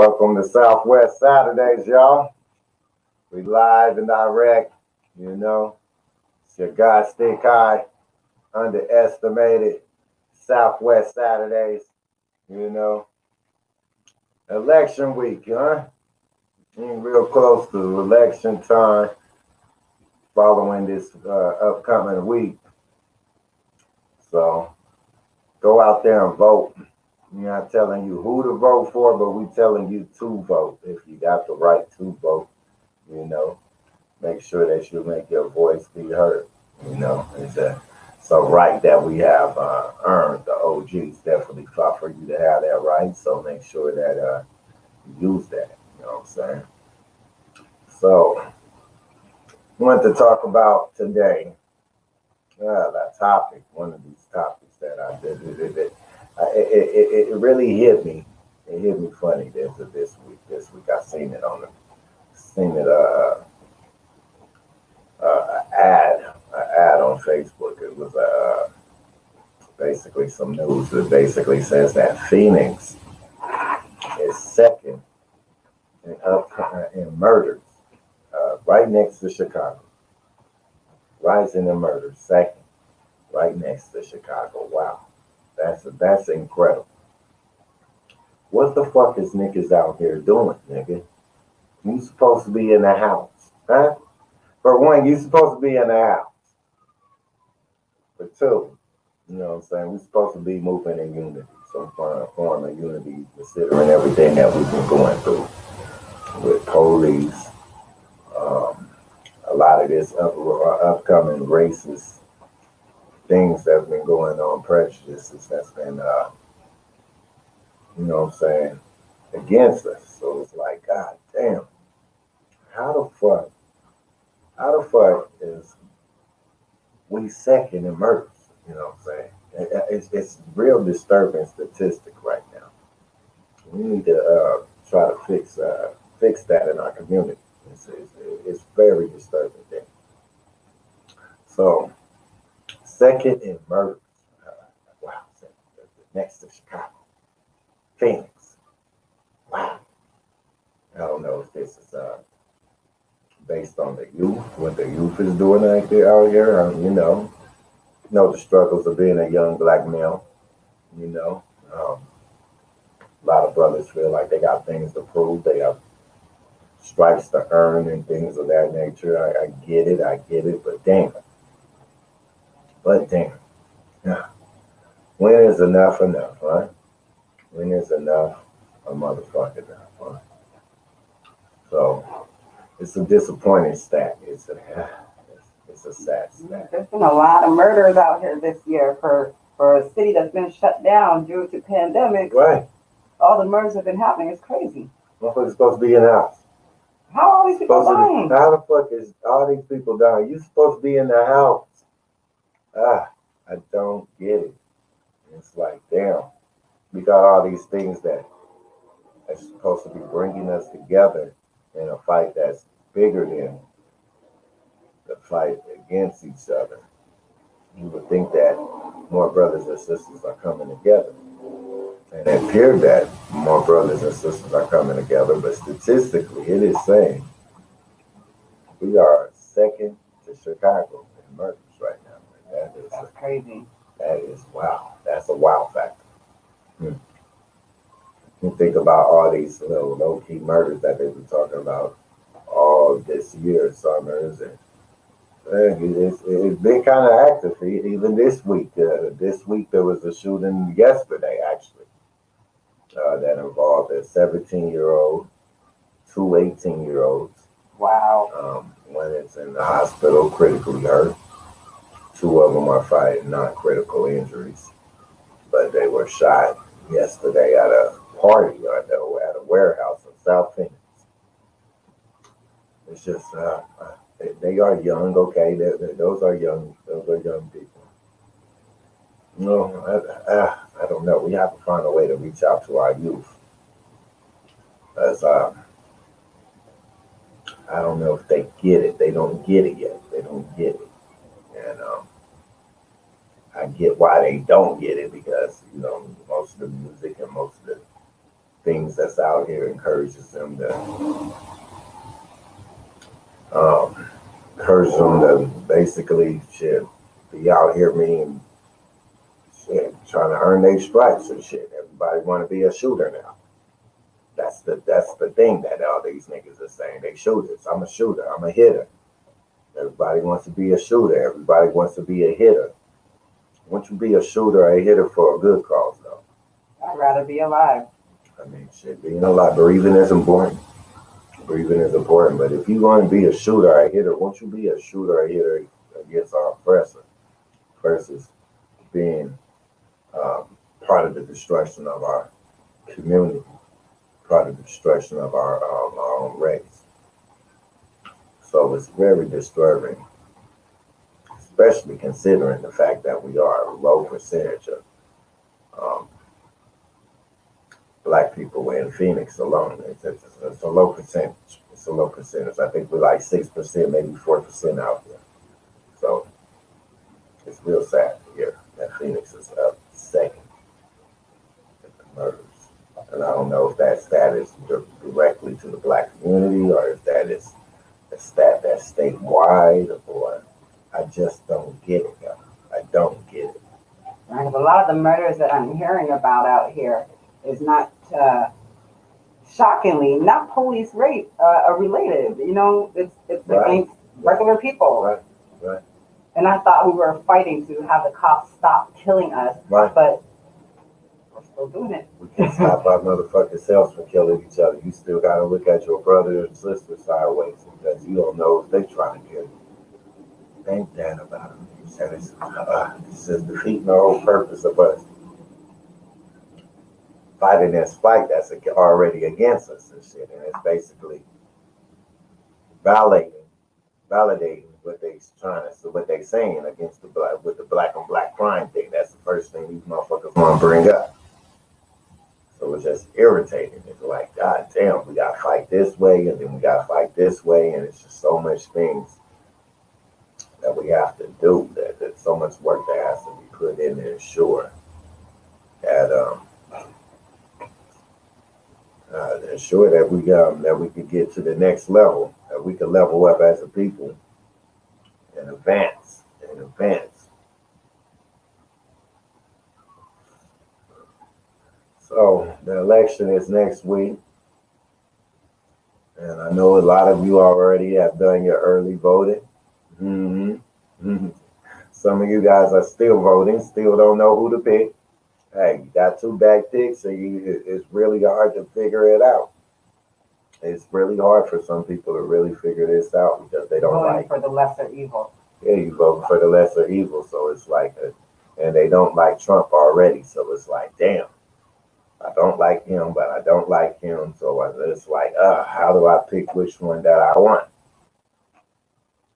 Welcome to Southwest Saturdays, y'all. We live and direct, you know. It's your guy Stick High, underestimated Southwest Saturdays, you know. Election week, huh? Getting real close to election time following this upcoming week. So go out there and vote. We're not telling you who to vote for, but we're telling you to vote. If you got the right to vote, you know, make sure that you make your voice be heard. You know, it's a right that we have earned. The OGs definitely fought for you to have that right. So make sure that you use that. You know what I'm saying? So, I want to talk about today that topic, one of these topics that I did. It really hit me. It hit me funny this week. This week I seen it an ad on Facebook. It was basically some news that basically says that Phoenix is second in murders, right next to Chicago. Rising in murders, second, right next to Chicago. Wow, that's incredible. What the fuck is niggas out here doing, nigga? You supposed to be in the house, huh? For one, you supposed to be in the house. For two, you know what I'm saying? We're supposed to be moving in unity, some form of unity, considering everything that we've been going through with police, um, a lot of this upcoming racist things that's been going on, prejudices that's been, you know what I'm saying, against us. So it's like, God damn, how the fuck, how the fuck is we second in murders? You know what I'm saying? It's real disturbing statistic right now. We need to try to fix that in our community. It's very disturbing thing. So second in murders. Wow, next to Chicago, Phoenix. Wow. I don't know if this is based on the youth, what the youth is doing out here. You know the struggles of being a young black male. You know, a lot of brothers feel like they got things to prove. They have stripes to earn and things of that nature. I get it, but damn, yeah. When is enough, right? When is enough a motherfucker enough, huh? So it's a disappointing stat. It's a sad stat. There's been a lot of murders out here this year for a city that's been shut down due to pandemic. Right. All the murders have been happening. It's crazy. Motherfucker's supposed to be in the house. How are all these people dying? How the fuck is all these people dying? You supposed to be in the house. I don't get it. It's like, damn, we got all these things that are supposed to be bringing us together in a fight that's bigger than the fight against each other. You would think that more brothers and sisters are coming together. And it appeared that more brothers and sisters are coming together, but statistically, it is saying we are second to Chicago in murders right now. That's crazy. That is wow. That's a wow factor. Hmm. You think about all these little low key murders that they've been talking about all this year, summers, and it's been kind of active. Even this week. This week there was a shooting yesterday, actually, that involved a 17-year-old, two 18-year-olds. Wow. One is in the hospital, critically hurt. Two of them are fighting non-critical injuries, but they were shot yesterday at a party at a warehouse in South Phoenix. It's just they are young, okay. Those are young. Those are young people. No, I don't know. We have to find a way to reach out to our youth. As I don't know if they get it. They don't get it yet. They don't get it, and I get why they don't get it because most of the music and most of the things that's out here encourages them um, to basically shit be out here being shit trying to earn their stripes and shit. Everybody want to be a shooter now. That's the thing that all these niggas are saying. They shooters. I'm a shooter. I'm a hitter. Everybody wants to be a shooter. Everybody wants to be a hitter. Once you be a shooter or a hitter for a good cause, though. I'd rather be alive. I mean, shit, being alive, breathing is important. Breathing is important. But if you want to be a shooter or a hitter, once you be a shooter or a hitter against our oppressor versus being part of the destruction of our community, part of the destruction of our own race. So it's very disturbing, especially considering the fact that we are a low percentage of black people in Phoenix alone. It's a low percentage. It's a low percentage. I think we're like 6%, maybe 4% out there. So it's real sad to hear that Phoenix is up second in the murders. And I don't know if that stat is directly to the black community or if that is a stat that's statewide, or I just don't get it. I don't get it. Right. A lot of the murders that I'm hearing about out here is not, shockingly, not police rape related. You know, it's Right. against regular people. Right, right. And I thought we were fighting to have the cops stop killing us, Right. but we're still doing it. We can stop our motherfucking selves from killing each other. You still gotta look at your brother and sister sideways because you don't know if they're trying to kill you. Think that about them. You said it's just defeating the whole purpose of us fighting this fight that's already against us and shit. And it's basically validating what they saying against the black with the black on black crime thing. That's the first thing these motherfuckers want to bring up. So it's just irritating. It's like, God damn, we gotta fight this way and then we gotta fight this way, and it's just so much things that we have to do. There's so much work that has to be put in to ensure that we could get to the next level, that we could level up as a people and advance. So the election is next week, and I know a lot of you already have done your early voting. Mm-hmm. Some of you guys are still voting, still don't know who to pick. Hey, you got two back picks, so it's really hard to figure it out. It's really hard for some people to really figure this out because they don't Voting like. for the lesser evil. Yeah, you voting for the lesser evil, so it's like, and they don't like Trump already, so it's like, damn, I don't like him, but I don't like him, so it's like, how do I pick which one that I want?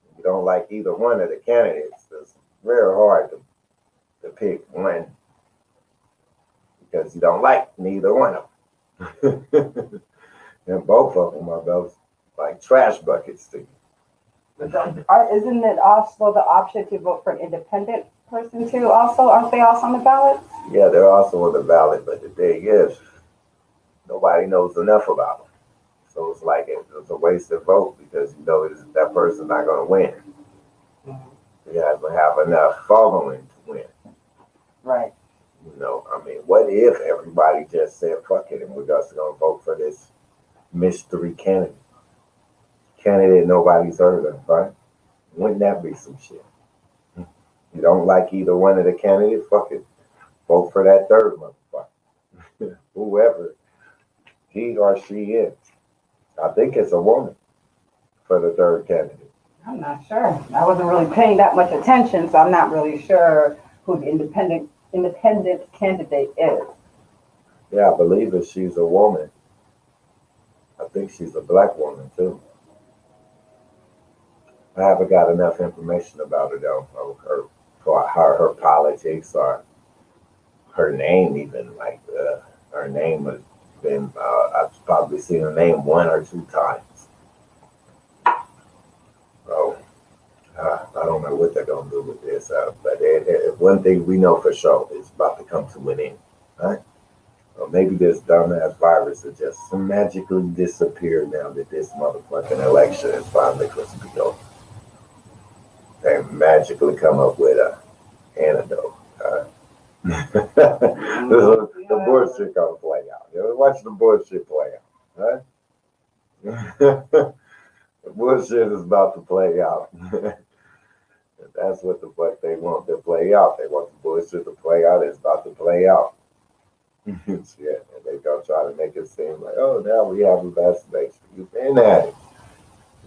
If you don't like either one of the candidates, it's very hard to pick one because you don't like neither one of them. And both of them are those like trash buckets to you. Isn't it also the option to vote for an independent person too? Also, aren't they also on the ballot? Yeah, they're also on the ballot, but the thing is, nobody knows enough about them. So it's like it's a wasted vote because you know that person's not going to win. Mm-hmm. You have to have enough following to win. Right. You know, I mean, what if everybody just said, fuck it, and we're just going to vote for this mystery candidate nobody's heard of, right? Wouldn't that be some shit? You don't like either one of the candidates, fuck it, vote for that third motherfucker. Whoever he or she is. I think it's a woman for the third candidate. I'm not sure. I wasn't really paying that much attention, so I'm not really sure who the independent candidate is. Yeah, I believe that she's a woman. I think she's a black woman too. I haven't got enough information about her though, for her politics or her name even. Like her name has been, I've probably seen her name one or two times. So I don't know what they're gonna do with this, but one thing we know for sure is about to come to an end, right? Or maybe this dumbass virus will just magically disappear now that this motherfucking election is finally supposed to be over. They magically come up with a antidote. The bullshit gonna play out. You know, watch the bullshit play out, right? The bullshit is about to play out. That's what the fuck they want to play out. They want the bullshit to play out. It's about to play out. Shit. And they gonna try to make it seem like, oh, now we have a vaccination. You've been at it.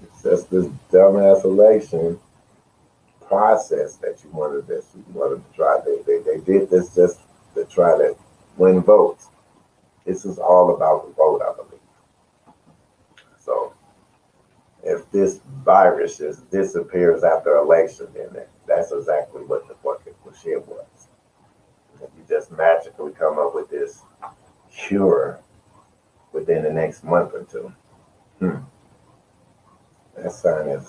It's just this dumbass election process that you wanted to try. They did this just to try to win votes. This is all about the vote, I believe. So if this virus just disappears after election, then that's exactly what the fucking shit was. If you just magically come up with this cure within the next month or two, that's kind of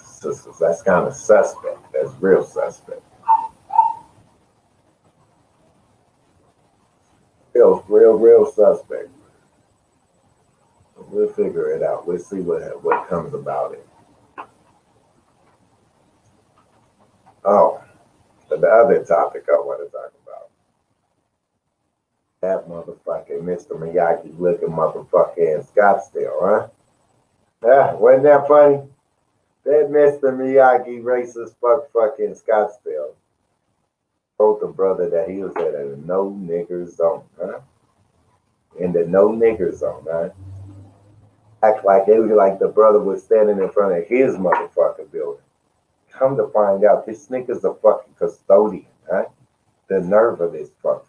suspect. That's real suspect. Real suspect. We'll figure it out. We'll see what comes about it. Oh, but the other topic I want to talk about. That motherfucking Mr. Miyagi looking motherfucker in Scottsdale, huh? Yeah, wasn't that funny? That Mr. Miyagi racist fucking Scottsdale told the brother that he was at a no nigger zone, huh? In the no nigger zone, huh? Act like it was like the brother was standing in front of his motherfucking building. Come to find out, this nigga's a fucking custodian, huh? The nerve of this fuck.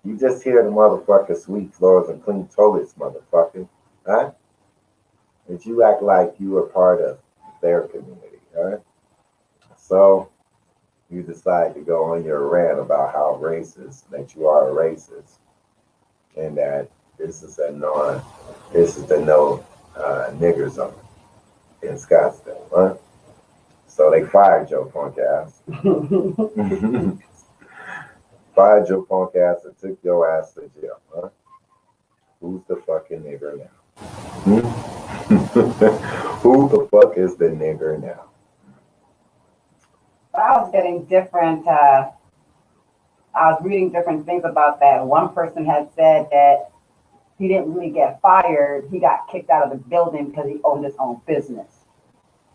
You just hear the motherfucker sweep floors and clean toilets, motherfucker, huh? That you act like you are part of their community, huh? So you decide to go on your rant about how racist, that you are a racist, and that this is the no nigger zone in Scottsdale, huh? So they fired your punk ass. Fired your punk ass and took your ass to jail, huh? Who's the fucking nigger now? Who the fuck is the nigger now? I was getting different, I was reading different things about that. One person had said that he didn't really get fired. He got kicked out of the building because he owned his own business.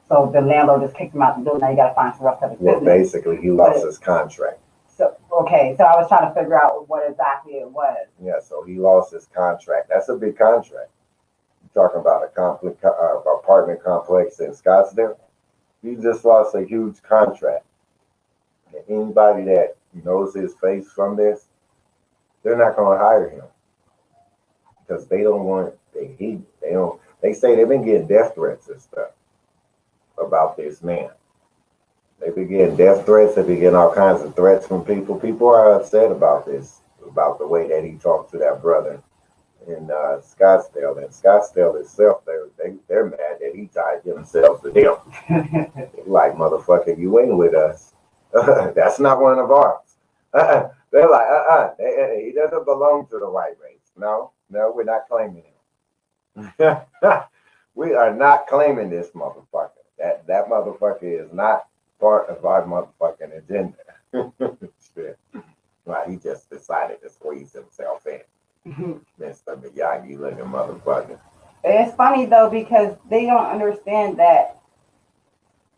So the landlord just kicked him out of the building. Now you got to find some rest of his business. Well, basically, he lost his contract. So, okay. So I was trying to figure out what exactly it was. Yeah, so he lost his contract. That's a big contract. You're talking about apartment complex in Scottsdale. He just lost a huge contract. And anybody that knows his face from this, they're not going to hire him because they don't want they say they've been getting death threats and stuff about this man. They've been getting death threats. They've been getting all kinds of threats from people. People are upset about this, about the way that he talked to that brother in Scottsdale. And Scottsdale itself, they're mad that he tied himself to them. Like, motherfucker, you ain't with us. That's not one of ours. They're like, he doesn't belong to the white race. No, we're not claiming him. We are not claiming this motherfucker. That motherfucker is not part of our motherfucking agenda. Shit. Well, he just decided to squeeze himself in. Mr. Miyagi looking motherfucker. It's funny though because they don't understand that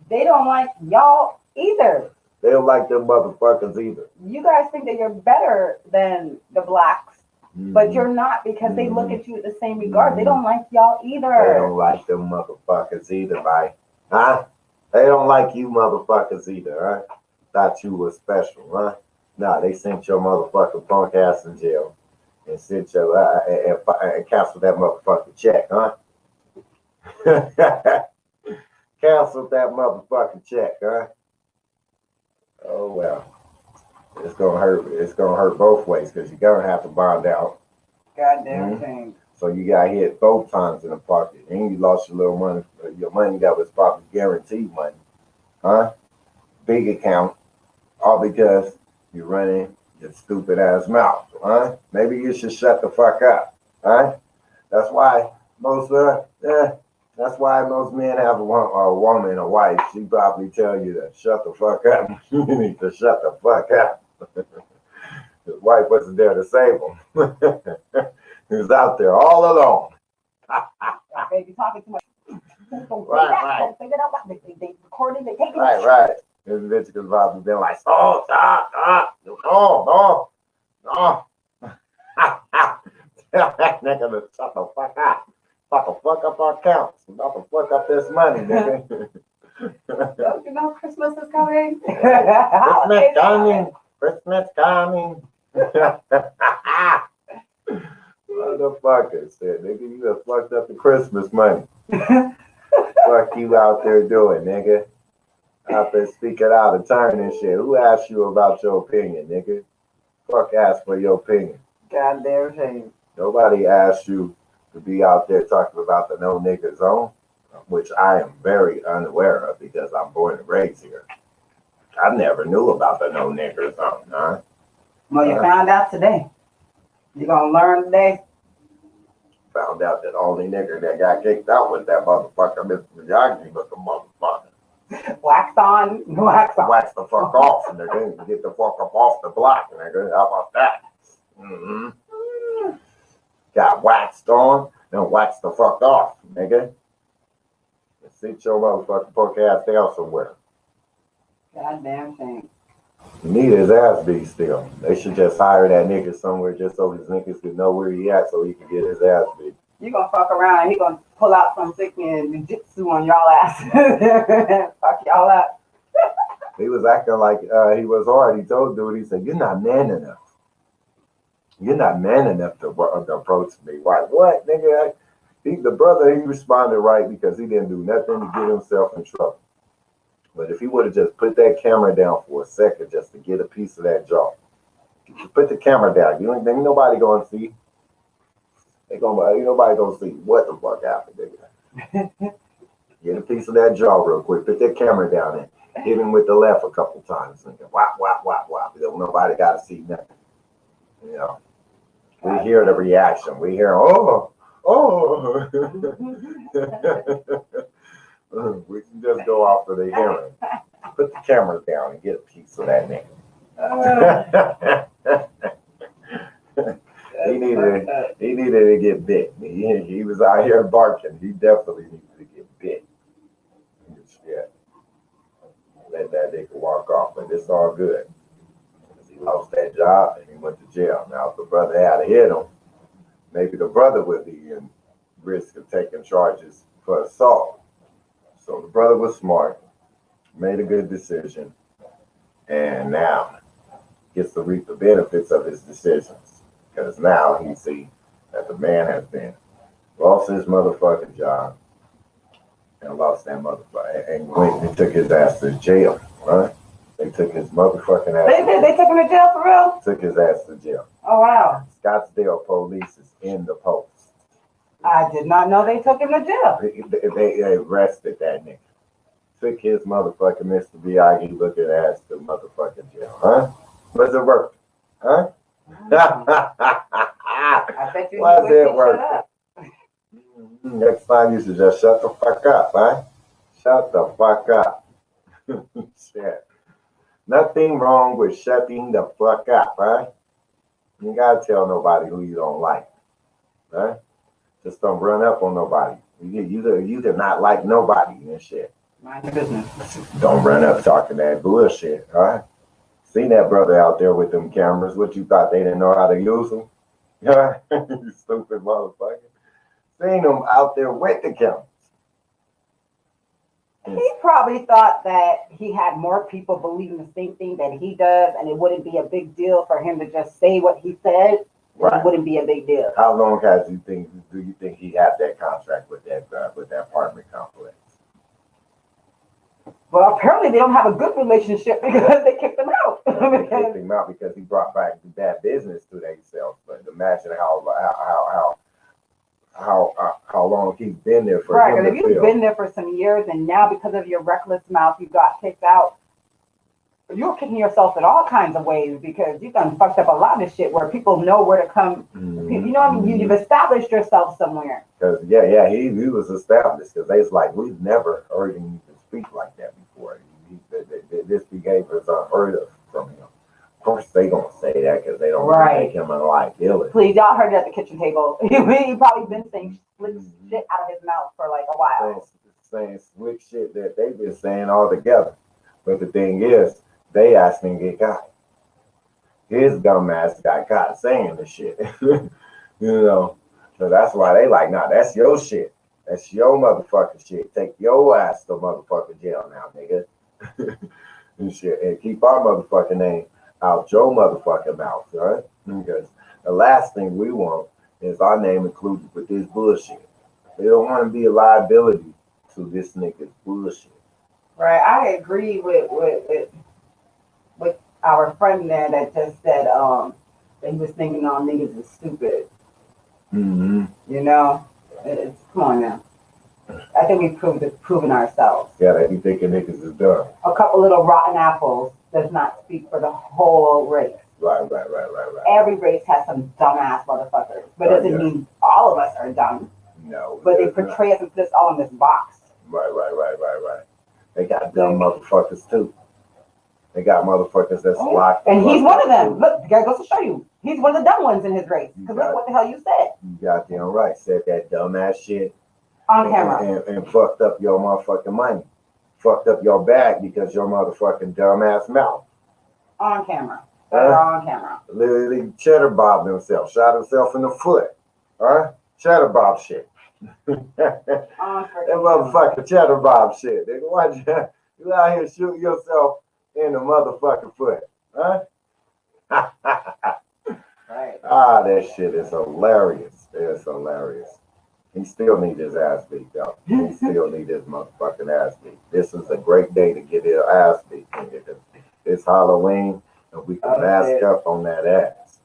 they don't like y'all either. They don't like them motherfuckers either. You guys think that you're better than the blacks, but you're not because they look at you with the same regard. They don't like y'all either. They don't like them motherfuckers either, right? Huh? They don't like you motherfuckers either, huh? Thought you were special, huh? Nah, they sent your motherfucking punk ass in jail and sent your and canceled that motherfucking check, huh? Canceled that motherfucking check, huh? Oh well, it's gonna hurt. It's gonna hurt both ways because you're gonna have to bond out. Goddamn thing. So you got hit both times in the pocket, and you lost your little money, your money that was probably guaranteed money, huh? Big account, all because you're running Your stupid ass mouth, huh? Maybe you should shut the fuck up, huh? That's why most that's why most men have a woman, a wife. She probably tell you to shut the fuck up. You need to shut the fuck up. His wife wasn't there to save him. He was out there all alone. Baby talking too much. Right. They recording, they taking Right. His bitch could probably been like, oh, stop. No. Tell that nigga to shut the fuck up. About to fuck up our accounts. About to fuck up this money, nigga. Don't you know Christmas is coming? Christmas coming. Motherfucker said, nigga, you have fucked up the Christmas money. Fuck you out there doing, nigga. Out there speaking out of turn and shit. Who asked you about your opinion, nigga? Fuck asked for your opinion. Goddamn shame. Nobody asked you to be out there talking about the no nigger zone, which I am very unaware of because I'm born and raised here. I never knew about the no nigger zone, huh? Well, you found out today. You gonna learn today? Found out that the only nigger that got kicked out was that motherfucker, Mr. Miyagi, looking motherfucker. Wax on, wax off. Wax the fuck off, nigga. Get the fuck up off the block, nigga. How about that? Mm-hmm. Got waxed on, then wax the fuck off, nigga. Sit your motherfucking punk ass down somewhere. Goddamn shame. You need his ass beat still. They should just hire that nigga somewhere just so his niggas could know where he at so he can get his ass beat. You gonna fuck around and he gonna pull out some freaking jiu-jitsu on y'all ass. Fuck y'all up. He was acting like he was hard. He told dude, he said, you're not man enough. You're not man enough to approach me. Why? What, nigga? The brother, he responded right because he didn't do nothing to get himself in trouble. But if he would have just put that camera down for a second just to get a piece of that jaw, put the camera down. You ain't nobody gonna see. Ain't nobody gonna see what the fuck happened, nigga. Get a piece of that jaw real quick. Put that camera down and hit him with the left a couple times. Nigga. Whop. Nobody gotta see nothing. You know. We hear the reaction. We hear, oh. We can just go off of the hearing. Put the camera down and get a piece of that nigga. He needed to get bit. He was out here barking. He definitely needed to get bit. Yeah. Let that nigga walk off, but it's all good. He lost that job and he went to jail. Now, if the brother had hit him, maybe the brother would be in risk of taking charges for assault. So the brother was smart, made a good decision, and now gets to reap the benefits of his decisions. Because now he see that the man has been lost his motherfucking job and lost that motherfucker and went and took his ass to jail, right? They took his motherfucking ass. They took him to jail for real? Took his ass to jail. Oh wow. Scottsdale police is in the post. I did not know they took him to jail. They arrested that nigga. Took his motherfucking Mr. Miyagi looking ass to motherfucking jail, huh? Was it worth it? Huh? I bet you Was it worth shut it? Next time you should just shut the fuck up, huh? Shut the fuck up. Shit. Nothing wrong with shutting the fuck up, right? You gotta tell nobody who you don't like, right? Just don't run up on nobody. You do not like nobody and shit. Mind your business. Don't run up talking that bullshit, all right? Seen that brother out there with them cameras. What you thought they didn't know how to use them? Yeah, you stupid motherfucker. Seen him out there with the cameras. He probably thought that he had more people believing the same thing that he does, and it wouldn't be a big deal for him to just say what he said. Right. It wouldn't be a big deal. How long do you think he had that contract with that apartment complex? Well, apparently they don't have a good relationship because they kicked him out. They kicked him out because he brought back bad business to themselves. But imagine how long he's been there for. Right, because if you've been there for some years and now because of your reckless mouth you got kicked out, you're kicking yourself in all kinds of ways because you've done fucked up a lot of shit where people know where to come. You know what I mean? You've established yourself somewhere. Cause he was established. Cause it's like we've never heard him even speak like that before. This behavior is unheard of from him. Of course, they gonna say that because they don't want to make him a liability. Please, y'all heard it at the kitchen table. He probably been saying shit out of his mouth for like a while. Saying slick shit that they've been saying all together. But the thing is, they asked him to get caught. His dumb ass got caught saying the shit. You know, so that's why they like, nah, that's your shit. That's your motherfucking shit. Take your ass to motherfucking jail now, nigga. And shit, and keep our motherfucking name out your motherfucking mouth, right? Because the last thing we want is our name included with this bullshit. They don't want to be a liability to this nigga's bullshit. Right, I agree with our friend there that just said that he was thinking all niggas is stupid. Mm-hmm. You know, come on now. I think we've proven ourselves. Yeah, they be thinking niggas is dumb. A couple little rotten apples does not speak for the whole race. Right. Every race has some dumbass motherfuckers, but it doesn't mean all of us are dumb. No. But they portray us and put us all in this box. Right. They got dumb motherfuckers too. They got motherfuckers that's locked. And he's one of them. Look, the guy goes to show you. He's one of the dumb ones in his race. Because look what the hell you said. You goddamn right. Said that dumbass shit. On camera. And fucked up your motherfucking money. Fucked up your bag because your motherfucking dumbass mouth. On camera. On camera. Literally cheddar bobbed himself. Shot himself in the foot. Cheddar bob shit. That motherfucking cheddar bob shit. Nigga, watch you out here shooting yourself in the motherfucking foot. Right. That shit is hilarious. It's hilarious. He still need his ass beat, though. He still need his motherfucking ass beat. This is a great day to get his ass beat. It's Halloween, and we can mask up on that ass.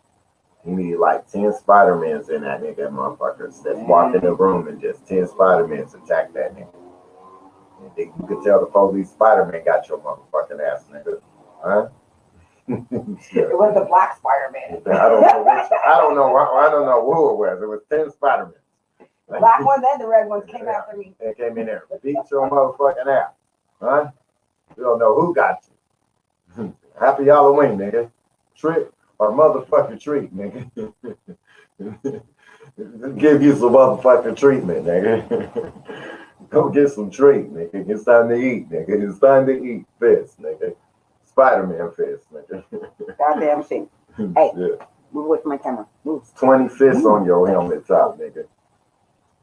He need like 10 Spider-Mans in that nigga, motherfuckers. That's walk in the room and just 10 Spider-Mans attack that nigga. And you could tell the police Spider-Man got your motherfucking ass, nigga. It was the black Spider-Man. I don't know who it was. It was 10 Spider-Mans. The black ones and the red ones came after me. They came in there, beat your motherfucking ass. You don't know who got you. Happy Halloween, nigga. Trick or motherfucking treat, nigga. Give you some motherfucking treatment, nigga. Go get some treat, nigga. It's time to eat, nigga. It's time to eat fist, nigga. Spider-Man fist, nigga. Goddamn shit. Hey, move away from my camera. Move. 20 fists on your helmet top, nigga.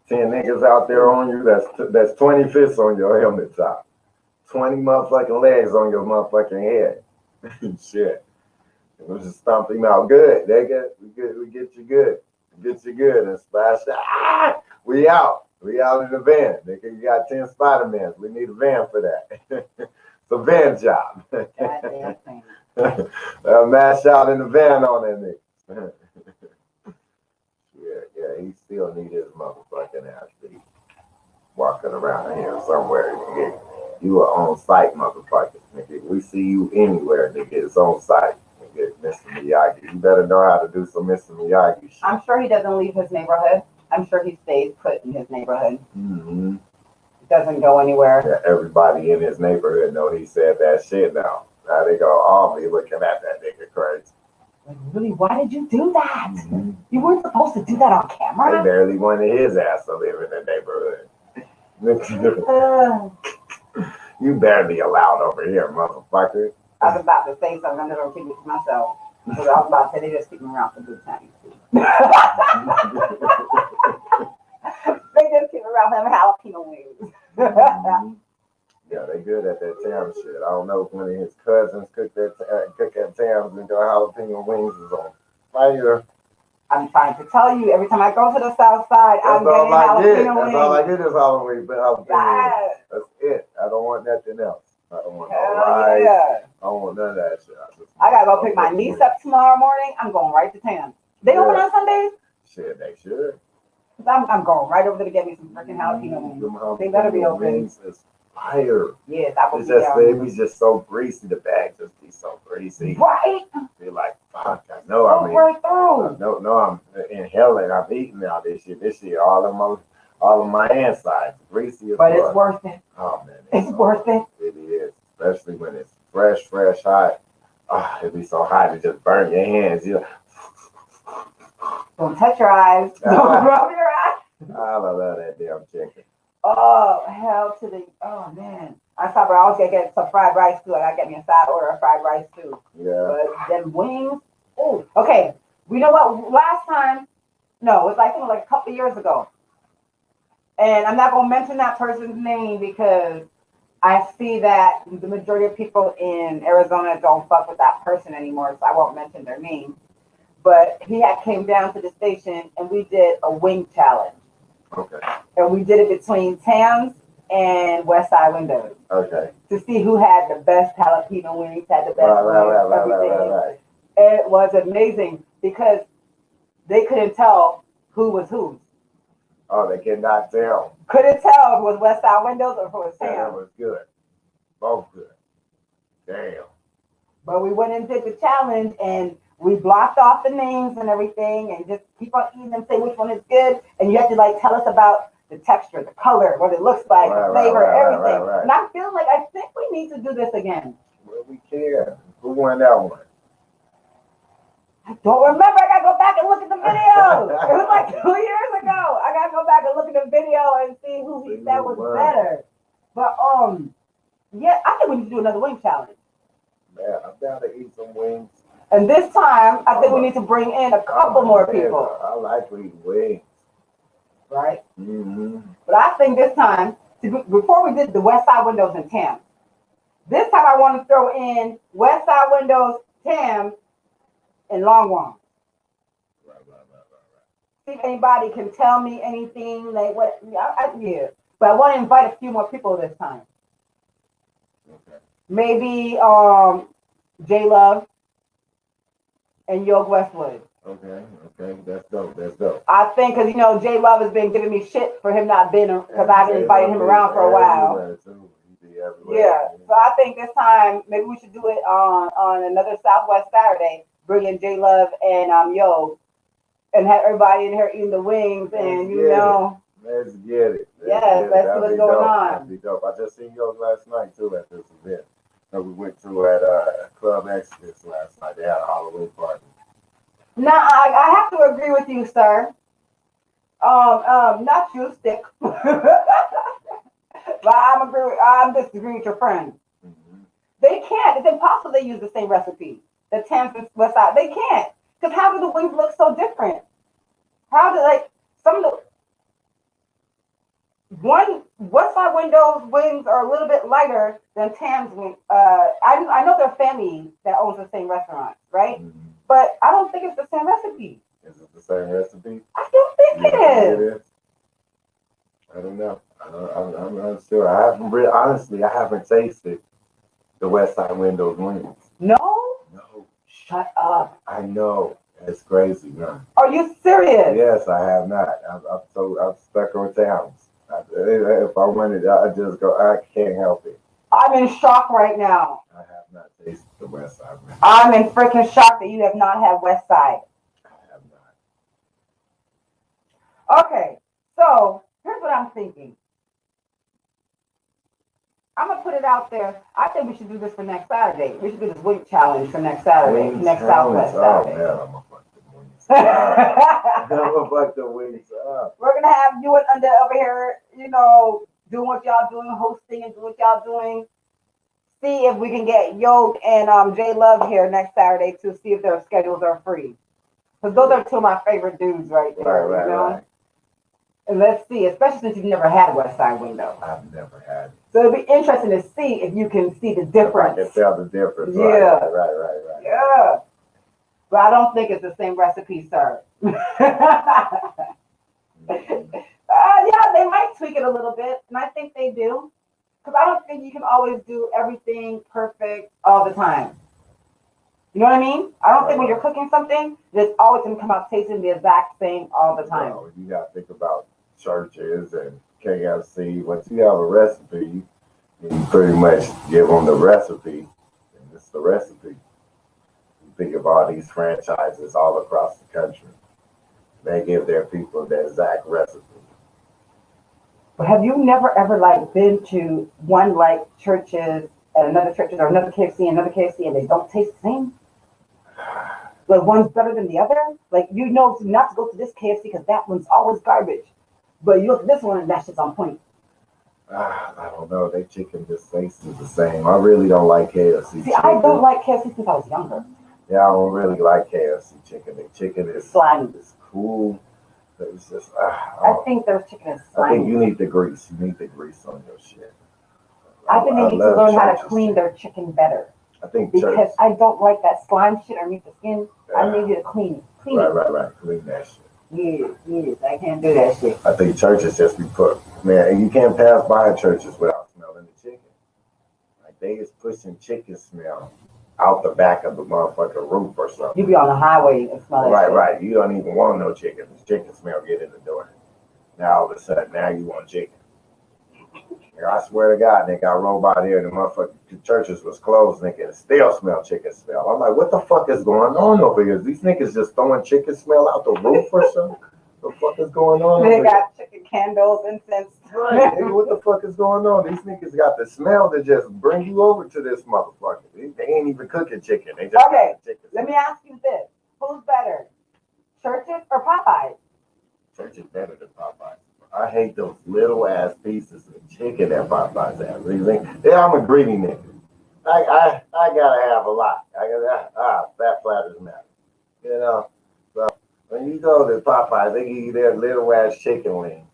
10 niggas out there on you, that's 20 fists on your helmet top. 20 motherfucking legs on your motherfucking head. Shit. We'll just stomp him out good, nigga. We get you good. Get you good and splash. We out. We out in the van. Nigga, you got 10 Spider-Mans. We need a van for that. It's a van job. Goddamn thing. Mash out in the van on that nigga. Yeah, he still need his motherfucking ass beat. Walking around here somewhere, nigga. You are on site, motherfucker, nigga. We see you anywhere, nigga. It's on site, nigga. Mr. Miyagi. You better know how to do some Mr. Miyagi shit. I'm sure he doesn't leave his neighborhood. I'm sure he stays put in his neighborhood. Mm-hmm. He doesn't go anywhere. Yeah, everybody in his neighborhood know he said that shit now. Now they go all be looking at that nigga crazy. Like, really, why did you do that? Mm-hmm. You weren't supposed to do that on camera. They barely wanted his ass to live in the neighborhood. You barely allowed over here, motherfucker. I was about to say something. I'm never keep it to myself. But I was about to say they just keep me around for good times. They just keep me around for them jalapeno wings. Yeah, they good at that Tam shit. I don't know if one of his cousins cook at Tam's and go jalapeno wings is on fire. I'm trying to tell you, every time I go to the south side, I'm getting jalapeno wings. That's all I get is Halloween, but jalapeno yes. wings. That's it. I don't want nothing else. I don't want no Hell rice. yeah. I don't want none of that shit. I gotta go pick my niece up tomorrow morning. I'm going right to Tam's. They open on Sundays? Shit, they should. I'm going right over there to get me some freaking jalapeno wings. They better be open. Is fire. Yeah, that would It's be just it be just so greasy. The bag just be so greasy. right. Be like, fuck. I know. Go right through. No. I'm inhaling. I'm eating all this shit. This shit all of my insides, greasy as But it's fuck. worth it. Oh man, It's worth it. It is, especially when it's fresh, hot. Ah, it be so hot it just burn your hands. You. Don't touch your eyes. Don't rub your eyes. I love that damn chicken. Oh, hell to the, oh man. I thought I was gonna get some fried rice too. I gotta get me a side order of fried rice too. Yeah. But them wings, oh, okay. We know what, last time, no, it was like a couple years ago. And I'm not gonna mention that person's name because I see that the majority of people in Arizona don't fuck with that person anymore, so I won't mention their name. But he had came down to the station and we did a wing challenge. Okay. And we did it between Tams and West Side Windows. Okay. To see who had the best jalapeno wings, had the best everything. Right. It was amazing because they couldn't tell who was whose. Oh, they cannot tell. Couldn't tell if it was West Side Windows or if it was Yeah, Tams. that was good. Both good. Damn. But we went and did the challenge and we blocked off the names and everything and just keep on eating and say which one is good. And you have to like tell us about the texture, the color, what it looks like, the flavor, everything. Right. And I feel like I think we need to do this again. Well, we can. Who won that one? I don't remember. I gotta go back and look at the video. It was like 2 years ago. I gotta go back and look at the video and see who he said was better. But yeah, I think we need to do another wing challenge. Man, I'm down to eat some wings. And this time, I think we need to bring in a couple more people. I like eating wings. Right? Mm-hmm. But I think this time, before we did the West Side Windows and Tams, this time I want to throw in West Side Windows, Tams, and Long Wong. Right. See if anybody can tell me anything, like what, yeah. But I want to invite a few more people this time. Okay. Maybe J Love and Yoke Westwood. Okay, that's dope. I think because J Love has been giving me shit for him not being because I haven't invited him around for a while. Yeah, so I think this time maybe we should do it on another Southwest Saturday. Bring in J Love and Yo, and have everybody in here eating the wings and Let's get it. Let's see what's going on. That'd be dope. I just seen yours last night too at this event that we went to at Club Exodus last night. They had a Halloween party. Now I have to agree with you, sir. Not you, Stick. But I'm disagreeing with your friend. Mm-hmm. They can't. It's impossible they use the same recipe. The Tams and West Side. They can't. Because how do the wings look so different? How do some of the West Side Windows wings are a little bit lighter than Tams wings. I know they're family that owns the same restaurant, right? Mm-hmm. But I don't think it's the same recipe. Is it the same recipe? I don't think it is. I don't know. I'm not sure. Honestly, I haven't tasted the West Side Windows wings. No? No. Shut up. I know. It's crazy, man. Are you serious? Yes, I have not. I'm stuck on Towns. If I wanted, I just go. I can't help it. I'm in shock right now. I have not tasted the West Side Windows. I'm in freaking shock that you have not had West Side. I have not. Okay, so here's what I'm thinking. I'm gonna put it out there. I think we should do this for next Saturday. We should do this wing challenge for next Saturday, next Southwest Saturday. Oh man, I'm gonna fuck the wings up. I'm gonna fuck the wings up. We're gonna have you and Under over here, doing what y'all doing, hosting and doing what y'all doing. See if we can get Yoke and J Love here next Saturday to see if their schedules are free. Because those are two of my favorite dudes right there. Right. And let's see, especially since you've never had West Side Window. I've never had it. So it'll be interesting to see if you can see the difference. I can tell the difference. Yeah. Right. Yeah. But I don't think it's the same recipe, sir. Yeah, they might tweak it a little bit, and I think they do. Because I don't think you can always do everything perfect all the time. You know what I mean? I don't think when you're cooking something, it's always going to come out tasting the exact same all the time. Well, you got to think about churches and KFC. Once you have a recipe, You pretty much give them the recipe, and it's the recipe. You think of all these franchises all across the country. They give their people the exact recipe. But have you never ever like been to one like churches and another churches or another KFC, and they don't taste the same? Like one's better than the other? Like you know not to go to this KFC because that one's always garbage. But you look at this one and that shit's on point. I don't know. They chicken just tastes the same. I really don't like KFC See, chicken. I don't like KFC since I was younger. Yeah, I don't really like KFC chicken. The chicken is Slimy. It's cool. But it's just, I think their chicken is I think slimy. you need the grease. You need the grease on your shit. I think they need to love learn how to churches. clean their chicken better. I think Because church. I don't like that slime shit underneath the skin. I need you to clean it. Clean it. Right. Clean that shit. Yes. I can't do that shit. I think churches just be put, man, you can't pass by churches without smelling the chicken. Like they is pushing chicken smell out the back of the motherfucking roof or something. You be on the highway and smell that shit. Right. You don't even want no chicken. The chicken smell get in the door. Now all of a sudden, now you want chicken. Yeah, I swear to God, nigga, I rolled by there and the motherfucking churches was closed, nigga, and it still smell chicken smell. I'm like, what the fuck is going on over here? These niggas just throwing chicken smell out the roof or something? What the fuck is going on They over got chicken candles, incense. Right, nigga, what the fuck is going on? These niggas got the smell to just bring you over to this motherfucker. They ain't even cooking chicken. They just Okay, cooking chicken. let me ask you this. Who's better, churches or Popeyes? Church is better than Popeyes. I hate those little ass pieces of chicken that Popeyes have. Really? Yeah, I'm a greedy nigga. I gotta have a lot. Fat platters matter. You know. So when you go to Popeyes, they give you their little ass chicken wing.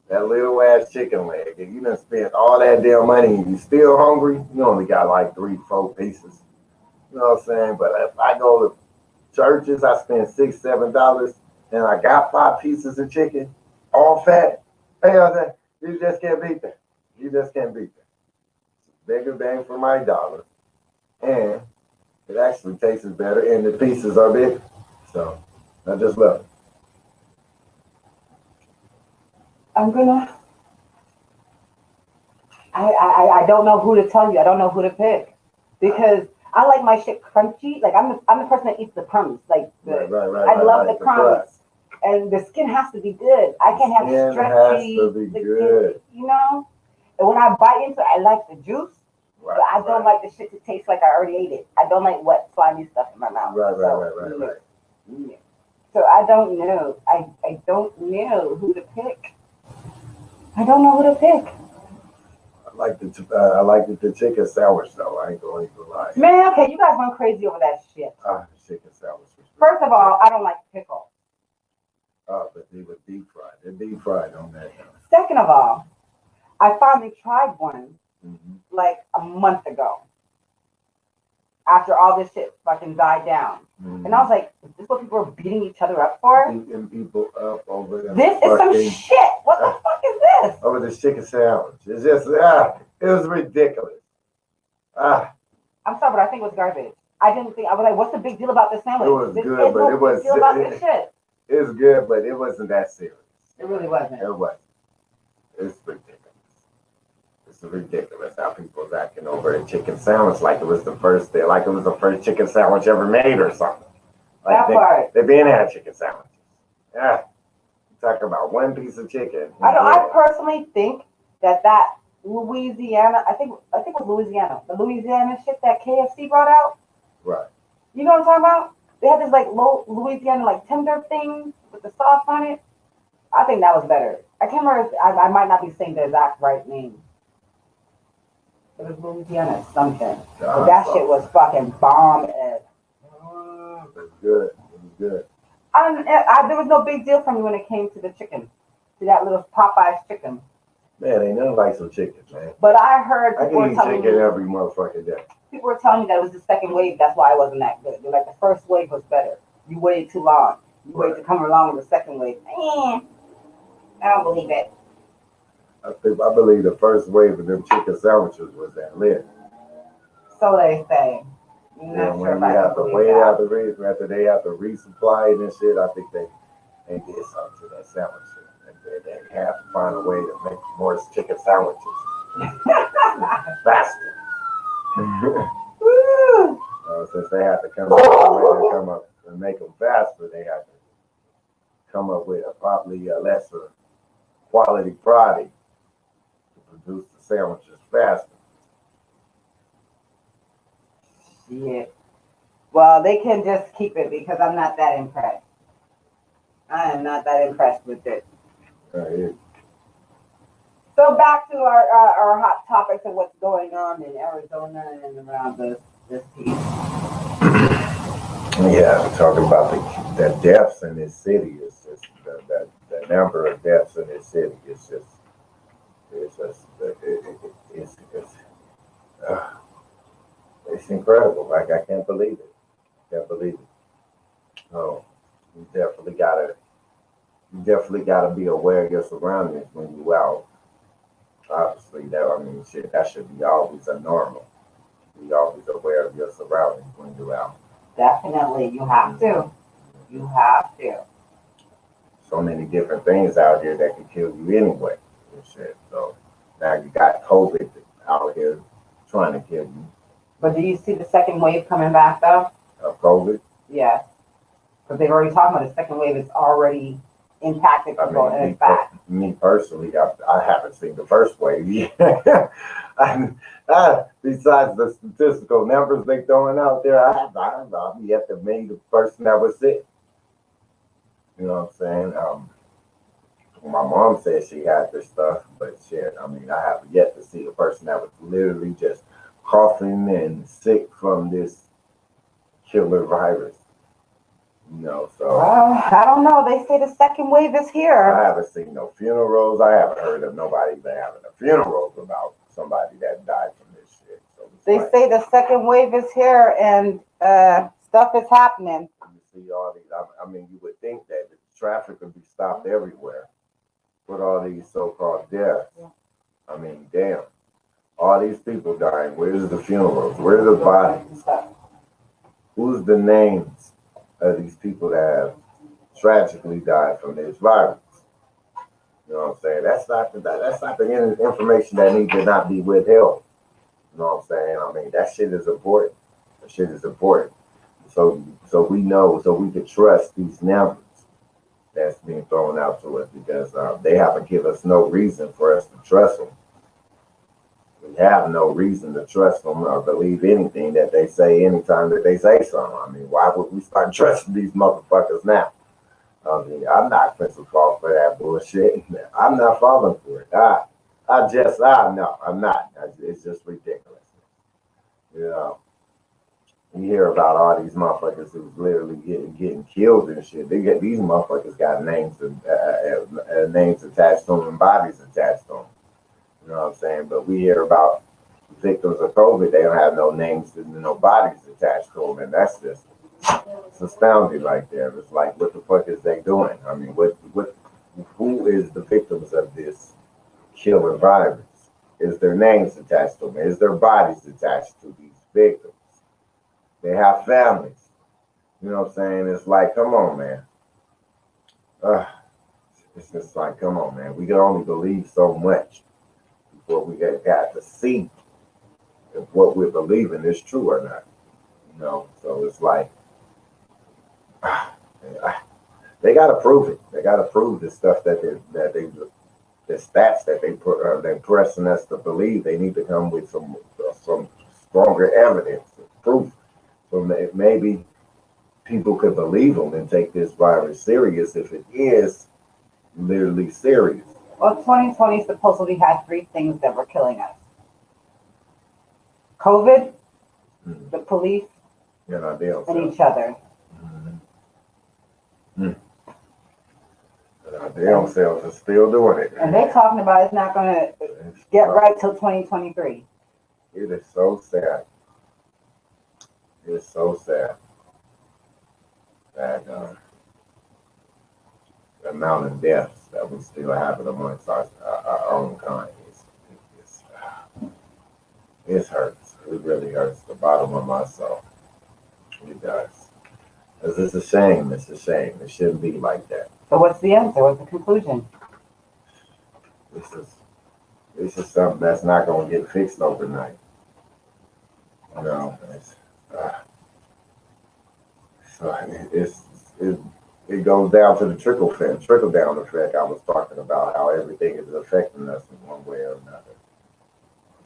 That little ass chicken leg. If you done spent all that damn money and you still hungry, you only got like 3-4 pieces. You know what I'm saying? But if I go to churches, I spend $6-7 and I got 5 pieces of chicken, all fat. Hey, you just can't beat that. You just can't beat that. It's bigger bang for my dollar. And it actually tastes better and the pieces are big. So I just love it. I don't know who to tell you. I don't know who to pick because I like my shit crunchy. Like I'm the person that eats the crumbs. Like I love the crumbs, and the skin has to be good. I can't have stretchy. Has to be good. You know, and when I bite into it, I like the juice. But I don't like the shit to taste like I already ate it. I don't like wet, slimy stuff in my mouth. Right. Yeah. So I don't know. I don't know who to pick. I don't know who to pick. I like the chicken sandwich though. I ain't gonna even lie. Man, okay, you guys went crazy over that shit. Chicken sandwich. First of all, I don't like pickle. But they were deep fried. They're deep fried on that. Second of all, I finally tried one like a month ago. After all this shit fucking died down. And I was like, is this what people are beating each other up for? Beating people up over this is some shit. What the fuck is this? Over this chicken sandwich. It's just, it was ridiculous. I'm sorry, but I think it was garbage. I was like, what's the big deal about this sandwich? It was good, but it was. Deal about this shit. It was good, but it wasn't that serious. It really wasn't. It wasn't. It's ridiculous. It's ridiculous how people's acting over a chicken sandwich like it was the first chicken sandwich ever made or something. Like they been had chicken sandwiches. Yeah. Talk about one piece of chicken. I personally think that Louisiana, I think it was Louisiana. The Louisiana shit that KFC brought out. Right. You know what I'm talking about? They had this like low Louisiana like tender thing with the sauce on it. I think that was better. I can't remember. I might not be saying the exact right name. It was Louisiana something. But that shit was fucking bomb. It was good. It was good. There was no big deal for me when it came to the chicken, to that little Popeye's chicken. Man, ain't nothing like some chicken, man. But I heard people I can eat chicken every motherfucking day. People were telling me that it was the second wave. That's why it wasn't that good. They're like the first wave was better. You waited too long. You waited to come along with the second wave. I don't believe it. I believe the first wave of them chicken sandwiches was that lit. So they say. When we have to wait after they have to resupply it and shit, I think they did something to that sandwich. They have to find a way to make more chicken sandwiches. Faster. Woo! Since they have to come up and make them faster, they have to come up with probably a lesser quality product to produce the sandwiches faster. Shit. Well, they can just keep it because I'm not that impressed. I am not that impressed with it. Yeah. So back to our hot topics of what's going on in Arizona and around this piece. Yeah, talking about the deaths in this city is just the number of deaths in this city is just uh, it's incredible. Like I can't believe it. Can't believe it. Oh, you definitely gotta be aware of your surroundings when you out. Obviously, shit, that should be always a normal. Be always aware of your surroundings when you're out. Definitely, you have to. You have to. So many different things out here that can kill you anyway. And shit. So now you got COVID out here trying to kill you. But do you see the second wave coming back though? Of COVID. Yes. Because they've already talked about the second wave is already impacted people and it's back. Me personally, I haven't seen the first wave yet. Besides the statistical numbers they throwing out there, I'm yet to meet the person that was sick. You know what I'm saying? My mom said she had this stuff, but shit, I have yet to see a person that was literally just coughing and sick from this killer virus. You know, so I don't know. They say the second wave is here. I haven't seen no funerals. I haven't heard of nobody even having a funeral about somebody that died from this shit. So they say the second wave is here and stuff is happening. You see all these. You would think that the traffic would be stopped everywhere with all these so-called deaths. Yeah. Damn. All these people dying. Where's the funerals? Where's the bodies? Who's the names of these people that have tragically died from this virus? You know what I'm saying? That's not the information that needs to not be withheld. You know what I'm saying? That shit is important. That shit is important. So we know, so we can trust these numbers that's being thrown out to us because they haven't given us no reason for us to trust them. We have no reason to trust them or believe anything that they say anytime that they say something. Why would we start trusting these motherfuckers now? I'm not going to fall for that bullshit. I'm not falling for it. No, I'm not. It's just ridiculous. You know, you hear about all these motherfuckers who's literally getting killed and shit. These motherfuckers got names names attached to them and bodies attached to them. You know what I'm saying? But we hear about victims of COVID, they don't have no names and no bodies attached to them, and that's just it's astounding right there. It's like, what the fuck is they doing? Who is the victims of this killer virus? Is their names attached to them? Is their bodies attached to these victims? They have families. You know what I'm saying? It's like, come on, man. It's just like, come on, man. We can only believe so much before we got to see if what we're believing is true or not. You know, so it's like they got to prove it. They got to prove the stuff the stats that they're pressing us to believe. They need to come with some stronger evidence, proof. So maybe people could believe them and take this virus serious if it is literally serious. Well, 2020 supposedly had three things that were killing us: COVID, the police, and each other. They themselves are still doing it. And they're talking about it's not going to get right till 2023. It is so sad. It's so sad that the amount of deaths that we still have amongst our own kind it hurts. It really hurts the bottom of my soul. It does. Because it's a shame. It's a shame. It shouldn't be like that. So what's the answer? What's the conclusion? This is something that's not going to get fixed overnight. It's, uh, so it, it goes down to the trickle down effect I was talking about, how everything is affecting us in one way or another.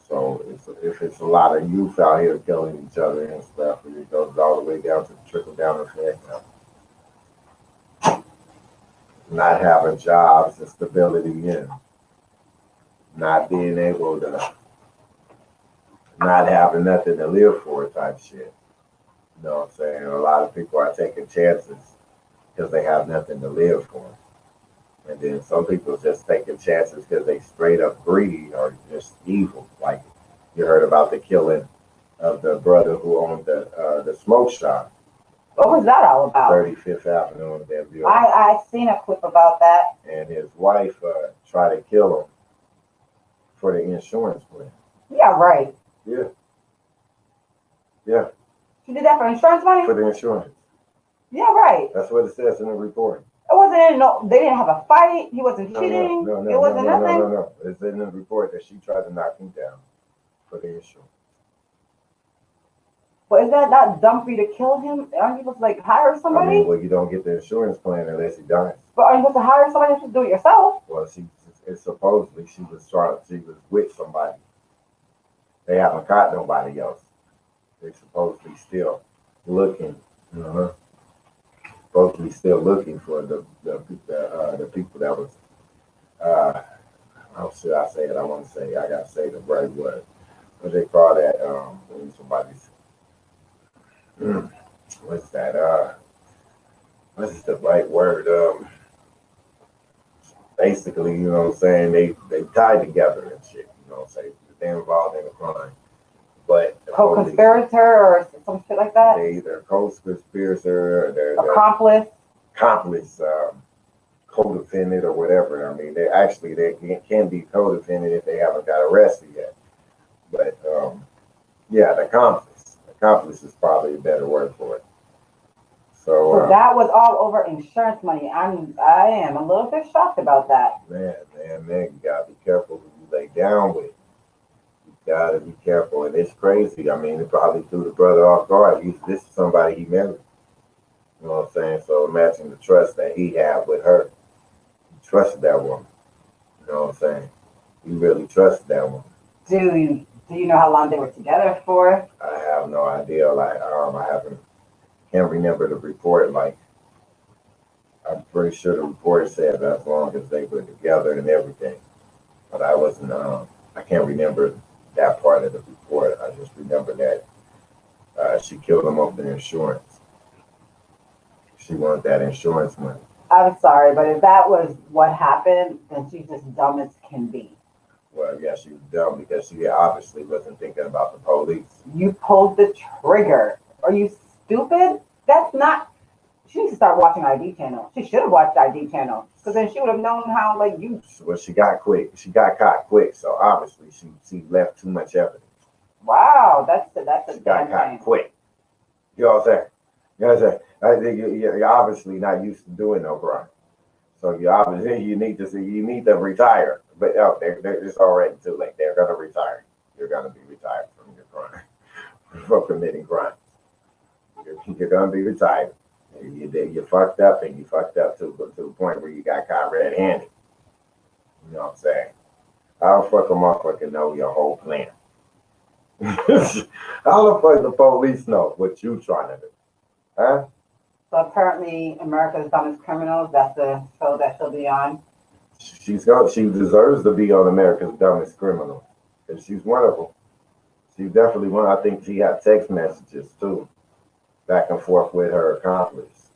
So if it's a lot of youth out here killing each other and stuff, it goes all the way down to the trickle down effect. Not having jobs and stability in, not being able to, not having nothing to live for type shit. You know what I'm saying? A lot of people are taking chances because they have nothing to live for. And then some people just taking chances because they straight up greedy or just evil. Like you heard about the killing of the brother who owned the smoke shop, What was that all about? 35th Avenue in Denver. I seen a clip about that. And his wife tried to kill him for the insurance plan. Yeah, right. Yeah, yeah, She did that for insurance money? for the insurance. Yeah, right. That's what it says in the report. It wasn't no. They didn't have a fight. He wasn't No, cheating. no, no, no, It wasn't no, no, nothing. no, no. It's in the report that she tried to knock him down for the insurance. But is that not dumb for you to kill him? Aren't you supposed to like hire I somebody? mean, well, you don't get the insurance plan unless he dies. But are you supposed to hire somebody? You should do it yourself. Well, it's supposedly she was with somebody. They haven't caught nobody else. They're supposedly still looking. Uh-huh. Supposedly still looking for the people that was. How should I say it? I want to say I gotta say the right word. What they call that? When somebody's. What's that? What's the right word? Basically, you know what I'm saying? They tied together and shit. You know what I'm saying? They're involved in a crime. But the police, Co-conspirator or some shit like that. they either co-conspirator or they're Accomplice. accomplice, co-defendant or whatever. I mean, they can be co-defendant if they haven't got arrested yet. But yeah, the accomplice. Accomplice is probably a better word for it. So So that was all over insurance money. I am a little bit shocked about that. man, you gotta be careful who you lay down with. You gotta be careful, and it's crazy. I mean, it probably threw the brother off guard. This is somebody he married. You know what I'm saying? So imagine the trust that he had with her. He trusted that woman. You know what I'm saying? He really trusted that woman. Do you know how long they were together for? I have no idea. Like, can't remember the report. Like, I'm pretty sure the report said as long as they were together and everything. But I wasn't. I can't remember that part of the report. I just remember that she killed him over the insurance. She wanted that insurance money. I'm sorry, but if that was what happened, then she's just dumb as can be. Well, yeah, she was dumb because she obviously wasn't thinking about the police. You pulled the trigger. Are you stupid? That's not. She needs to start watching ID channel. She should have watched ID channel because then she would have known how like you. Well, she got quick. She got caught quick, so obviously she left too much evidence. Wow, that's a She got damn caught thing. quick. You know what I'm saying? You know what I'm saying? I think you're obviously not used to doing no crime, so you need to retire. But it's already too late. They're gonna retire. You're gonna be retired from your crime, from committing crimes. You're gonna be retired. You fucked up, and you fucked up to the point where you got caught red-handed. You know what I'm saying? How the fuck a motherfucker know your whole plan? How the fuck the police know what you trying to do? Huh? So apparently, America's Dumbest Criminals. That's the show that she'll be on. She deserves to be on America's Dumbest Criminal. And she's one of them. She's definitely one. I think she had text messages too, back and forth with her accomplice.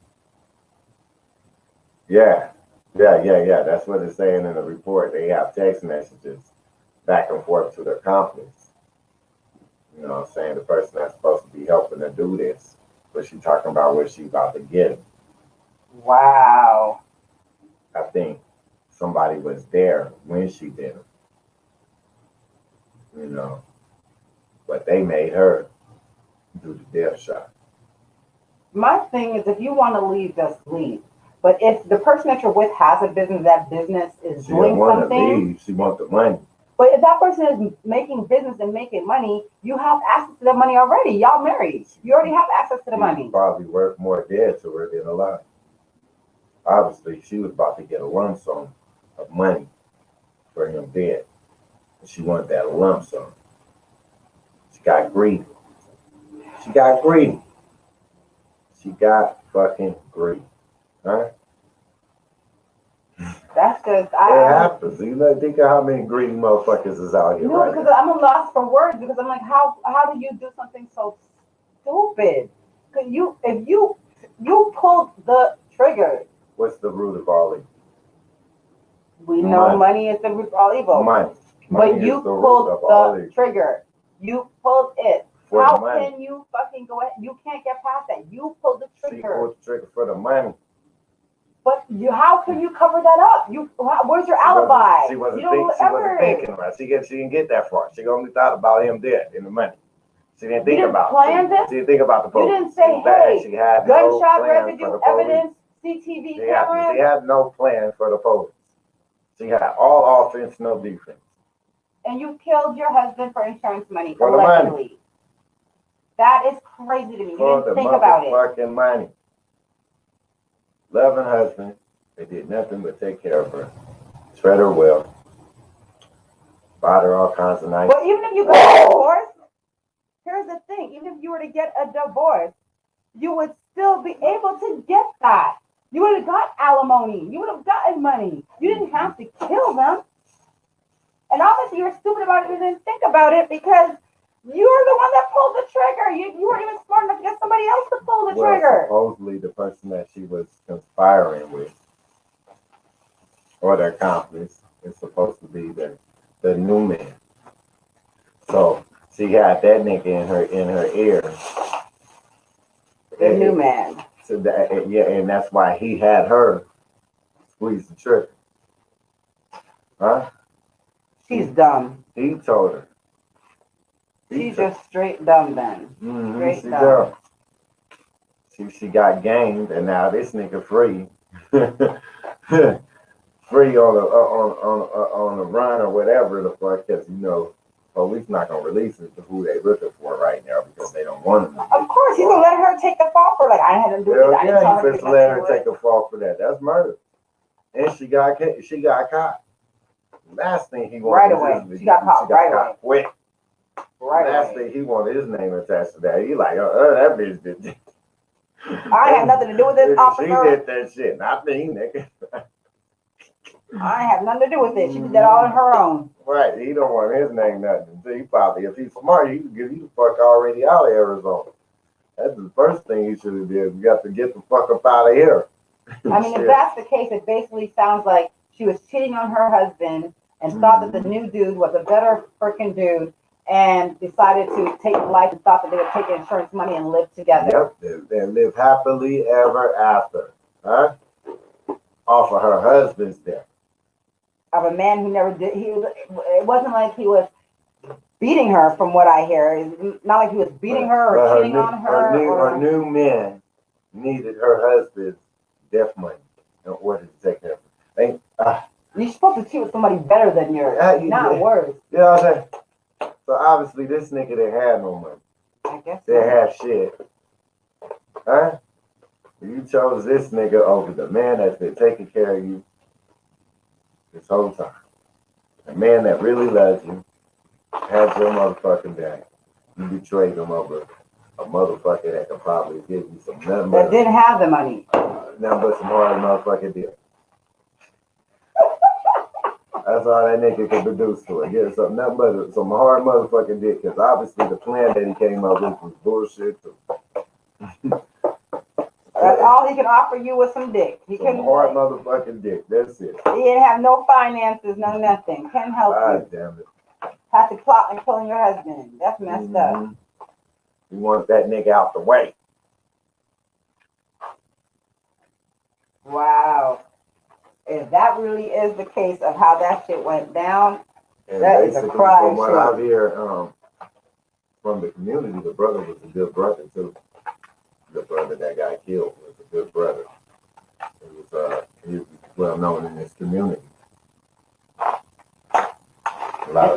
Yeah. That's what it's saying in the report. They have text messages back and forth to their accomplice. You know what I'm saying? The person that's supposed to be helping her do this. But she's talking about what she's about to get. Wow. I think somebody was there when she did it. You know. But they made her do the death shot. My thing is, if you want to leave, just leave. But if the person that you're with has a business, that business is She doing don't want to something. leave. She wants the money. But if that person is making business and making money, you have access to the money already. Y'all married. You already have access to the money. Probably worth more dead to her than alive. Obviously, she was about to get a lump sum of money for him dead. She wanted that lump sum. She got greedy. She got greedy. She got fucking greedy. Huh? That's just It happens. You know, think of how many greedy motherfuckers is out here no, right because now. I'm a loss for words because I'm like, how do you do something so stupid? Cause if you pulled the trigger. What's the root of all evil? We know money is the root of all evil. Money. But you pulled the trigger. You pulled it. How can you fucking go ahead? You can't get past that. You pulled the trigger. She pulled the trigger for the money. But how can you cover that up? Where's your alibi? She wasn't thinking right. She didn't get that far. She only thought about him dead and the money. She didn't think about it. She didn't think about the police. You didn't say, hey, gunshot residue, evidence, CCTV cameras. She had no plan for the police. She had all offense, no defense. And you killed your husband for insurance money, for allegedly. The money. That is crazy to me. You didn't think about it. Fucking money. Loving husband. They did nothing but take care of her. Treat her well. Bought her all kinds of nice. But even if you got a divorce, here's the thing. Even if you were to get a divorce, you would still be able to get that. You would have got alimony. You would have gotten money. You didn't have to kill them. And obviously you're stupid about it. You didn't think about it because you're the one that pulled the trigger. You weren't even smart enough to get somebody else to pull the trigger. Supposedly the person that she was conspiring with, or their accomplice, is supposed to be the new man. So she had that nigga in her ear. The new man. So that, yeah, and that's why he had her squeeze the trigger. Huh? She's dumb. He told her. She's just straight dumb then. Mm-hmm. Straight dumb. She got gamed, and now this nigga free. Free on the run or whatever the fuck, because you know police not gonna release it to who they looking for right now because they don't want him. Of course, he's gonna let her take the fall for like I had to do it. Yeah, he's just let her take the fall for that. That's murder, and she got caught. Last thing he wanted right away. She got caught right away. Quick. Right Last away. thing he wanted his name attached to that. He like, that bitch did. I had nothing to do with this, officer. She did that shit, not me, nigga. I have nothing to do with it. She did that all on her own. Right. He don't want his name nothing. He probably, if he's smart, he could get you the fuck already out of Arizona. That's the first thing he should have did. You got to get the fuck up out of here. I mean, if that's the case, it basically sounds like she was cheating on her husband and thought that the new dude was a better freaking dude and decided to take life and thought that they would take insurance money and live together. Yep. And live happily ever after. Huh? Off of her husband's death. Of a man who never did. It wasn't like he was beating her, from what I hear. It's not like he was beating her or cheating on her. Her new man needed her husband's death money in order to take care of her. You're supposed to cheat with somebody better than yours, not worse. You know what I'm saying? So obviously this nigga didn't have no money. I guess they have shit. Huh? You chose this nigga over the man that's been taking care of you this whole time. A man that really loves you, has your motherfucking back. You betrayed him over a motherfucker that could probably give you some nothing that didn't have the money. Nothing but some hard motherfucking deal. That's all that nigga could produce to her. Get nothing but some hard motherfucking dick. Because obviously the plan that he came up with was bullshit too. That's all he can offer you was some dick. He couldn't hard motherfucking dick. That's it. He didn't have no finances, no nothing. Can't help God you. Damn it. Have to plot and killing your husband. That's messed up. You want that nigga out the way. Wow. If that really is the case of how that shit went down, and that is a crime. From what I hear from the community, the brother was a good brother too. The brother that got killed was a good brother. He was well known in this community. A lot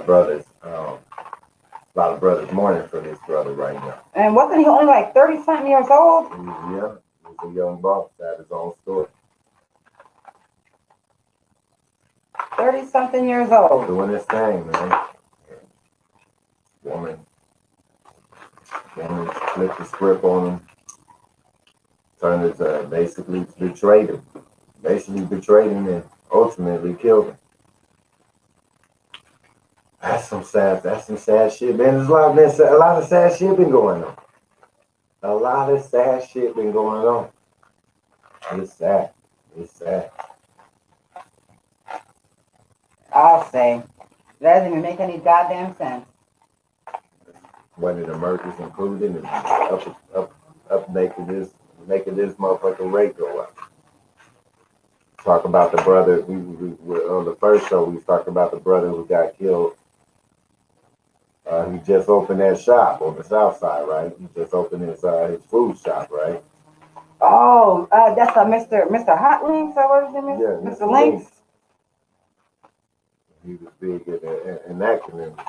And wasn't he only like 30 something years old? He was young. He was a young boss, had his own store. 30 something years old. Doing his thing, man. Woman flipped the script on him. Turned it to basically betrayed him. Basically betrayed him and ultimately killed him. That's some sad shit, man. There's a lot of sad shit been going on. A lot of sad shit been going on. It's sad. It's sad. I'll say. That doesn't even make any goddamn sense. One of the murders included and up making this motherfucking rate go up. Talk about the brother. We on the first show. We talked about the brother who got killed. He just opened that shop on the south side, right? He just opened his food shop, right? Oh, that's a Mr. Hot Links, or what is his name? Yeah, Mr. Links. He was big in that community.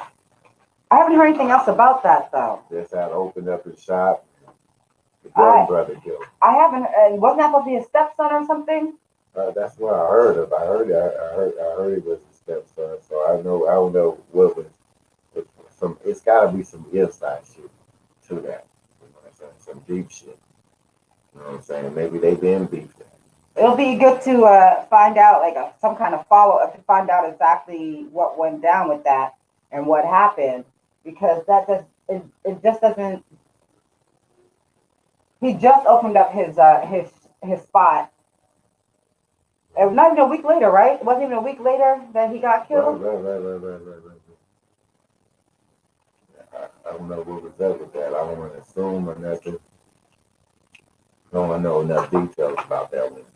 I haven't heard anything else about that though. Just had opened up his shop. The young brother killed. I haven't. Wasn't that supposed to be a stepson or something? That's what I heard of. I heard he was his stepson. So I don't know what was. It's got to be some inside shit to that. You know what I'm saying? Some deep shit. You know what I'm saying? Maybe they been beefed. It'll be good to find out, like some kind of follow up to find out exactly what went down with that and what happened, because it just doesn't. He just opened up his spot. It was not even a week later, right? It wasn't even a week later that he got killed. Right. I don't know what was up with that. I don't want to assume or nothing. I don't know enough details about that one.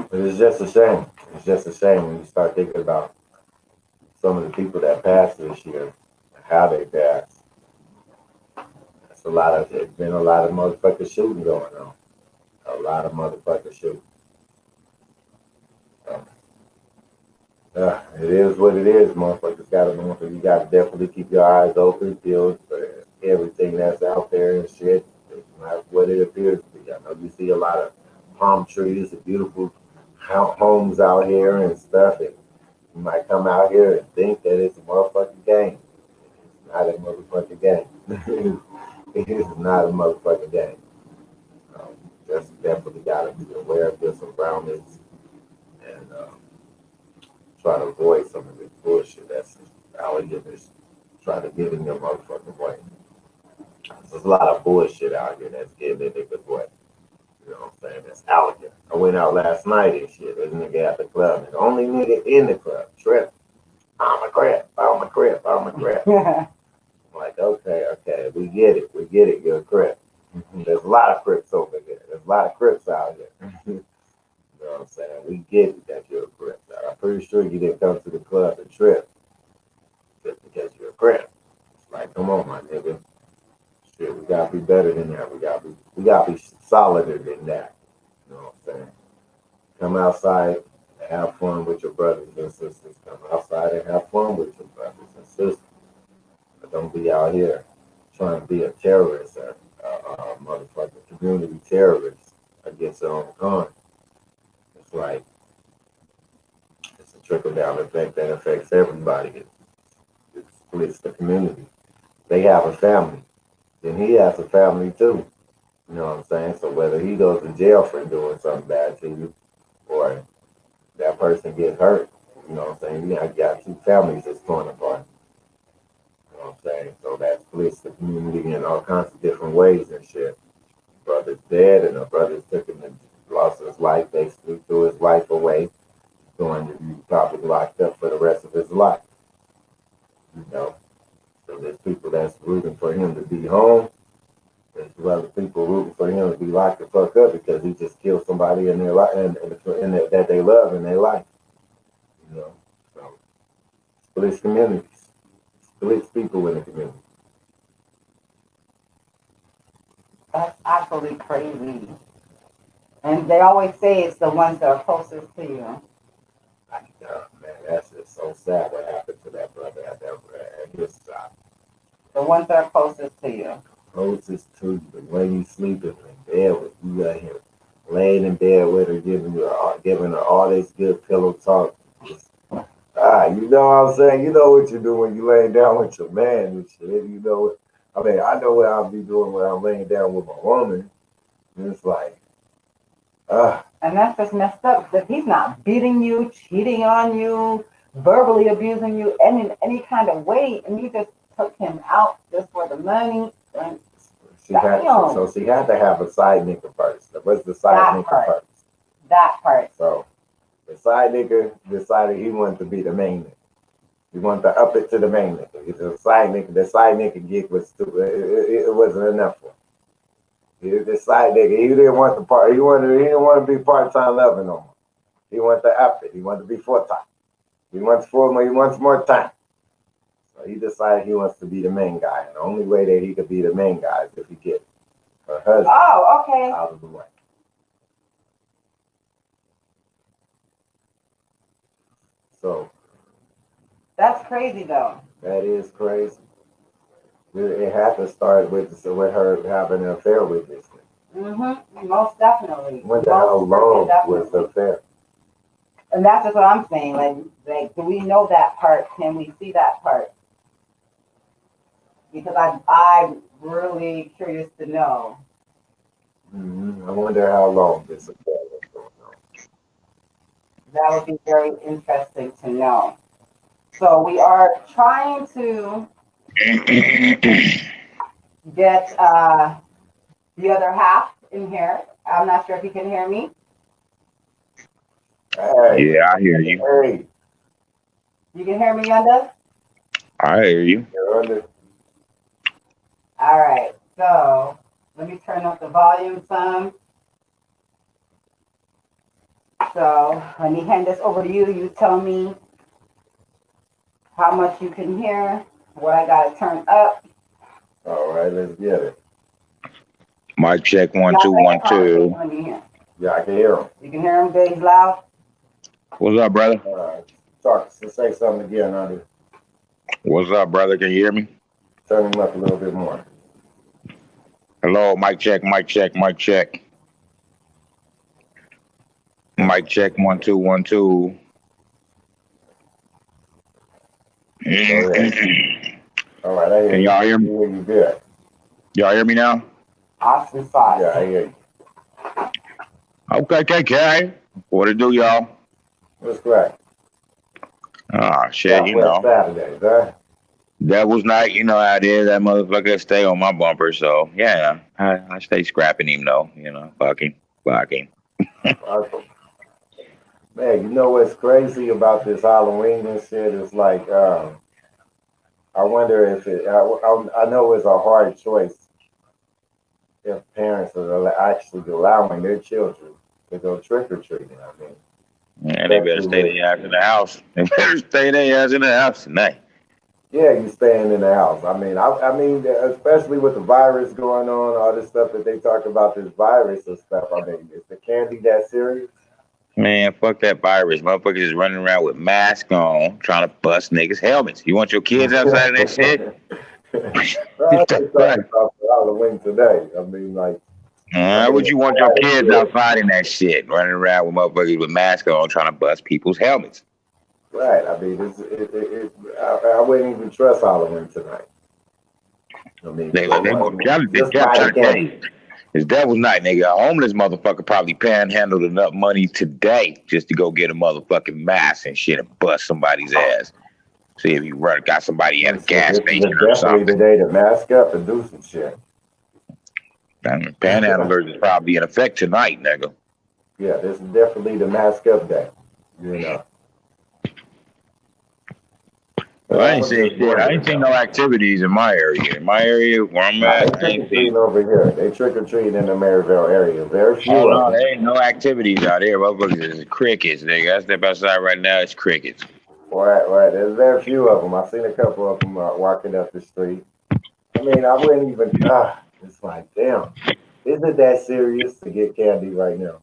But it's just a shame. It's just a shame when you start thinking about some of the people that passed this year, how they passed. It's been a lot of motherfucking shooting going on. A lot of motherfucking shooting. It is what it is, motherfuckers. You gotta definitely keep your eyes open, peeled for everything that's out there and shit. It's not what it appears to be. I know you see a lot of palm trees and beautiful homes out here and stuff. And you might come out here and think that it's a motherfucking game. It's not a motherfucking game. It is not a motherfucking game. Just definitely gotta be aware of your surroundings and try to avoid some of this bullshit that's out here that's trying to get in your motherfucking way. There's a lot of bullshit out here that's getting in niggas' way. You know what I'm saying? That's out here. I went out last night and shit. There's a nigga at the club. And the only nigga in the club, Trip. I'm a crap. Yeah. I'm like, okay, we get it, you're a crip. There's a lot of crips over there. There's a lot of crips out here. You know what I'm saying? We get it that you're a crip. I'm pretty sure you didn't come to the club and trip just because you're a crip. It's like, come on, my nigga. Shit, we gotta be better than that. We gotta be solider than that. You know what I'm saying? Come outside and have fun with your brothers and sisters. Come outside and have fun with your brothers and sisters. But don't be out here trying to be a terrorist or a motherfucking community terrorist against your own kind. It's like, it's a trickle down effect that affects everybody. It splits the community. They have a family. Then he has a family too. You know what I'm saying? So whether he goes to jail for doing something bad to you or that person gets hurt, you know what I'm saying? You got two families that's torn apart. You know what I'm saying? So that splits the community in all kinds of different ways and shit. Brother's dead and a brother's lost his life, basically threw his life away, going to be probably locked up for the rest of his life. You know? So there's people that's rooting for him to be home. There's other people rooting for him to be locked the fuck up because he just killed somebody in their life and that they love in their life. You know, so splits communities, splits people in the community. That's absolutely crazy. And they always say it's the ones that are closest to you. Man, that's just so sad what happened to that brother at his shop. The ones that are closest to you. Closest to you, the way you sleeping in bed with you got him laying in bed with her, giving her all this good pillow talk. You know what I'm saying? You know what you do when you laying down with your man and shit. You know, I mean, I know what I'll be doing when I'm laying down with my woman. And it's like, ah, And that's just messed up. That he's not beating you, cheating on you, verbally abusing you, in any kind of way, and you just took him out just for the money. And damn, so she had to have a side nigga first. What's the side that nigga part. first? That part. So the side nigga decided he wanted to be the main nigga. He wanted to up it to the main nigga. The side nigga gig was stupid. It wasn't enough for him. The side nigga, he didn't want the part. He didn't want to be part time lover no more. He wanted to up it. He wanted to be full time. He wants more time. So he decided he wants to be the main guy. And the only way that he could be the main guy is if he gets her husband out of the way. So that's crazy though. that is crazy. It had to start with her having an affair with this nigga. Most definitely. Wonder how long was the affair? And that's just what I'm saying. Like, do we know that part? Can we see that part? Because I'm really curious to know. I wonder how long this affair was going on. That would be very interesting to know. So we are trying to get the other half in here. I'm not sure if you can hear me. Hey, Yeah, I hear you. hey, You can hear me, Yunda? I hear you. you're under. All right. So let me turn up the volume some. So let me hand this over to you. You tell me how much you can hear, what I got to turn up. All right, let's get it. Mic check 1 2 1 2. Let me hear. Yeah, I can hear him. You can hear him good. He's loud. What's up, brother? Say something again, Andy. What's up, brother? Can you hear me? Turn him up a little bit more. Hello, mic check, mic check, mic check. Mic check 1 2 1 2. All right, I hear Can you. y'all hear me? I hear you good. Y'all hear me now? Austin Sauce. Yeah, I hear you. Okay. What it do, y'all? What's great? Ah, shit, you know. Saturdays, huh? Devil's night, you know how it is. That motherfucker stay on my bumper, so yeah, I stay scrapping him though, you know, fucking. Awesome. Man, you know what's crazy about this Halloween and shit is like, I wonder if I know it's a hard choice if parents are actually allowing their children to go trick or treating. I mean, And they better stay their ass in the house. They better stay their ass in the house tonight. yeah, you staying in the house. I mean, especially with the virus going on, all this stuff that they talk about, this virus and stuff. I mean, is the candy that serious? Man, fuck that virus. Motherfuckers is running around with masks on, trying to bust niggas' helmets. You want your kids outside of that shit? I just talking about Halloween today. I mean, like, Would you want your kids outside in that shit, running around with motherfuckers with masks on, trying to bust people's helmets? right. I mean, I wouldn't even trust Halloween tonight. I mean, They go try to tell you. It's Devil's Night, nigga. A homeless motherfucker probably panhandled enough money today just to go get a motherfucking mask and shit and bust somebody's ass. See if you got somebody at a gas station or something. Definitely the day to mask up and do some shit. Panhandlers is probably in effect tonight, nigga. Yeah, this is definitely the mask up day. You know. Well, I ain't seen shit. I ain't seen no activities in my area. In my area where I'm at, I ain't seen. Over here, they trick or treating in the Maryville area. Very few. Oh no, there ain't no activities out here. Motherfuckers is crickets, nigga. I step outside right now, it's crickets. Right. There's very few of them. I've seen a couple of them walking up the street. I mean, I wouldn't even. It's like, damn, is it that serious to get candy right now?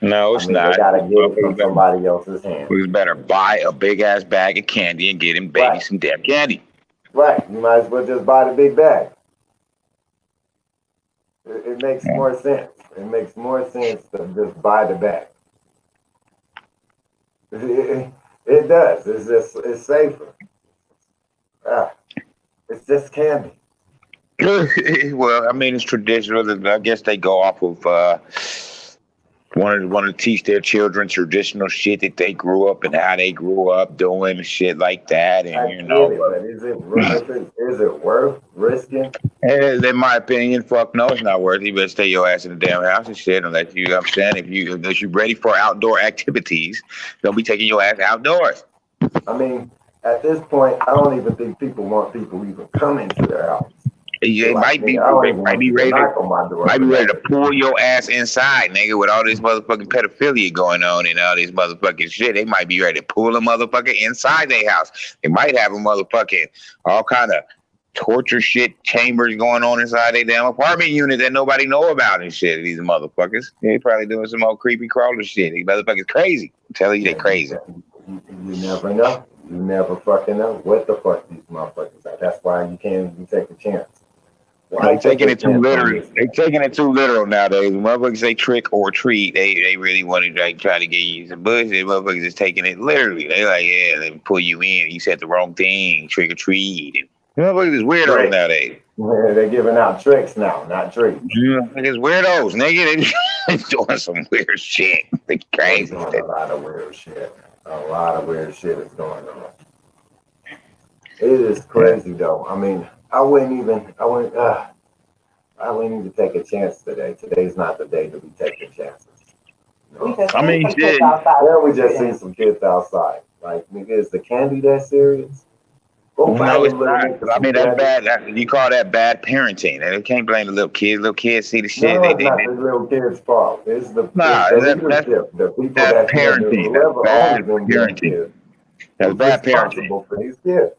No, it's not. They gotta get it from somebody else's hand. We better buy a big ass bag of candy and get him baby some damn candy. Right. You might as well just buy the big bag. It makes Yeah. more sense. It makes more sense to just buy the bag. It does. It's safer. Ah, it's just candy. Well, I mean, it's traditional. I guess they go off of want to teach their children traditional shit that they grew up and how they grew up doing shit like that, I and you get know. it, but is it worth risking? In my opinion, fuck no, it's not worth it. You better stay your ass in the damn house and shit unless you understand. Unless you're ready for outdoor activities, don't be taking your ass outdoors. I mean, at this point, I don't even think people want people even coming to their house. They're It like, might be, nigga, I don't even might want be you to ready to, knock on my door might for be ready to that. pull your ass inside, nigga, with all this motherfucking pedophilia going on and all this motherfucking shit. They might be ready to pull a motherfucker inside their house. They might have a motherfucking all kind of torture shit chambers going on inside their damn apartment unit that nobody know about and shit. These motherfuckers, they probably doing some old creepy crawler shit. These motherfuckers crazy. I'm telling you, they Yeah, crazy. you never know. You never fucking know what the fuck these motherfuckers are. That's why you can't even take a chance. Why They take taking a it too chance on literal. this? They taking it too literal nowadays. When motherfuckers say trick or treat, they really want to like try to get you some bullshit. Motherfuckers is taking it literally. They like, yeah, they pull you in. You said the wrong thing. Trick or treat. And motherfuckers is weirdos Right. nowadays. Yeah, they're giving out tricks now, not treats. Yeah, it's weirdos, nigga. They doing some weird shit. They They're crazy. doing a lot of weird shit. A lot of weird shit is going on. It is crazy though. I mean, I wouldn't even take a chance today. Today's not the day to be taking chances. You We know? just I seen mean, some kids shit. outside. Yeah, we just seen some kids outside. Like, nigga, is the candy that serious? Go buy No, it's them little not. niggas I some mean, that's candy. bad. You call that bad parenting. And they can't blame the little kids. Little kids see the shit. No, it's not the little kids' fault. It's Nah, the that's leadership, the people bad that's parenting. That's whoever bad owns them damn parenting. kids, That's who's bad parenting. responsible for these kids.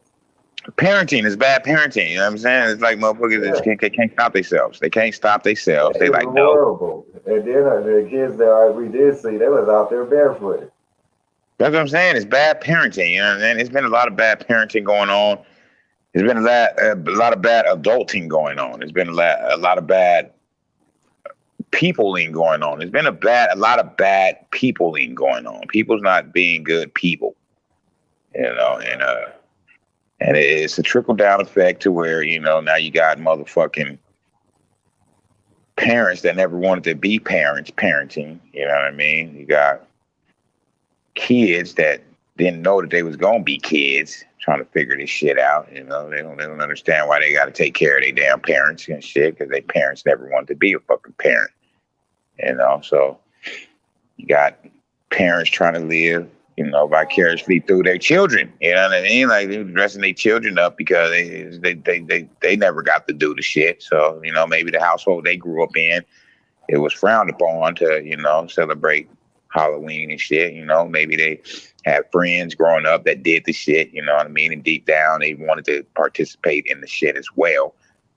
Parenting is bad parenting. You know what I'm saying? It's like motherfuckers just Yeah, can't stop themselves. They can't stop themselves. They it's like, no. horrible. And then the kids that we did see, they was out there barefooted. That's what I'm saying. It's bad parenting. You know what I'm saying? There's been a lot of bad parenting going on. There's been a lot of bad adulting going on. There's been a lot of bad peopling going on. There's been a lot of bad peopling going on. People's not being good people, you know, and it's a trickle down effect to where, you know, now you got motherfucking parents that never wanted to be parents parenting, you know what I mean? You got kids that didn't know that they was gonna be kids trying to figure this shit out, you know. They don't understand why they gotta take care of their damn parents and shit, because their parents never wanted to be a fucking parent. You know, so you got parents trying to live, you know, vicariously through their children. You know what I mean? Like they're dressing their children up because they never got to do the shit. So, you know, maybe the household they grew up in, it was frowned upon to, you know, celebrate Halloween and shit. You know, maybe they had friends growing up that did the shit, you know what I mean? And deep down they wanted to participate in the shit as well.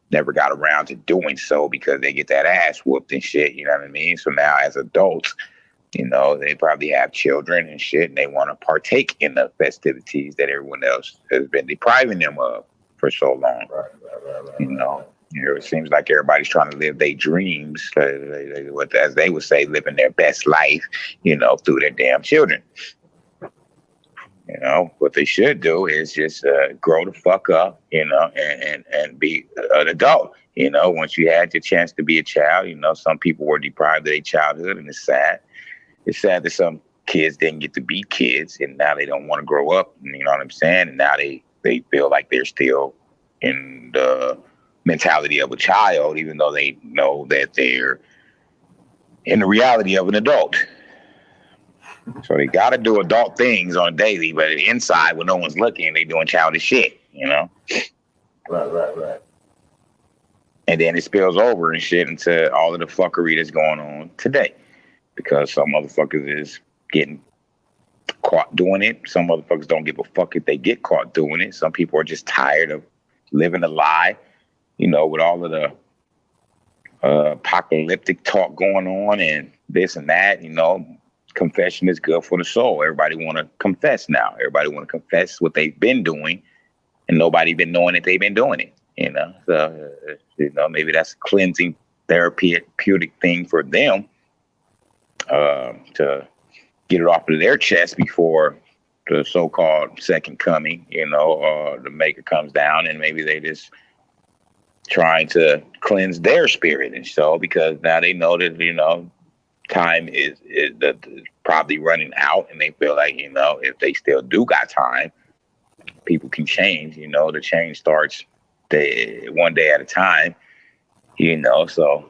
Never got around to doing so because they get that ass whooped and shit, you know what I mean? So now as adults, you know, they probably have children and shit, and they want to partake in the festivities that everyone else has been depriving them of for so long. Right. You know, it seems like everybody's trying to live their dreams, as they would say, living their best life, you know, through their damn children. You know, what they should do is just grow the fuck up, you know, and be an adult. You know, once you had your chance to be a child, you know, some people were deprived of their childhood, and it's sad. It's sad that some kids didn't get to be kids, and now they don't want to grow up. You know what I'm saying? And now they feel like they're still in the mentality of a child, even though they know that they're in the reality of an adult. So they got to do adult things on a daily, but inside when no one's looking, they doing childish shit, you know? Right. And then it spills over and shit into all of the fuckery that's going on today. Because some motherfuckers is getting caught doing it. Some motherfuckers don't give a fuck if they get caught doing it. Some people are just tired of living a lie, you know, with all of the apocalyptic talk going on and this and that, you know. Confession is good for the soul. Everybody want to confess now. Everybody want to confess what they've been doing and nobody been knowing that they've been doing it. So maybe that's a cleansing therapeutic thing for them to get it off of their chest before the so-called second coming, or the maker comes down, and maybe they just trying to cleanse their spirit. And so, because now they know that, time is probably running out, and they feel like, if they still do got time, people can change. The change starts one day at a time, so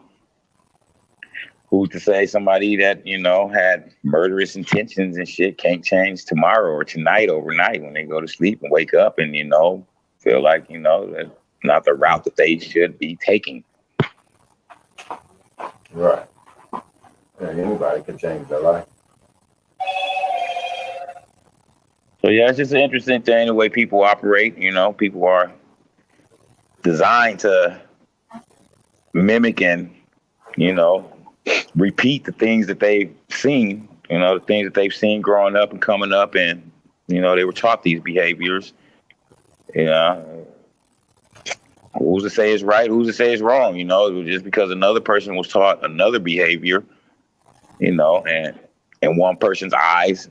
who's to say somebody that, had murderous intentions and shit can't change tomorrow or tonight, overnight, when they go to sleep and wake up and, feel like, that's not the route that they should be taking. Right. Yeah, anybody can change their life. So yeah, it's just an interesting thing, the way people operate. People are designed to mimic and, repeat the things that they've seen, the things that they've seen growing up and coming up, and, they were taught these behaviors. Who's to say it's right? Who's to say it's wrong? Just because another person was taught another behavior, and in one person's eyes,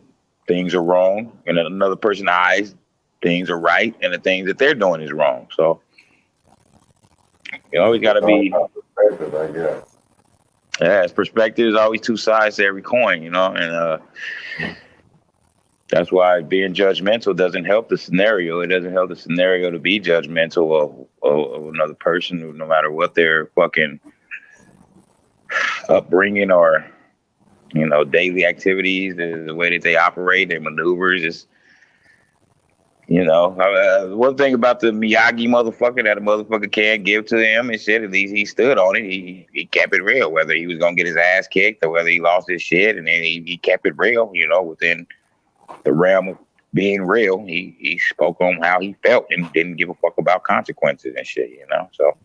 things are wrong, and in another person's eyes, things are right, and the things that they're doing is wrong. So, you always got to be. Perspective, I guess. Yeah, perspective is always two sides to every coin, and that's why being judgmental doesn't help the scenario. It doesn't help the scenario to be judgmental of another person, no matter what their fucking upbringing or, daily activities, the way that they operate, their maneuvers. Is, one thing about the Miyagi motherfucker that a motherfucker can't give to him and shit, at least he stood on it. He kept it real, whether he was going to get his ass kicked or whether he lost his shit, and then he kept it real, within the realm of being real. He spoke on how he felt and didn't give a fuck about consequences and shit, so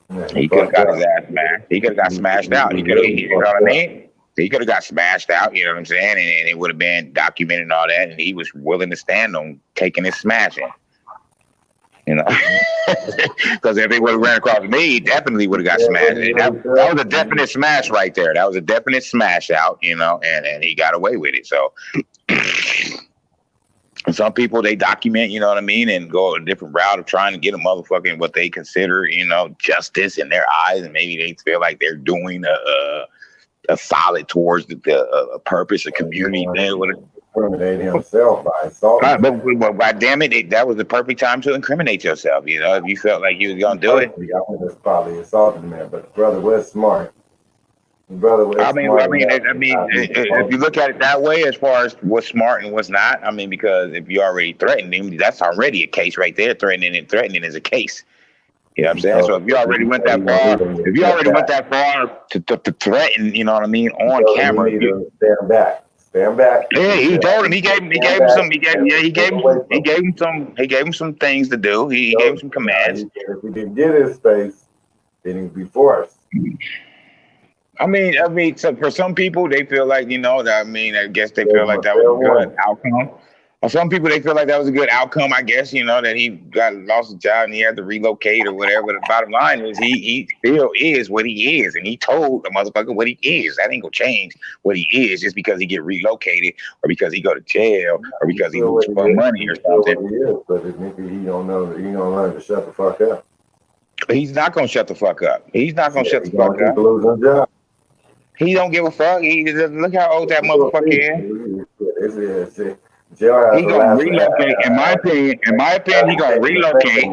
yeah, he could have got his ass smashed. He could have got smashed out. He could have, you know what I mean? He could have got smashed out, you know what I'm saying? And it would have been documented and all that, and he was willing to stand on taking his smashing. Because if he would have ran across me, he definitely would have got smashed. That was a definite smash right there. That was a definite smash out, and he got away with it. So some people, they document, you know what I mean, and go a different route of trying to get a motherfucking what they consider, justice in their eyes, and maybe they feel like they're doing a solid towards the purpose of community. Incriminate himself by assaulting. But God damn it, that was the perfect time to incriminate yourself. If you felt like you was gonna do it. I was probably assaulting the man, but the brother was smart. If you look at it that way, as far as what's smart and what's not, because if you already threatened him, that's already a case right there. Threatening is a case. You know what I'm saying? So if you already went that far, to threaten, you know what I mean, on camera. Stand back. Yeah, he told him. He gave him some things to do. He gave him some commands. If he didn't get his space, then he'd be forced. So for some people, they feel like, I guess they feel like that was a good outcome. Or some people, they feel like that was a good outcome, I guess, that he lost his job and he had to relocate or whatever. But the bottom line is he still is what he is. And he told the motherfucker what he is. That ain't gonna change what he is just because he get relocated or because he go to jail or because he loses money or something. He is, but if he don't know, he don't learn to shut the fuck up. He's not gonna shut the fuck up. He's not gonna shut the fuck up. Losing job. He don't give a fuck. Look how old that motherfucker is. He gonna relocate. In my opinion, he gonna relocate.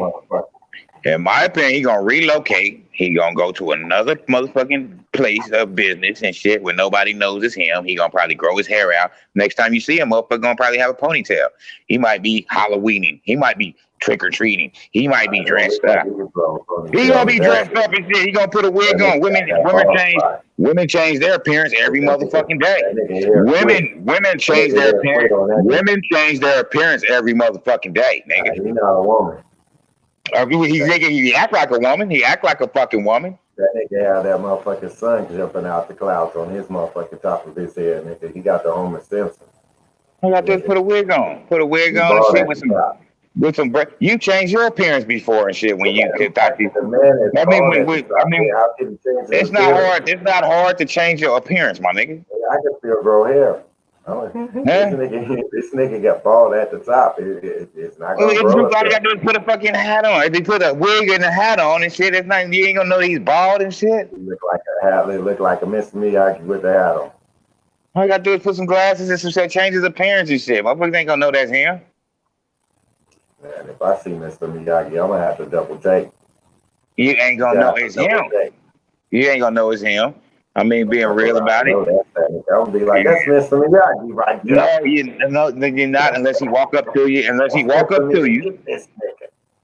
In my opinion, he gonna relocate. He gonna go to another motherfucking place of business and shit where nobody knows it's him. He gonna probably grow his hair out. Next time you see him, motherfucker gonna probably have a ponytail. He might be Halloweening. He might be trick or treating. He might be dressed up. He gonna be dressed up and shit. He gonna put a wig on. Women change their appearance every motherfucking day. Women change their appearance. Women change their appearance every motherfucking day, nigga. He's not a woman. He act like a woman. He act like a fucking woman. That nigga had that motherfucking sun jumping out the clouds on his motherfucking top of his head, nigga. He got the Homer Simpson. I got to put a wig on. Put a wig on and shit with some. with some you changed your appearance before and shit when you thought you. The man is I mean, how can he change his it's not appearance? hard. It's not hard to change your appearance, my nigga. I can still grow hair. This nigga got bald at the top. It's not gonna grow. All you gotta do is put a fucking hat on. If you put a wig and a hat on and shit, it's not. You ain't gonna know he's bald and shit. He look like a hat. He look like a Mr. Miyagi with the hat on. All you gotta do is put some glasses and some shit, change his appearance and shit. Motherfuckers ain't gonna know that's him. Man, if I see Mr. Miyagi, I'm gonna have to double take. You ain't gonna know it's him. You ain't gonna know it's him. I mean, being real about it. I'm gonna be like, that's Mr. Miyagi right there. No, you're not unless he walk up to you. Unless he walk up to you.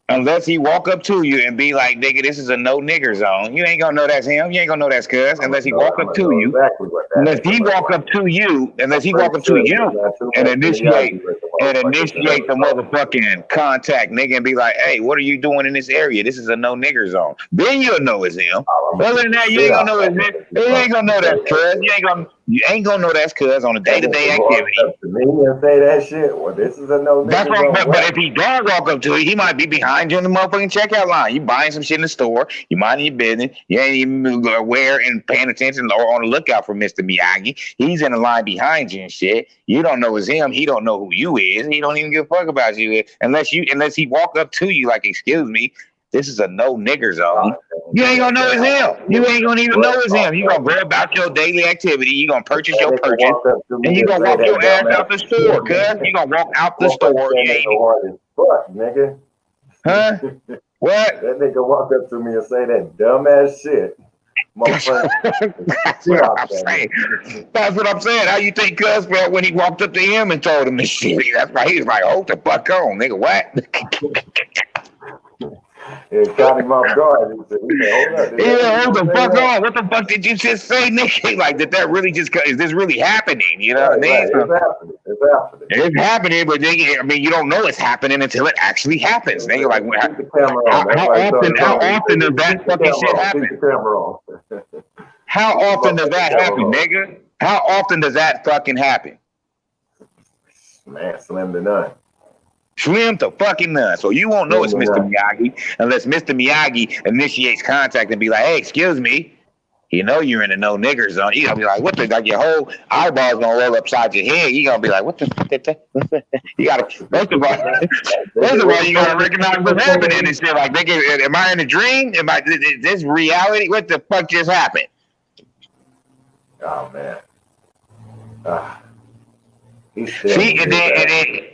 Unless he walk up to you and be like, nigga, this is a no nigger zone. You ain't gonna know that's him. You ain't gonna know that's cuz. Unless he walk up to you. Unless he walk up to you. Unless he walk up to you and initiate the motherfucking contact, nigga, and be like, hey, what are you doing in this area? This is a no nigger zone. Then you'll know it's him. Other than that, you ain't gonna know it's him. You ain't gonna know that's cuz. You ain't gonna know that's cuz on a day-to-day activity. Me and say that shit. Well, this is a no nigger zone. But if he does walk up to you, he might be behind you in the motherfucking checkout line. You buying some shit in the store. You minding your business. You ain't even aware and paying attention or on the lookout for Mr. Miyagi. He's in the line behind you and shit. You don't know it's him. He don't know who you is. He don't even give a fuck about you unless he walk up to you like, excuse me, this is a no nigger zone. You ain't gonna know it's him. You ain't gonna even know it's him. You gonna go about your daily activity. You gonna purchase your purchase, and you gonna walk your ass out the store, cuz. You gonna walk out the store. You ain't fuck, nigga. Huh? What? That nigga walk up to me and say that dumbass shit. That's what I'm saying. That's what I'm saying. How you think Cuz felt when he walked up to him and told him this shit? That's right. He was like, hold the fuck on, nigga. What? It caught him off guard. He said, hold up. Yeah, hold the fuck on. What the fuck did you just say, nigga? Like, did that really is this really happening? You know what I mean? It's happening, but I mean, you don't know it's happening until it actually happens. Nigga, like, how often does that fucking shit happen? How often does that happen, nigga? How often does that fucking happen? Man, slim to none. Slim to fucking none. So you won't know it's Mr. Miyagi unless Mr. Miyagi initiates contact and be like, hey, excuse me. You know you're in a no nigger zone. You're gonna be like, what the, like your whole eyeball's gonna roll upside your head. You're gonna be like, what the fuck? You gotta, first of all, you gotta recognize what's happening and shit. Like, nigga, am I in a dream? Is this reality? What the fuck just happened? Oh, man. See, and then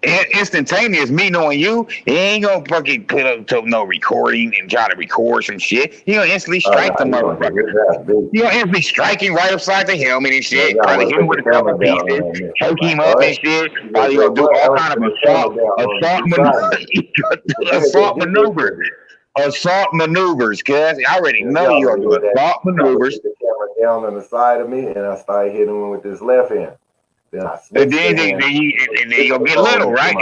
instantaneous, me knowing you, he ain't gonna fucking put up to no recording and try to record some shit. He gonna instantly strike the motherfucker. You gonna instantly strike him right upside the helmet and shit. Probably hit him with a couple pieces, choke him up and shit. Probably gonna do all kind of assault maneuvers, cuz I already know you're gonna do assault maneuvers. The camera down on the side of me, and I started hitting him with this left hand. Then you gonna get little, right?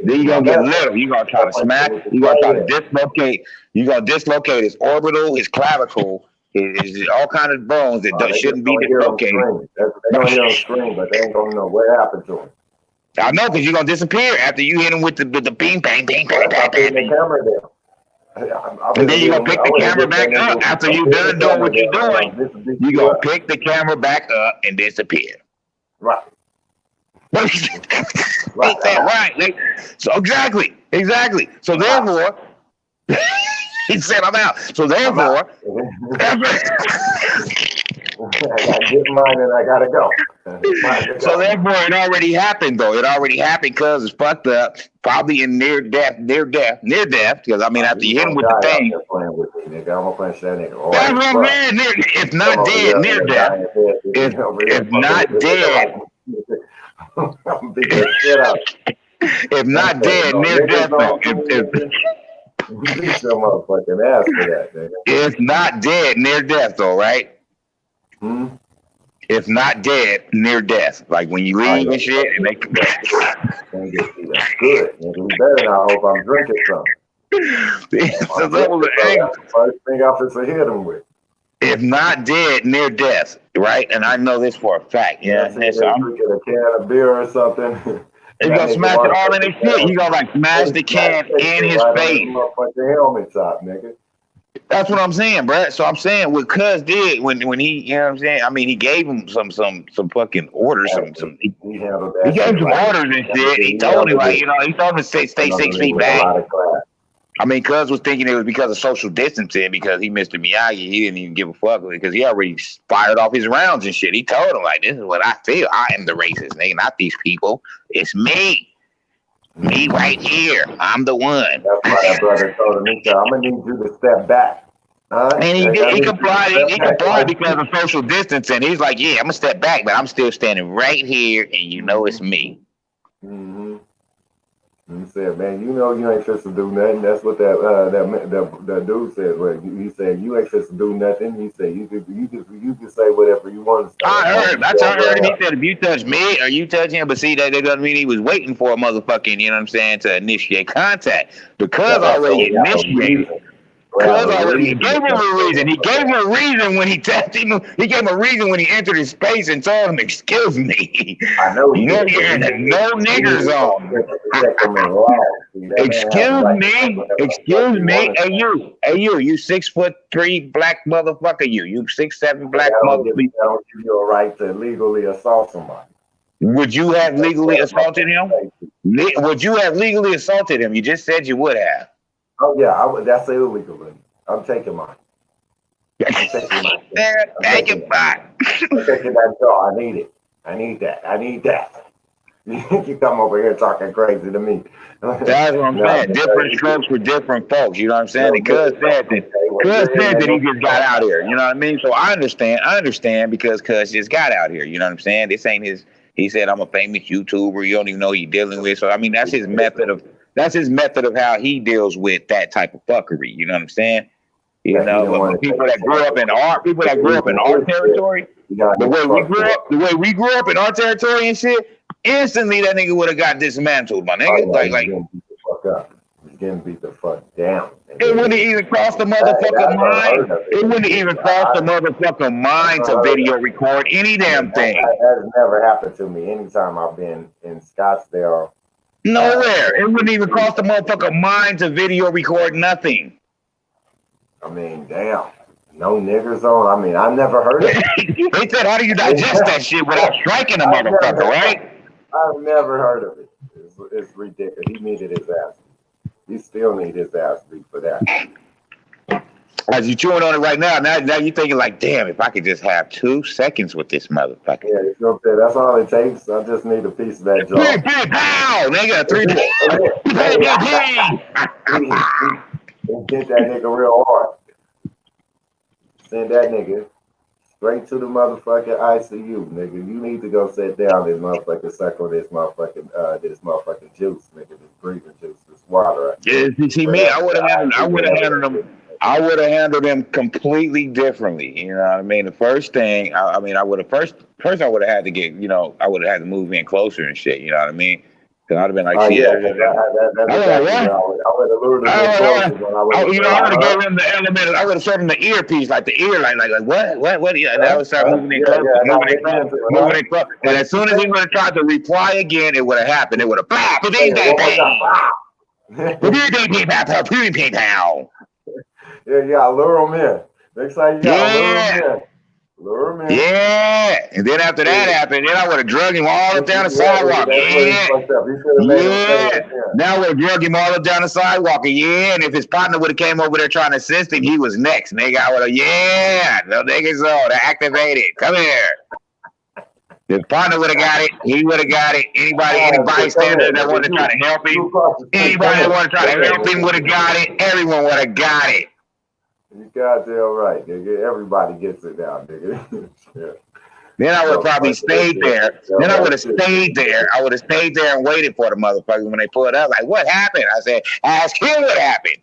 Then you gonna get little. You gonna try to smack. You gonna try to dislocate. You gonna dislocate his orbital, his clavicle, his all kind of bones that shouldn't be dislocated. They gonna hear him scream, but they ain't gonna know what happened to him. I know, because you're gonna disappear after you hit him with the bing, bang, bing, bang, bang, bang. The camera down. And then you're going to pick the camera back up after you're done doing what you're doing. You're going to pick the camera back up and disappear. Right. Right. So exactly. So therefore, he said I'm out. So therefore, I gotta get mine and I gotta go. So therefore, it already happened though. It already happened because it's fucked up. Probably in near death. Because I mean, after you hit him with the thing. I'm gonna punch that nigga. That's what I'm saying. If not dead, near death. If not dead. If not dead, near death. Beat your motherfucking ass for that, nigga. If not dead, near death, though, right? If not dead, near death. Like when you leave and shit, and they that's good. You better not hope I'm drinking something. First thing I have to hit him with. If not dead, near death, right? And I know this for a fact. Yeah, drinking a can of beer or something. He's gonna smash it all in his shit. He gonna like smash the can in his face. Motherfucking helmet top, nigga. That's what I'm saying, bro. So I'm saying what Cuz did when he, you know what I'm saying? I mean, he gave him some fucking orders, he gave him some orders and shit. He told him like, you know, he told him to stay 6 feet back. I mean, Cuz was thinking it was because of social distancing because he Mr. Miyagi. He didn't even give a fuck because he already fired off his rounds and shit. He told him like, this is what I feel. I am the racist, nigga, not these people. It's me. Me right here. I'm the one. That's why that brother told him, he said, I'm gonna need you to step back. And he did. He complied. He complied because of social distancing. He's like, yeah, I'm gonna step back, but I'm still standing right here, and you know it's me. Mm-hmm. He said, man, you know you ain't supposed to do nothing. That's what that dude said. Well, he said you ain't supposed to do nothing. He said you can say whatever you want to say. I heard. That's what I heard him. He said if you touch me or you touch him, but see that doesn't mean he was waiting for a motherfucking, you know what I'm saying, to initiate contact because already initiated. Cuz already gave him a reason. He gave him a reason when he touched him. He gave him a reason when he entered his space and told him, "Excuse me, I know you know you're in a no nigger zone." Excuse me. Hey you 6'3" black motherfucker. You 6'7" black motherfucker. I don't give you a right to legally assault somebody. Would you have legally assaulted him? Would you have legally assaulted him? You just said you would have. Oh yeah, I would. That's illegal. I'm taking mine. I'm taking mine. I'm taking that jaw. I need it. I need that. You come over here talking crazy to me. That's what I'm saying. Different strokes for different folks. You know what I'm saying? And Cuz said that he just got out here. You know what I mean? So I understand because Cuz just got out here. You know what I'm saying? This ain't his. He said I'm a famous YouTuber. You don't even know who you're dealing with. So I mean that's his method of how he deals with that type of fuckery. You know what I'm saying? You know, people that grew up in our territory, the way we grew up in our territory and shit, instantly that nigga would have got dismantled, my nigga. He's getting beat the fuck down. It wouldn't even cross the motherfucking mind. It wouldn't even cross the motherfucking mind to video record any damn thing. That has never happened to me. Anytime I've been in Scottsdale. Nowhere. It wouldn't even cross the motherfucking mind to video record nothing. I mean, damn. No nigger zone. I mean, I've never heard of it. They said, how do you digest that shit without striking a motherfucker, right? I've never heard of it. It's ridiculous. He needed his ass. He still need his ass beat for that. As you chewing on it right now you're thinking like, damn, if I could just have 2 seconds with this motherfucker. Yeah, you know, that's all it takes. I just need a piece of that jaw. Pow! Nigga, 3 Get that nigga real hard. Send that nigga straight to the motherfucking ICU, nigga. You need to go sit down this motherfucking suckle this motherfucking juice, nigga, this breathing juice, this water. Yeah, see me, I would have handled them completely differently. You know what I mean? The first thing, I would have had to get, you know, I would have had to move in closer and shit. You know what I mean? Because I'd have been like, I would have given him the element. I would have showed him the earpiece, like the ear, like what? Yeah, and I would start moving it close. And as soon as he would have tried to reply again, it would have happened. It would have Yeah, lure him in. Next time you gotta lure him in. Yeah, and then after that happened, then I would have drugged him all up down the sidewalk. Now I would have drugged him all up down the sidewalk. And if his partner would have came over there trying to assist him, he was next. Nigga, I would have, no niggas on, activated. Come here. His partner would have got it. He would have got it. Any bystander that wanted to try to help him, would have got it. Everyone would have got it. You goddamn right, nigga. Everybody gets it now, nigga. Yeah. Then I would have probably stayed there. Then I would have stayed there. I would have stayed there and waited for the motherfuckers when they pulled up. Like, what happened? I said, ask him what happened.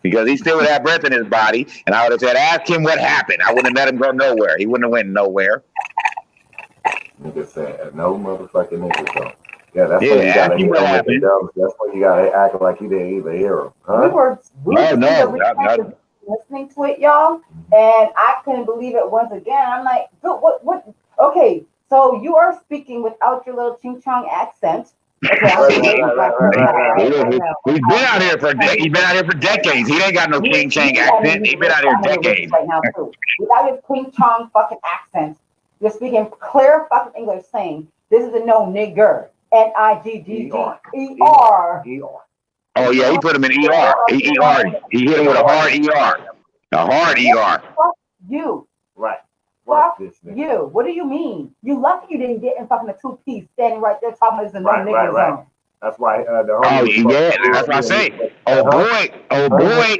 Because he still would have breath in his body. And I would have said, ask him what happened. I wouldn't have let him go nowhere. He wouldn't have went nowhere. Nigga said, no motherfucking nigga, so. Yeah, that's when you gotta hit him. That's when you gotta act like you didn't even hear him. Huh? Listening to it, y'all, and I couldn't believe it once again. I'm like, what? Okay, so you are speaking without your little ching chong accent. Okay, I'm He's been out here for he's been out here for decades. He ain't got no King Chang accent. He's been out here decades. Right now too. Without your King Chong fucking accent, you're speaking clear fucking English, saying this is a no nigger. Nigger. Oh yeah, he put him in ER. He hit him with a hard ER. A hard ER. Fuck you. Right. Fuck you. What do you mean? You lucky you didn't get in fucking a 2-piece standing right there talking about this in no nigger zone. That's why the Oh yeah, that's what I say. Oh boy,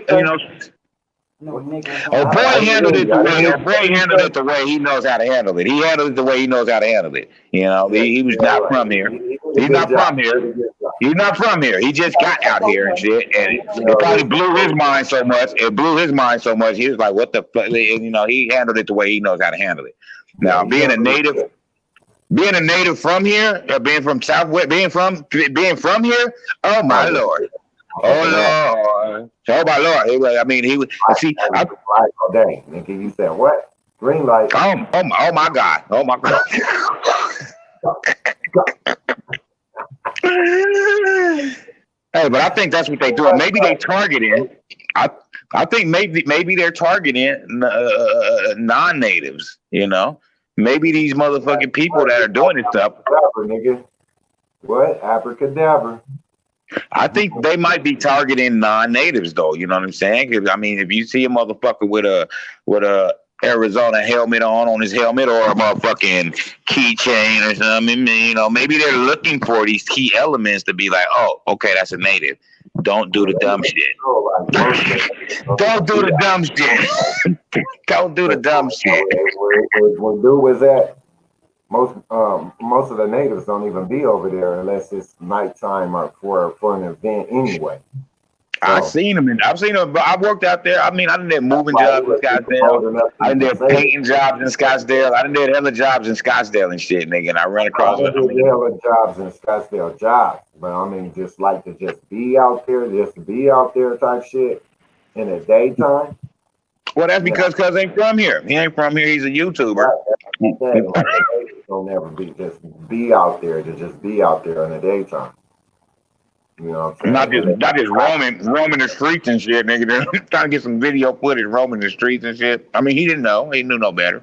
you know. No nigger zone. Oh boy handled it the way he knows how to handle it. He handled it the way he knows how to handle it. You know, he was not from here. He's not from here. He's not from here. He just got out here and shit, and it probably blew his mind so much. It blew his mind so much. He was like, "What the fuck?" You know, he handled it the way he knows how to handle it. Now, being a native from here, being from Southwest, being from here. Oh my lord. Oh Lord. Oh my Lord. I mean, he was. See, all day, nigga. You said what? Green light. Oh my God. Oh my God. Hey, but I think that's what they do. Maybe they targeting. I think maybe they're targeting non-natives. You know, maybe these motherfucking people that are doing this stuff. Nigga. What? Abracadabra. I think they might be targeting non-natives, though. You know what I'm saying? 'Cause, I mean, if you see a motherfucker with a Arizona helmet on his helmet, or a motherfucking keychain or something, you know, maybe they're looking for these key elements to be like, oh, okay, that's a native. Don't do the dumb shit. Don't do the dumb shit. Don't do the dumb shit. What dude was that? Most of the natives don't even be over there unless it's nighttime or for an event anyway. I've seen him. I've worked out there. I mean, I done did moving jobs in Scottsdale. I done did painting jobs in Scottsdale. I done did hella jobs in Scottsdale and shit, nigga. And I ran across hella jobs in Scottsdale but I mean, just like to just be out there type shit in the daytime. Well, that's because Cuz ain't from here. He ain't from here. He's a YouTuber. Don't ever be out there in the daytime. You know what I'm saying? Not just roaming the streets and shit, nigga. They're trying to get some video footage roaming the streets and shit. I mean, he didn't know. He knew no better.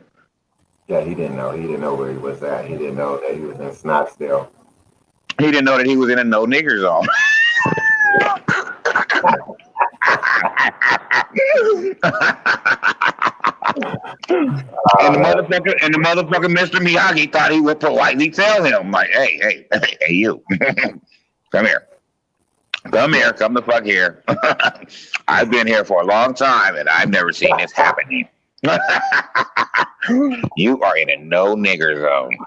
Yeah, he didn't know. He didn't know where he was at. He didn't know that he was in Scottsdale. He didn't know that he was in a no nigger zone. And the motherfucker Mr. Miyagi thought he would politely tell him, like, hey, you, come here, come the fuck here. I've been here for a long time and I've never seen this happening. You are in a no nigger zone.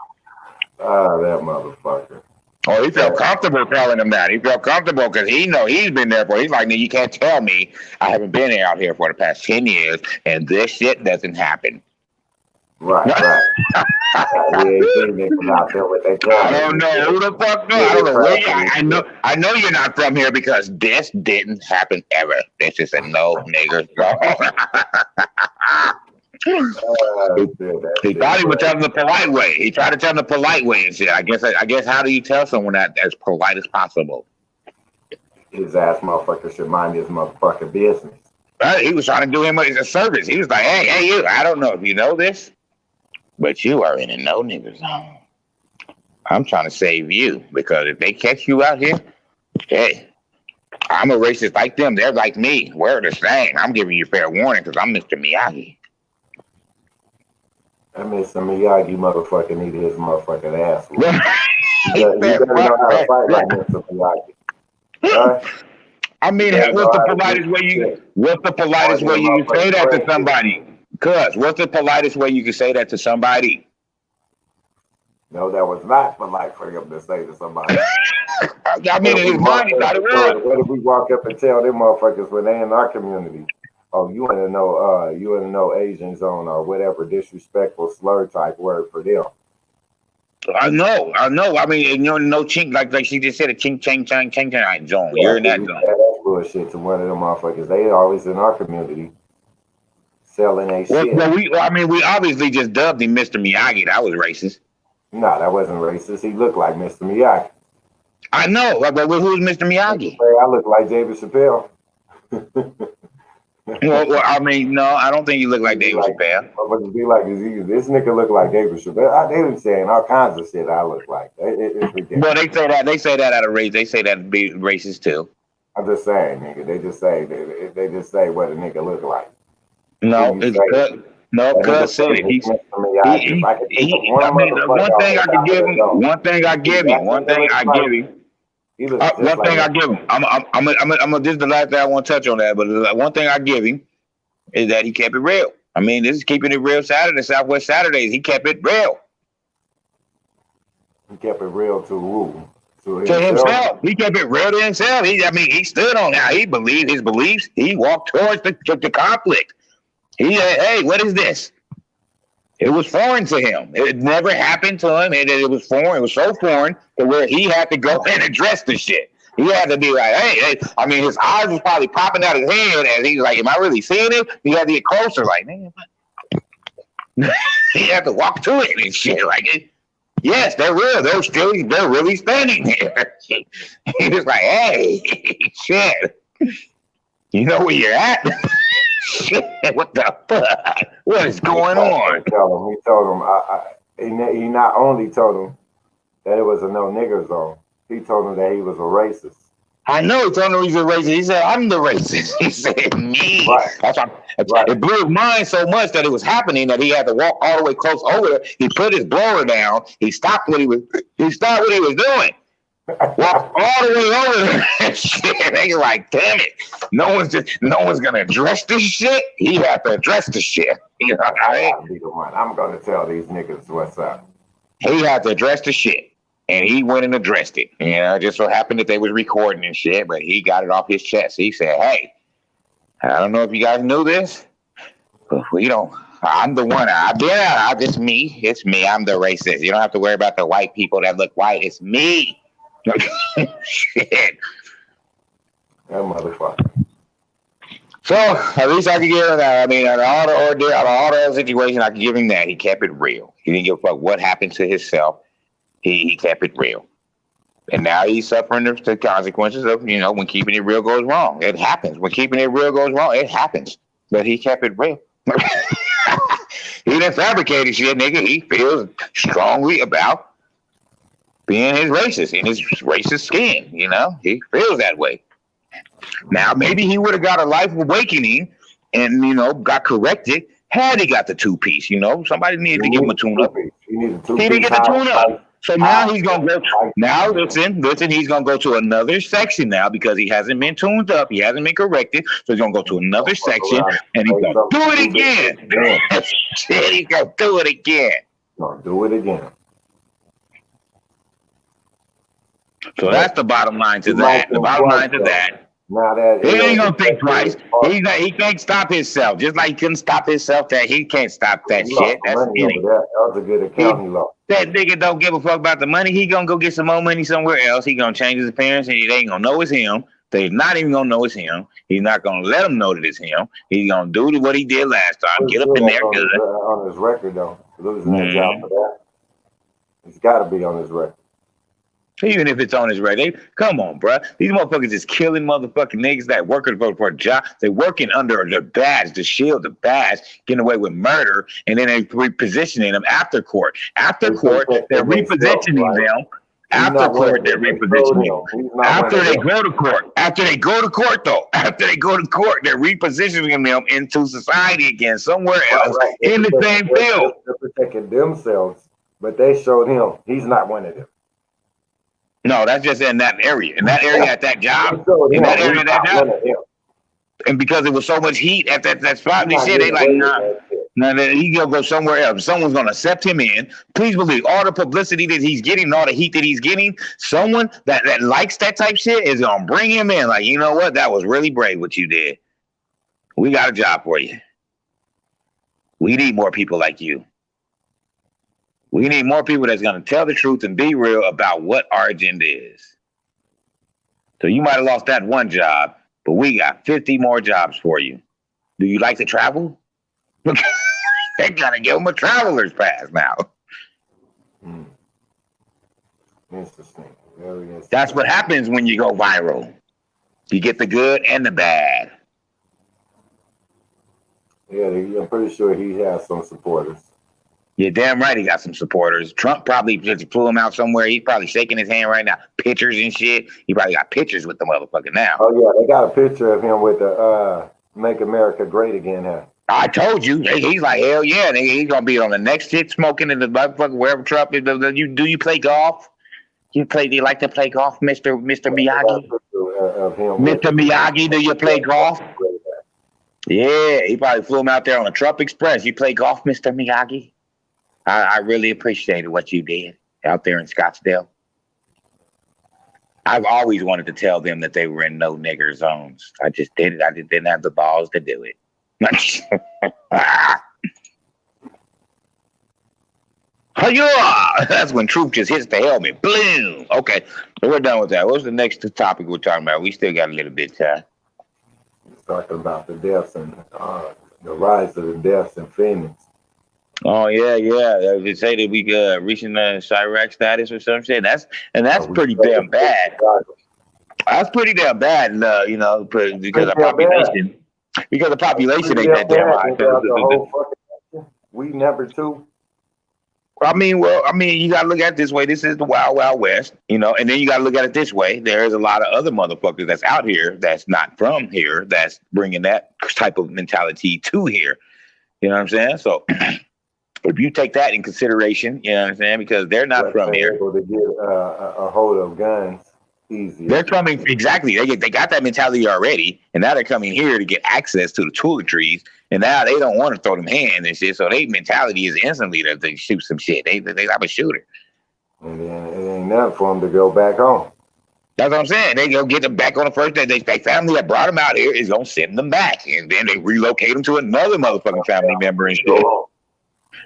Ah, that motherfucker. Oh, he felt comfortable telling him that. He felt comfortable because he know he's been there for. He's like, you can't tell me I haven't been out here for the past 10 years and this shit doesn't happen. Right. I don't know who the fuck knows. I don't know where I know you're not from here because this didn't happen ever. This is a no nigger zone. He thought he would tell him the polite way. He tried to tell him the polite way and shit. I guess how do you tell someone that as polite as possible? His ass motherfucker should mind his motherfucking business. He was trying to do him a service. He was like, hey, you, I don't know if you know this, but you are in a no nigger zone. I'm trying to save you because if they catch you out here, hey, I'm a racist like them. They're like me. We're the same. I'm giving you fair warning because I'm Mr. Miyagi. That Mr. Miyagi motherfucker needed his motherfucking ass. You better know how to fight like Mr. Miyagi. I mean, what's the politest way you can say that to somebody? Cuz, what's the politest way you can say that to somebody? No, that was not polite for him to say to somebody. I mean, in his mind, he thought it was. What if we walk up and tell them motherfuckers when they in our community? Oh, you want to know Asian zone or whatever disrespectful slur type word for them. I know. I mean, no chink, like she just said, a ching chang zone. Yeah, you're in that zone. That's bullshit to one of them motherfuckers. They always in our community selling a shit. Well, we obviously just dubbed him Mr. Miyagi. That was racist. No, that wasn't racist. He looked like Mr. Miyagi. I know, but who's Mr. Miyagi? Say I look like David Chappelle. Well, I mean, no, I don't think you look like David Chappelle. Motherfuckers be like, this nigga look like David Chappelle. They be saying all kinds of shit I look like. It's ridiculous. Well, they say that out of race. They say that to be racist too. I'm just saying, nigga. They just say what a nigga look like. No, it's good. No, cuz said it. I mean, one thing I can give him. One thing I give him. One thing I give him. One thing I give him. I'm this is the last thing I want to touch on that, but one thing I give him is that he kept it real. I mean, this is keeping it real Saturday, Southwest Saturdays. He kept it real. He kept it real to who? To himself. He kept it real to himself. He stood on how he believed his beliefs. He walked towards the conflict. He said, hey, what is this? It was foreign to him. It never happened to him. It was foreign. It was so foreign to where he had to go and address the shit. He had to be like, hey. I mean, his eyes was probably popping out his head as he's like, am I really seeing it? He had to get closer, like, man. He had to walk to it and shit. Like, yes, they're real. They're really standing there. He was like, hey, shit. You know where you're at? Shit, what the fuck? What is going on? He told him, he not only told him that it was a no nigger zone, he told him that he was a racist. I know he told him he's a racist. He said, I'm the racist. He said, me. Right. That's why, right. It blew his mind so much that it was happening that he had to walk all the way close over there. He put his blower down. He stopped what he was doing. Walked all the way over there and shit. They like, damn it. No one's gonna address this shit. He had to address the shit. You know what I mean? I'm gonna tell these niggas what's up. He had to address the shit. And he went and addressed it. You know, it just so happened that they was recording and shit, but he got it off his chest. He said, hey, I don't know if you guys knew this, but I'm the one. It's me. It's me. I'm the racist. You don't have to worry about the white people that look white. It's me. Shit. That motherfucker. So at least I could give him that. I mean, out of all the situations, I could give him that. He kept it real. He didn't give a fuck what happened to himself. He kept it real. And now he's suffering the consequences of, when keeping it real goes wrong. It happens. When keeping it real goes wrong, it happens. But he kept it real. He didn't fabricate shit, nigga. He feels strongly about being his racist, in his racist skin, He feels that way. Now, maybe he would have got a life awakening and, got corrected had he got the two-piece, Somebody needed to give him a tune-up. He didn't get the tune-up. So now he's gonna go. Now listen. He's gonna go to another section now because he hasn't been tuned up. He hasn't been corrected. So he's gonna go to another section and he's gonna do it again. Shit, he's gonna do it again. Gonna do it again. So that's the bottom line to that. The bottom line to that. Now that he ain't gonna think twice. He can't stop himself. Just like he couldn't stop himself, that he can't stop that shit. That's skinny. That was a good account he lost. That nigga don't give a fuck about the money. He gonna go get some more money somewhere else. He gonna change his appearance, and they ain't gonna know it's him. They're not even gonna know it's him. He's not gonna let them know that it's him. He's gonna do what he did last time. Get up in there, good. On his record, though, losing that job for that, it's got to be on his record. Even if it's on his record, come on, bro. These motherfuckers is killing motherfucking niggas that working for a job. They're working under the badge, the shield, the badge, getting away with murder, and then they repositioning them after court. After court, they're repositioning them. After court, they're repositioning them. After they go to court. After they go to court, though. After they go to court, they're repositioning them into society again, somewhere else, in the same field. They're protecting themselves, but they showed him he's not one of them. No, that's just in that area. In that area at that job. In that area at that job. And because there was so much heat at that spot, they said, they like, nah, he gonna go somewhere else. Someone's gonna accept him in. Please believe all the publicity that he's getting, all the heat that he's getting, someone that likes that type shit is gonna bring him in. Like, you know what? That was really brave what you did. We got a job for you. We need more people like you. We need more people that's going to tell the truth and be real about what our agenda is. So you might have lost that one job, but we got 50 more jobs for you. Do you like to travel? They got to give them a traveler's pass now. Interesting. That's what happens when you go viral. You get the good and the bad. Yeah, I'm pretty sure he has some supporters. Yeah, damn right he got some supporters. Trump probably just flew him out somewhere. He's probably shaking his hand right now. Pictures and shit. He probably got pictures with the motherfucker now. Oh, yeah, they got a picture of him with the Make America Great Again hat. I told you. He's like, hell yeah. He's going to be on the next shit smoking in the motherfucker wherever Trump is. Do you play golf? Do you like to play golf, Mr. Miyagi? Mr. Miyagi, do you play golf? Yeah, he probably flew him out there on a Trump Express. You play golf, Mr. Miyagi? I really appreciated what you did out there in Scottsdale. I've always wanted to tell them that they were in no nigger zones. I just did it. I just didn't have the balls to do it. That's when truth just hits the helmet. Boom. Okay, so we're done with that. What's the next topic we're talking about? We still got a little bit of time. Talking about the deaths and the rise of the deaths in Phoenix. Oh yeah. They say that we reaching the Chirac status or some shit. That's pretty damn bad. That's pretty damn bad, because of population. Because the population ain't that damn high. We number 2. I mean, you gotta look at it this way. This is the Wild Wild West, and then you gotta look at it this way. There's a lot of other motherfuckers that's out here that's not from here that's bringing that type of mentality to here. You know what I'm saying? So if you take that in consideration, you know what I'm saying, because they're not from here. Able to get a hold of guns easier. They're coming exactly. They got that mentality already, and now they're coming here to get access to the toiletries. And now they don't want to throw them hands and shit, so their mentality is instantly that they shoot some shit. They have a shooter. And then it ain't nothing for them to go back home. That's what I'm saying. They go get them back on the first day. Their family that brought them out here is going to send them back. And then they relocate them to another motherfucking family member and shit.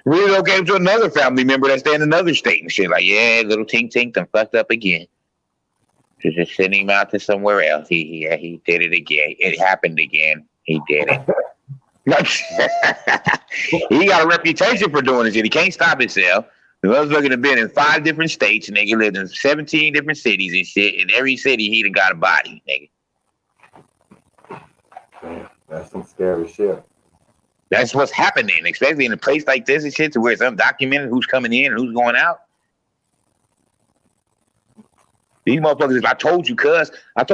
Relocate them to another family member that's in another state and shit. Like, yeah, little Tink done fucked up again. Just send him out to somewhere else. He did it again. It happened again. He did it. He got a reputation for doing this shit. He can't stop himself. The motherfucker have been in 5 different states, and nigga lived in 17 different cities and shit. In every city, he done got a body, nigga. Man, that's some scary shit. That's what's happening, especially in a place like this and shit, to where it's undocumented who's coming in and who's going out. These motherfuckers, I told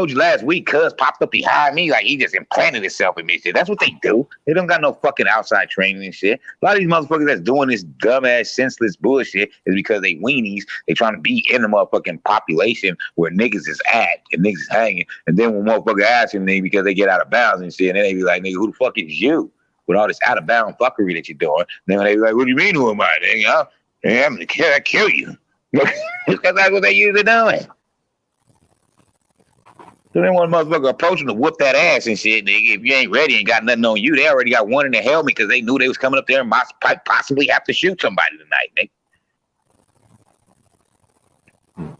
you last week, cuz popped up behind me like he just implanted himself in me. Shit. That's what they do. They don't got no fucking outside training and shit. A lot of these motherfuckers that's doing this dumbass, senseless bullshit is because they weenies. They trying to be in the motherfucking population where niggas is at and niggas is hanging. And then when motherfucker ask them, because they get out of bounds and shit, and then they be like, nigga, who the fuck is you? With all this out of bound fuckery that you're doing. And then they be like, what do you mean, who am I? Nigga, I'm gonna kill you. Because that's what they usually doing. So then one motherfucker approaching to whoop that ass and shit, nigga. If you ain't ready and got nothing on you, they already got one in the helmet because they knew they was coming up there and might possibly have to shoot somebody tonight, nigga.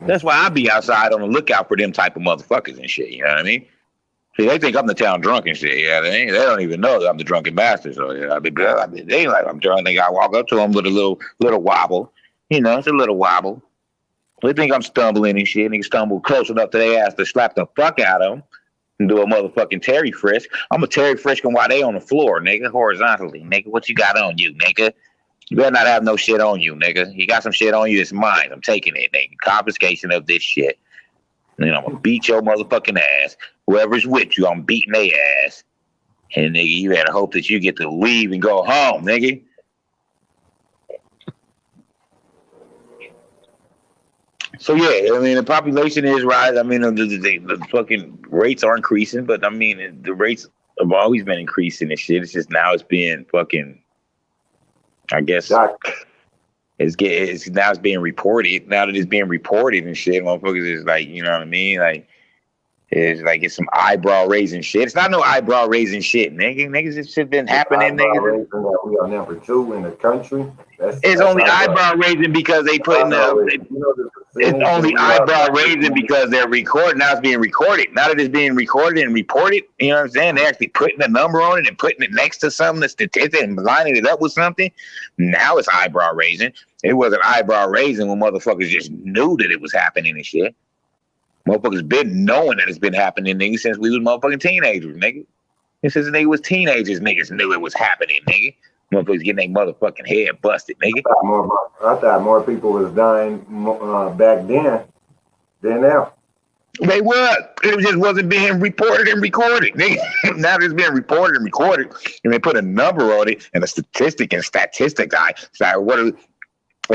That's why I be outside on the lookout for them type of motherfuckers and shit, you know what I mean? See, they think I'm the town drunk and shit, yeah. They don't even know that I'm the drunken bastard. So yeah, they ain't like I'm drunk. They gotta walk up to them with a little wobble. It's a little wobble. They think I'm stumbling and shit. Niggas stumble close enough to their ass to slap the fuck out of them and do a motherfucking Terry frisk. I'm a Terry frisk while they on the floor, nigga, horizontally. Nigga, what you got on you, nigga? You better not have no shit on you, nigga. You got some shit on you, it's mine. I'm taking it, nigga. Confiscation of this shit. And then I'm gonna beat your motherfucking ass. Whoever's with you, I'm beating their ass. And nigga, you better hope that you get to leave and go home, nigga. So yeah, I mean the population is rising. I mean the fucking rates are increasing, but I mean the rates have always been increasing and shit. It's just now it's being fucking. I guess it's being reported. Now that it's being reported and shit, motherfuckers is like, you know what I mean? Like It's like it's some eyebrow raising shit. It's not no eyebrow raising shit, nigga. Niggas, this shit been happening, niggas. That we are number 2 in the country. It's only eyebrow raising because they put in the. It's only eyebrow raising because they're recording. Now it's being recorded. Now that it's being recorded and reported, you know what I'm saying? They're actually putting a number on it and putting it next to something, the statistic, and lining it up with something. Now it's eyebrow raising. It wasn't eyebrow raising when motherfuckers just knew that it was happening and shit. Motherfuckers been knowing that it's been happening, nigga, since we was motherfucking teenagers, nigga. And since the nigga was teenagers, niggas knew it was happening, nigga. Motherfuckers getting their motherfucking head busted, nigga. I thought more people was dying back then than now. They were. It just wasn't being reported and recorded, nigga. Now it's being reported and recorded, and they put a number on it and a statistic and statistics. It's like, what is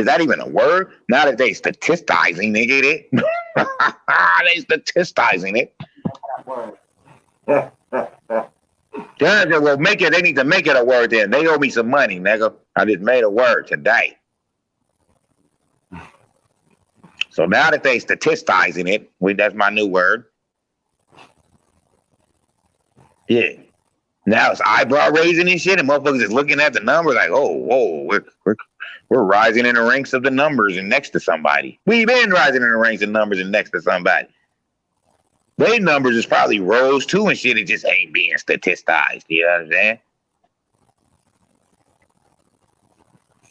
that even a word? Now that they statistizing, nigga, they statistizing it. Yeah, well, make it. They need to make it a word. Then they owe me some money, nigga. I just made a word today. So now that they statistizing it, that's my new word. Yeah. Now it's eyebrow raising and shit, and motherfuckers is looking at the numbers like, oh, whoa, we're rising in the ranks of the numbers and next to somebody. We've been rising in the ranks of numbers and next to somebody. Their numbers is probably rose too and shit. It just ain't being statistized. You know what I'm saying?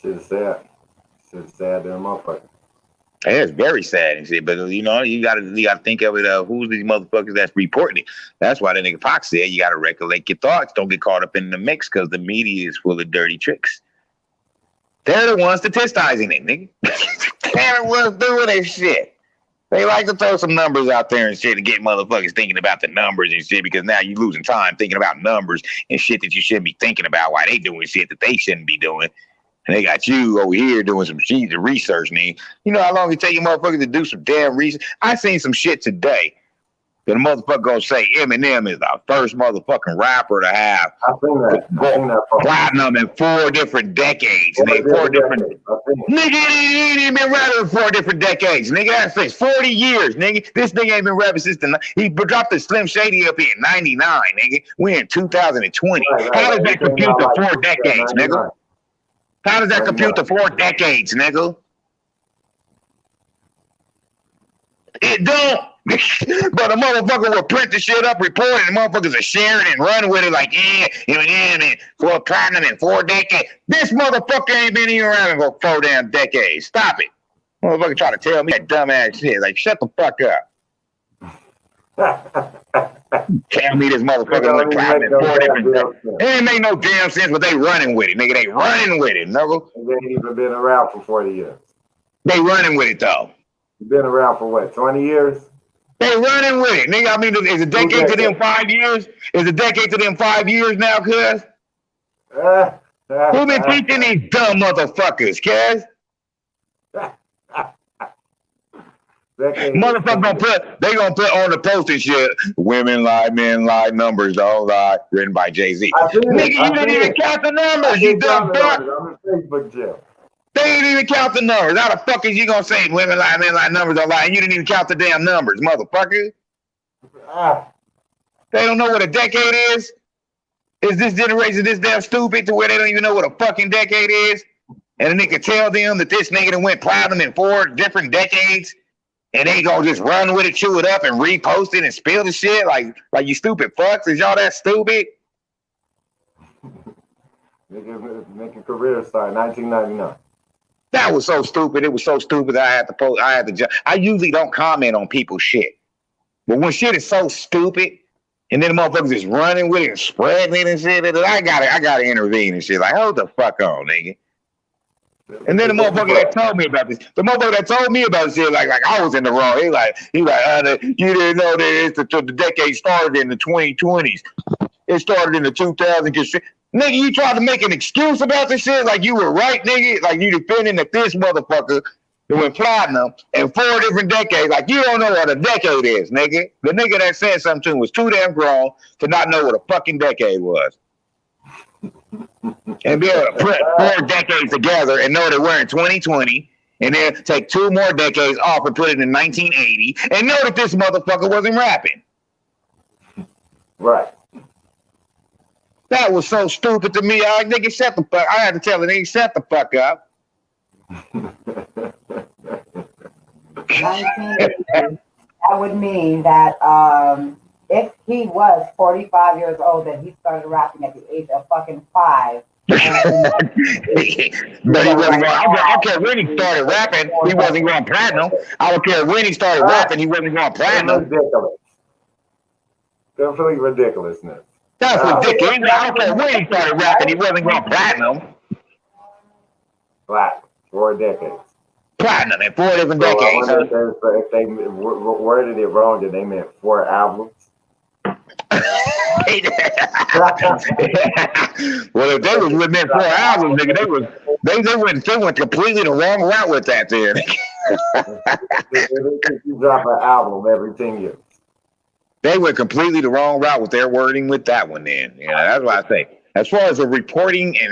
Shit's sad. Shit's sad, damn motherfucker. It's very sad and shit, but you know, you gotta think of it. Who's these motherfuckers that's reporting it? That's why the nigga Fox said you gotta recollect your thoughts. Don't get caught up in the mix because the media is full of dirty tricks. They're the ones statistizing it, nigga. They're the ones doing that shit. They like to throw some numbers out there and shit to get motherfuckers thinking about the numbers and shit because now you losing time thinking about numbers and shit that you shouldn't be thinking about while they doing shit that they shouldn't be doing. And they got you over here doing some shit to research, nigga. You know how long it take you motherfuckers to do some damn research? I seen some shit today that a motherfucker gonna say Eminem is the first motherfucking rapper to have platinum in 4 different decades. And they 4 different nigga, he ain't even been rapping in 4 different decades. Nigga, that's 40 years, nigga. This nigga ain't been rapping since he dropped the Slim Shady up here in 99, nigga. We're in 2020. How does that compute to 4 decades, nigga? How does that compute to 4 decades, nigga? It don't. But a motherfucker will print the shit up, report it, and motherfuckers are sharing and running with it like, yeah, and for platinum in 4 decades. This motherfucker ain't been here around for 4 damn decades. Stop it. Motherfucker try to tell me that dumbass shit. Like, shut the fuck up. Tell me this motherfucker went platinum in 4 different decades. It ain't make no damn sense, but they running with it, nigga. They running with it, nigga. They ain't even been around for 40 years. They running with it, though. You've been around for what, 20 years? They running with it, nigga. I mean, is a decade to them 5 years? Is a decade to them 5 years now, cuz? Who been teaching these dumb motherfuckers, cuz? Motherfucker they gonna put on the post and shit. Women lie, men lie, numbers don't lie. Written by Jay-Z. Nigga, you didn't even count the numbers, you dumb fuck. I'm in Facebook jail. They didn't even count the numbers. How the fuck is you gonna say women lie, men lie, numbers don't lie, and you didn't even count the damn numbers, motherfucker? They don't know what a decade is? Is this generation this damn stupid to where they don't even know what a fucking decade is? And a nigga tell them that this nigga done went platinum in 4 different decades, and they gonna just run with it, chew it up, and repost it and spill the shit like you stupid fucks? Is y'all that stupid? Nigga making career start 1999. That was so stupid. It was so stupid that I had to post. I usually don't comment on people's shit, but when shit is so stupid, and then the motherfuckers is running with it and spreading it and shit, I gotta intervene and shit. Like, hold the fuck on, nigga. And then the motherfucker that told me about this, shit, like I was in the wrong. He like, you didn't know that the decade started in the 2020s. It started in the 2000s. Nigga, you tried to make an excuse about this shit like you were right, nigga. Like you defending that this motherfucker that went platinum in 4 different decades. Like you don't know what a decade is, nigga. The nigga that said something to him was too damn grown to not know what a fucking decade was. And be able to put 4 decades together and know that we're in 2020 and then take 2 more decades off and put it in 1980 and know that this motherfucker wasn't rapping. Right. That was so stupid to me. I nigga shut the fuck. I had to tell the nigga shut the fuck up. 1980, that would mean that if he was 45 years old, then he started rapping at the age of fucking 5. But he wasn't going. I don't care when he started rapping, he wasn't going platinum. I don't care when he started rapping, he wasn't going platinum. Ridiculous. Complete ridiculousness. That's ridiculous. I don't care when he started rapping, he wasn't going platinum. Black. 4 decades. Platinum in 4 different So I decades. wonder if they worded it wrong, did they meant 4 albums? Well, if they was within 4 albums, nigga, they went completely the wrong route with that there. You drop an album every 10 years. They went completely the wrong route with their wording with that one then. You know, that's what I say. As far as the reporting of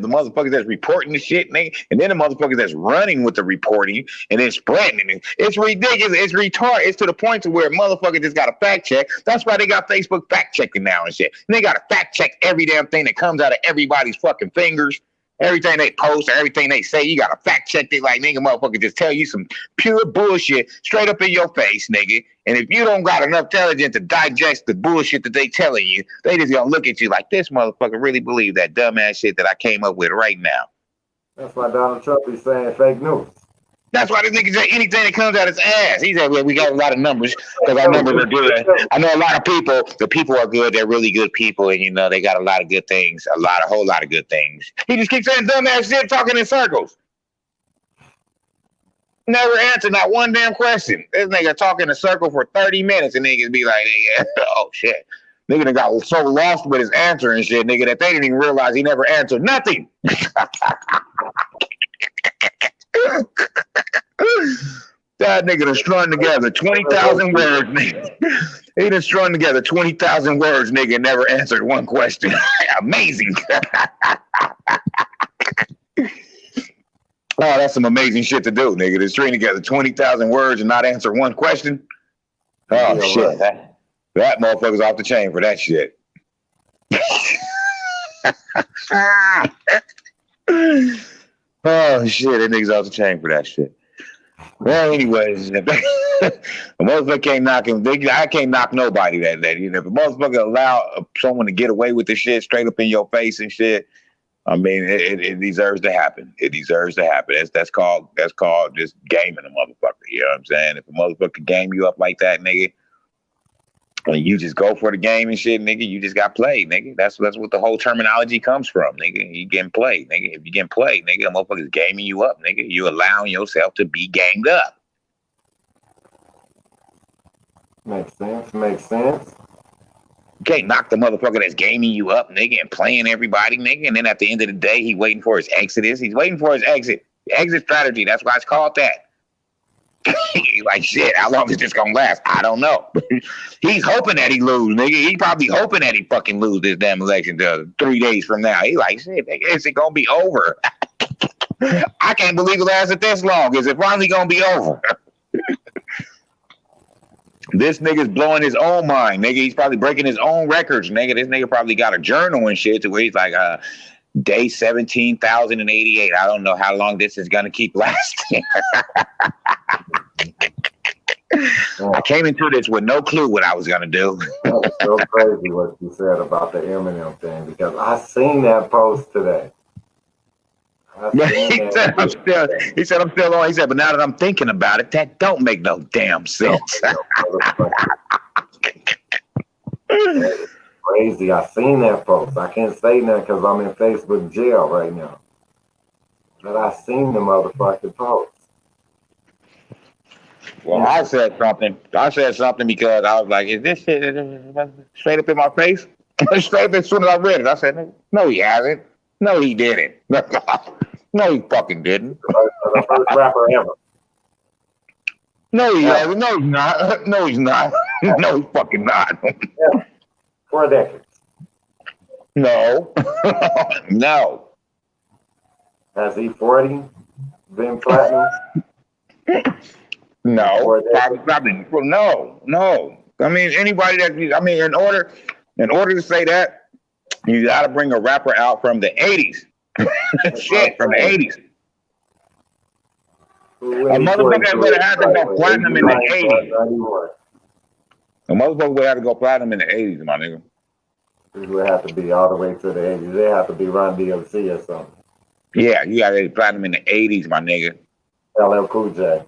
the motherfuckers that's reporting the shit, and then the motherfuckers that's running with the reporting and then spreading it, it's ridiculous. It's retarded. It's to the point to where motherfuckers just got to fact check. That's why they got Facebook fact checking now and shit. And they got to fact check every damn thing that comes out of everybody's fucking fingers. Everything they post or everything they say, you got to fact check it like nigga motherfucker just tell you some pure bullshit straight up in your face, nigga. And if you don't got enough intelligence to digest the bullshit that they telling you, they just gonna look at you like this motherfucker really believe that dumbass shit that I came up with right now. That's why Donald Trump is saying fake news. That's why this nigga say anything that comes out his ass. He said, well, we got a lot of numbers because our numbers are good. I know a lot of people, the people are good. They're really good people. And, you know, they got a lot of good things, a whole lot of good things. He just keeps saying dumbass shit, talking in circles. Never answer not one damn question. This nigga talk in a circle for 30 minutes and niggas be like, oh, shit. Nigga done got so lost with his answer and shit, nigga, that they didn't even realize he never answered nothing. That nigga done strung together 20,000 words, nigga. He done strung together 20,000 words, nigga, never answered one question. Amazing. Oh, that's some amazing shit to do, nigga. To string together 20,000 words and not answer one question. Oh, yeah, shit. Right. That motherfucker's off the chain for that shit. Oh, shit. That nigga's off the chain for that shit. Well, anyways, a motherfucker can't knock him. I can't knock nobody that day. You know, if a motherfucker allow someone to get away with the shit straight up in your face and shit, I mean, it deserves to happen. It deserves to happen. That's called just gaming a motherfucker. You know what I'm saying? If a motherfucker game you up like that, nigga, and you just go for the game and shit, nigga, you just got played, nigga. That's what the whole terminology comes from, nigga. You getting played, nigga. If you getting played, nigga, a motherfucker's gaming you up, nigga. You allowing yourself to be gamed up. Makes sense. You can't knock the motherfucker that's gaming you up, nigga, and playing everybody, nigga. And then at the end of the day, he waiting for his exodus. He's waiting for his exit. The exit strategy. That's why it's called that. He's like, shit, how long is this gonna last? I don't know. He's hoping that he lose, nigga. He probably hoping that he fucking lose this damn election 3 days from now. He like, shit, nigga, is it gonna be over? I can't believe it lasted this long. Is it finally gonna be over? This nigga's blowing his own mind, nigga. He's probably breaking his own records, nigga. This nigga probably got a journal and shit to where he's like, day 17,088. I don't know how long this is gonna keep lasting. I came into this with no clue what I was gonna do. That's so crazy what you said about the Eminem thing because I seen that post today. He said I'm still on. He said, but now that I'm thinking about it, that don't make no damn sense. Crazy. I seen that post. I can't say that because I'm in Facebook jail right now. But I seen the motherfucking post. Well, I said something because I was like, is this shit straight up in my face? Straight up as soon as I read it. I said, no, he hasn't. No, he didn't. No, he fucking didn't. The first rapper ever. No, he hasn't. No, he's not. No, he's not. No, he's fucking not. Yeah. 4 decades. No. No. Has he 40 been platinum? No. Probably, no. I mean, anybody that I mean, in order to say that, you got to bring a rapper out from the '80s. Shit, from the '80s. A motherfucker would have to go platinum in the '80s. A motherfucker would have to go platinum in the '80s, my nigga. It would have to be all the way to the '80s. They have to be Run DMC or something. Yeah, you got to platinum in the '80s, my nigga. LL Cool J.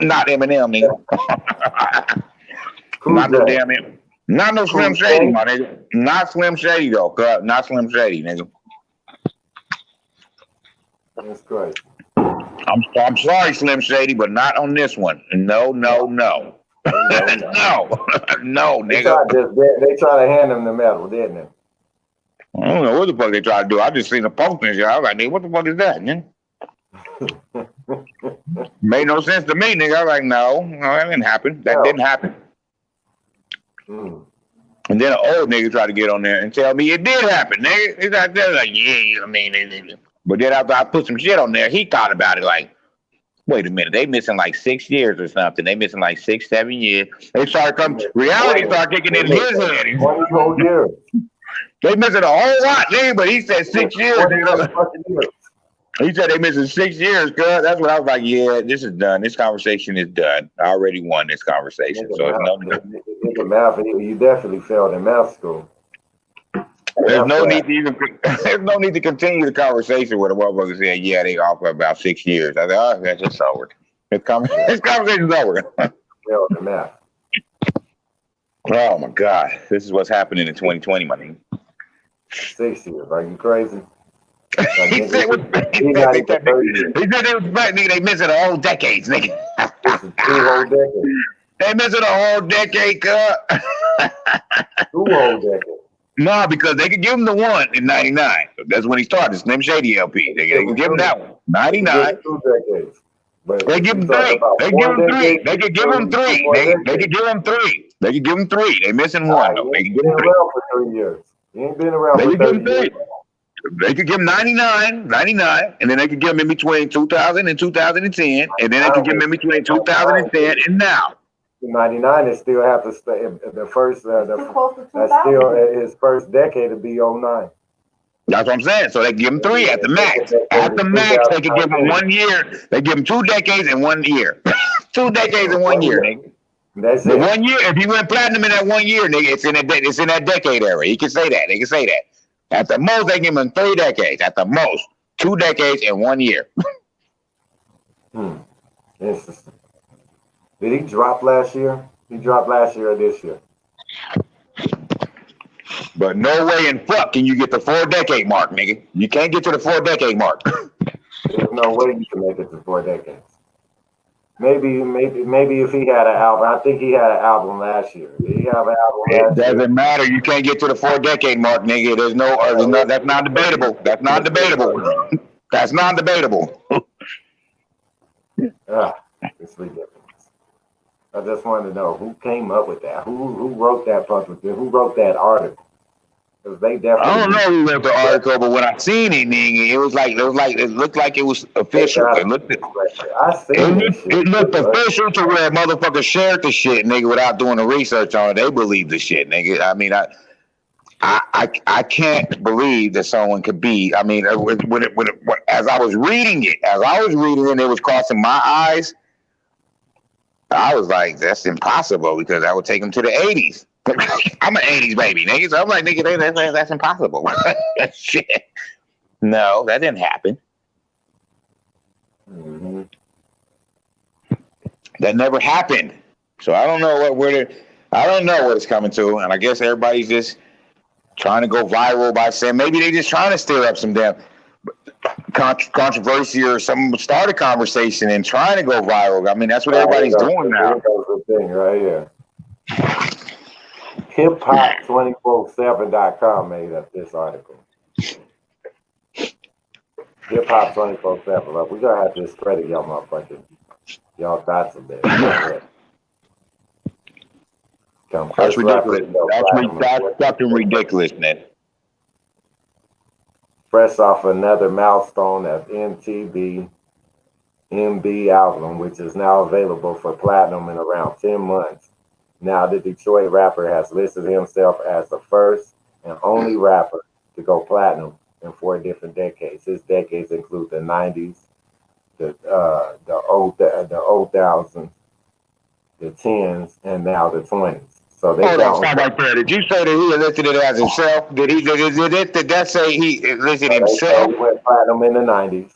Not Eminem, nigga. Cool Not no J. damn it. Not no Slim Cool Shady, J. my nigga. Not Slim Shady though, cuz. Not Slim Shady, nigga. That's crazy. I'm sorry, Slim Shady, but not on this one. No, no, no. No, no, nigga. They tried to hand him the medal, didn't they? I don't know what the fuck they try to do. I just seen the post and shit. I was like, nigga, what the fuck is that, nigga? Made no sense to me, nigga. I was like, no, that didn't happen. That didn't happen. Mm. And then an old nigga tried to get on there and tell me it did happen, nigga. He's out there like, yeah, I mean, but then after I put some shit on there, he thought about it like, wait a minute, they missing like 6 years or something. They missing like 6, 7 years. They started coming, reality started kicking in his head. 20 whole years. They missing a whole lot, nigga, but he said 6 years. Nigga. He said they missing 6 years, cuz. That's what I was like, yeah, this is done. This conversation is done. I already won this conversation. So it's no math, you definitely failed in math school. There's no need to even. There's no need to continue the conversation with a motherfucker saying, "Yeah, they off for about 6 years." I said, "Oh, that's just over. This conversation's over." Failed in math. Oh my God, this is what's happening in 2020, my nigga. 6 years? Are you crazy? He said they was nigga. They missing a whole decade, nigga. This is 2 whole decades. They missing a whole decade, cut. 2 whole decades. No, because they could give him the one in '99. That's when he started. Slim Shady LP. They can give him that one. '99. 2 decades. But they give him 3. They give him 3. They could give him 3. They could give him 3. They could give him 3. They missing one though. They could give him 3. For 3 years. He ain't been around for 30 years. They could give him 99, and then they could give him in between 2000 and 2010, and then they could give him in between 2010 and now. 99 is still have to stay the first. That's still his first decade to be 09. That's what I'm saying. So they give him 3 at the max. At the max, they could give him 1 year. They give him 2 decades and 1 year. 2 decades and 1 year, nigga. That's the it. 1 year. If he went platinum in that 1 year, nigga, it's in that decade era. He can say that. They can say that. At the most, they give him 3 decades. At the most, 2 decades and 1 year. Interesting. Did he drop last year? He dropped last year or this year? But no way in fuck can you get the 4 decade mark, nigga. You can't get to the 4 decade mark. There's no way you can make it to 4 decades. Maybe if he had an album. I think he had an album last year. Did he have an album last year? It doesn't matter. You can't get to the 4 decade mark, nigga. There's no. That's not debatable. That's not debatable. That's not debatable. It's ridiculous. I just wanted to know who came up with that. Who wrote that fucking thing? Who wrote that article? Because they definitely. I don't know who wrote the article, but when I seen it, nigga, it looked like it was official. It looked official to where motherfuckers shared the shit, nigga, without doing the research on it. They believe the shit, nigga. I mean, I can't believe that someone could be. I mean, as I was reading it, it was crossing my eyes. I was like, that's impossible because I would take them to the 80s. I'm an 80s baby, nigga. So I'm like, nigga, that's impossible. Shit. No, that didn't happen. Mm-hmm. That never happened. So I don't know what it's coming to, and I guess everybody's just trying to go viral by saying maybe they just trying to stir up some damn controversy or some start a conversation and trying to go viral. I mean, that's what everybody's doing now. That's the thing right here. Hiphop247.com made up this article. Hiphop247. Look, we're gonna have to discredit y'all motherfuckers. Y'all thoughts a bit. That's ridiculous. That's fucking ridiculous, man. Fresh off another milestone of MB album, which is now available for platinum in around 10 months. Now the Detroit rapper has listed himself as the first and only rapper to go platinum in 4 different decades. His decades include the 90s, the old thousands, the tens, and now the 20s. So they Hold on, count. stop right there. Did you say that he listed it as himself? Did that say he listed himself? He went platinum in the 90s.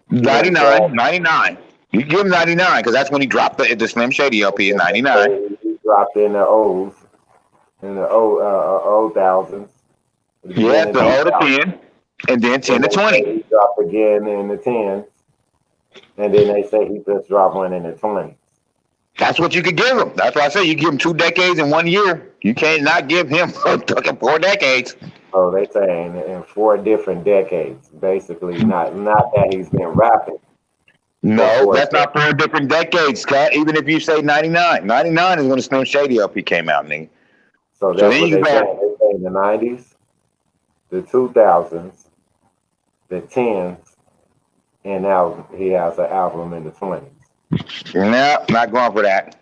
99. You give him 99 because that's when he dropped the Slim Shady LP in 99. He dropped in the O's, in the old thousands. Yeah, the O to 10, and then 10 to 20. He dropped again in the 10s, and then they say he just dropped one in the 20s. That's what you could give him. That's why I say you give him 2 decades in 1 year. You can't not give him 4 decades. So they saying in 4 different decades, basically. Not that he's been rapping. No, that's not 4 different decades, Scott. Even if you say 99. 99 is when the Slim Shady LP came out, nigga. So that's what they saying. They say the 90s, the 2000s, the 10s, and now he has an album in the 20s. No, not going for that.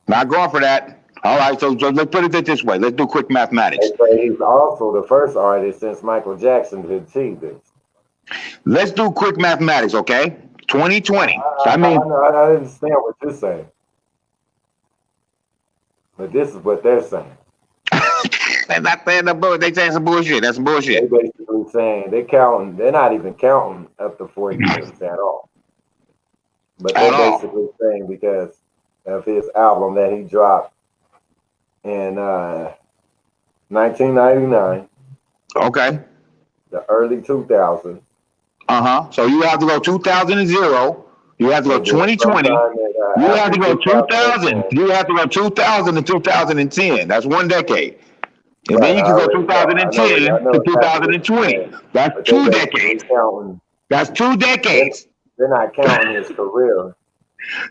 Not going for that. All right, so let's put it this way. Let's do quick mathematics. They say he's also the first artist since Michael Jackson to achieve this. Let's do quick mathematics, okay? 2020. I understand what you're saying. But this is what they're saying. They're not saying the bullshit. They saying some bullshit. That's some bullshit. They're basically saying they're not even counting up to 4 years at all. But they're basically saying because of his album that he dropped in 1999. Okay. The early 2000s. So you have to go 2000. You have to go 2020. You have to go 2000. You have to go 2000 to 2010. That's 1 decade. And then you can go 2010 to 2020. That's 2 decades. That's 2 decades. They're not counting his career.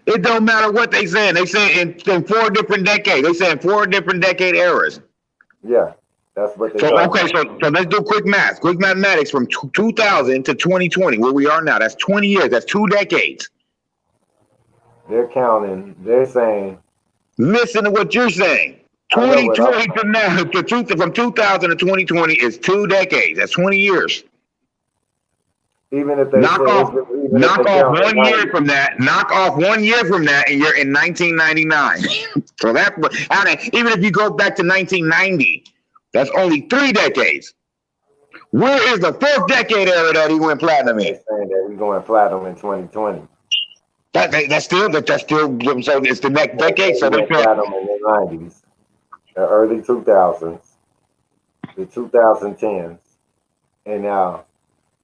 It don't matter what they saying. They say in 4 different decades. They say in 4 different decade eras. Yeah, that's what they. So okay, so let's do quick math, quick mathematics from 2000 to 2020, where we are now. That's 20 years. That's 2 decades. They're counting. They're saying. Listen to what you're saying. 2020 to now, from 2000 to 2020 is 2 decades. That's 20 years. Even if they knock off 1 year from that, knock off 1 year from that, and you're in 1999. So that, even if you go back to 1990, that's only 3 decades. Where is the 4th decade era that he went platinum in? They're saying that he's going platinum in 2020. That's still so it's the next decade. So they're platinum in the 90s, the early 2000s, the 2010s, and now.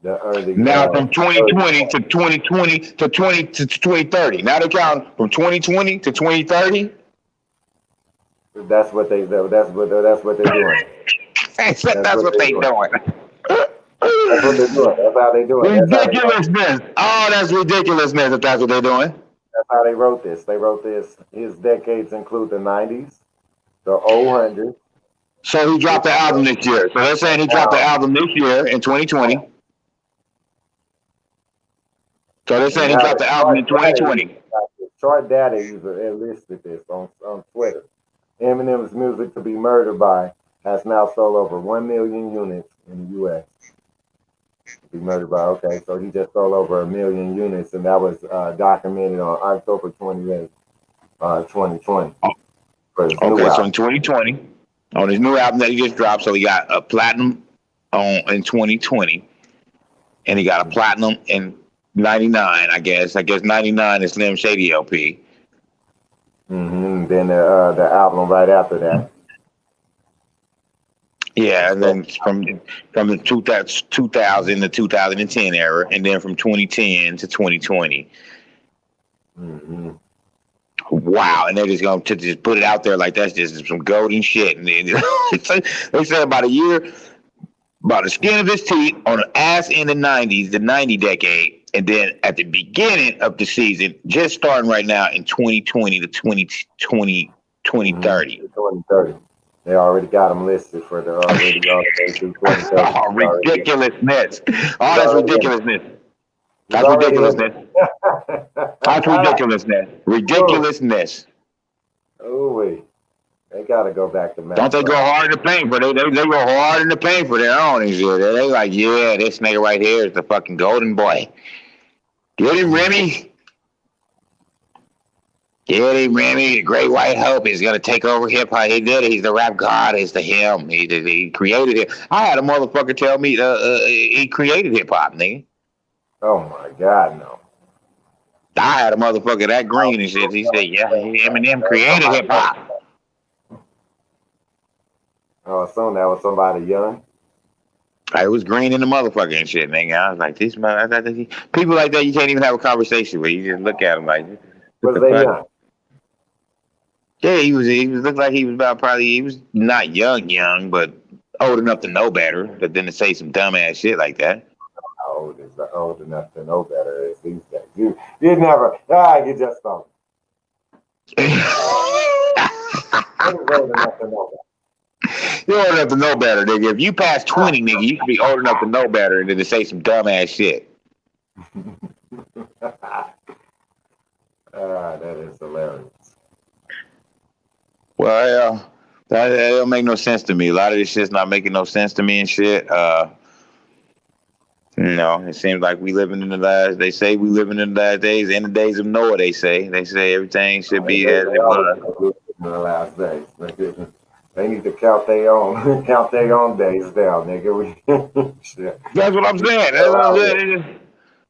From 2020 to 2020 to 2030. Now they count from 2020 to 2030. That's what they're doing. That's what they're doing. That's what they're doing. That's how they do it. Ridiculousness. That's ridiculousness if that's what they're doing. That's how they wrote this. They wrote this. His decades include the 90s, the 00s. So he dropped the album this year. So they're saying he dropped the album this year in 2020. So they're saying he dropped the album in 2020. Short Data user listed this on Twitter. Eminem's Music to Be Murdered By has now sold over 1 million units in the U.S. Be Murdered By, okay, so he just sold over 1 million units, and that was documented on October 28th, 2020. Okay, so in 2020, on his new album that he just dropped, so he got a platinum in 2020, and he got a platinum in 99, I guess 99 is Slim Shady LP. Mm-hmm. Then the album right after that. Yeah, and then from the 2000 to 2010 era, and then from 2010 to 2020. Mm-hmm. Wow, and they're just going to just put it out there like that's just some golden shit. And then, they said about a year, about the skin of his teeth on the ass in the 90s, the 90 decade. And then at the beginning of the season, just starting right now in 2020 to 2030. 2030. They already got them listed for the already 2030. Ridiculousness. That's ridiculousness. That's ridiculousness. That's ridiculousness. Ridiculousness. Oh, wait. They got to go back to Matt. Don't they go hard in the paint for it? They go hard in the paint for their own and shit. They like, yeah, this nigga right here is the fucking golden boy. Get him, Remy. Get him, Remy. The Great White Hope is gonna take over hip hop. He did it. He's the rap god. It's the him. He created it. I had a motherfucker tell me he created hip hop, nigga. Oh my God, no. I had a motherfucker that green and shit. He said, yeah, Eminem created hip hop. Oh, so that was somebody young. I was green in the motherfucker and shit, nigga. I was like, this man, people like that, you can't even have a conversation with. You just look at them like, Was they young? Yeah, he looked like he was he was not young, but old enough to know better, but then to say some dumbass shit like that. How old enough to know better is these days. You never, you just don't. Old enough to know better. You're old enough to know better, nigga. If you pass 20, nigga, you should be old enough to know better than to say some dumbass shit. That is hilarious. Well, yeah, that don't make no sense to me. A lot of this shit's not making no sense to me and shit. It seems like we living in the last. They say we living in the last days, in the days of Noah. They say everything should be as it was. In the last days, they need to count their own days down, nigga. Shit. That's what I'm saying. That's what I'm saying.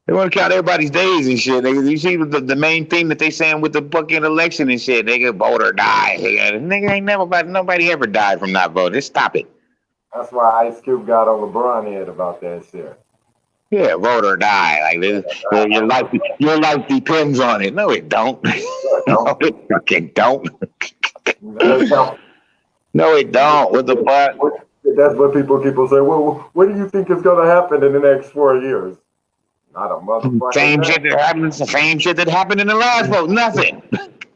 They want to count everybody's days and shit, nigga. You see the main thing that they saying with the fucking election and shit, nigga, vote or die. Nigga ain't nobody ever died from not voting. Just stop it. That's why Ice Cube got on LeBron head about that shit. Yeah, vote or die. Like this, your life depends on it. No, it don't. No, it fucking don't. No, it don't. What the fuck? That's what people say. Well, what do you think is going to happen in the next 4 years? Not a motherfucker. Same shit that happened in the last vote. Nothing.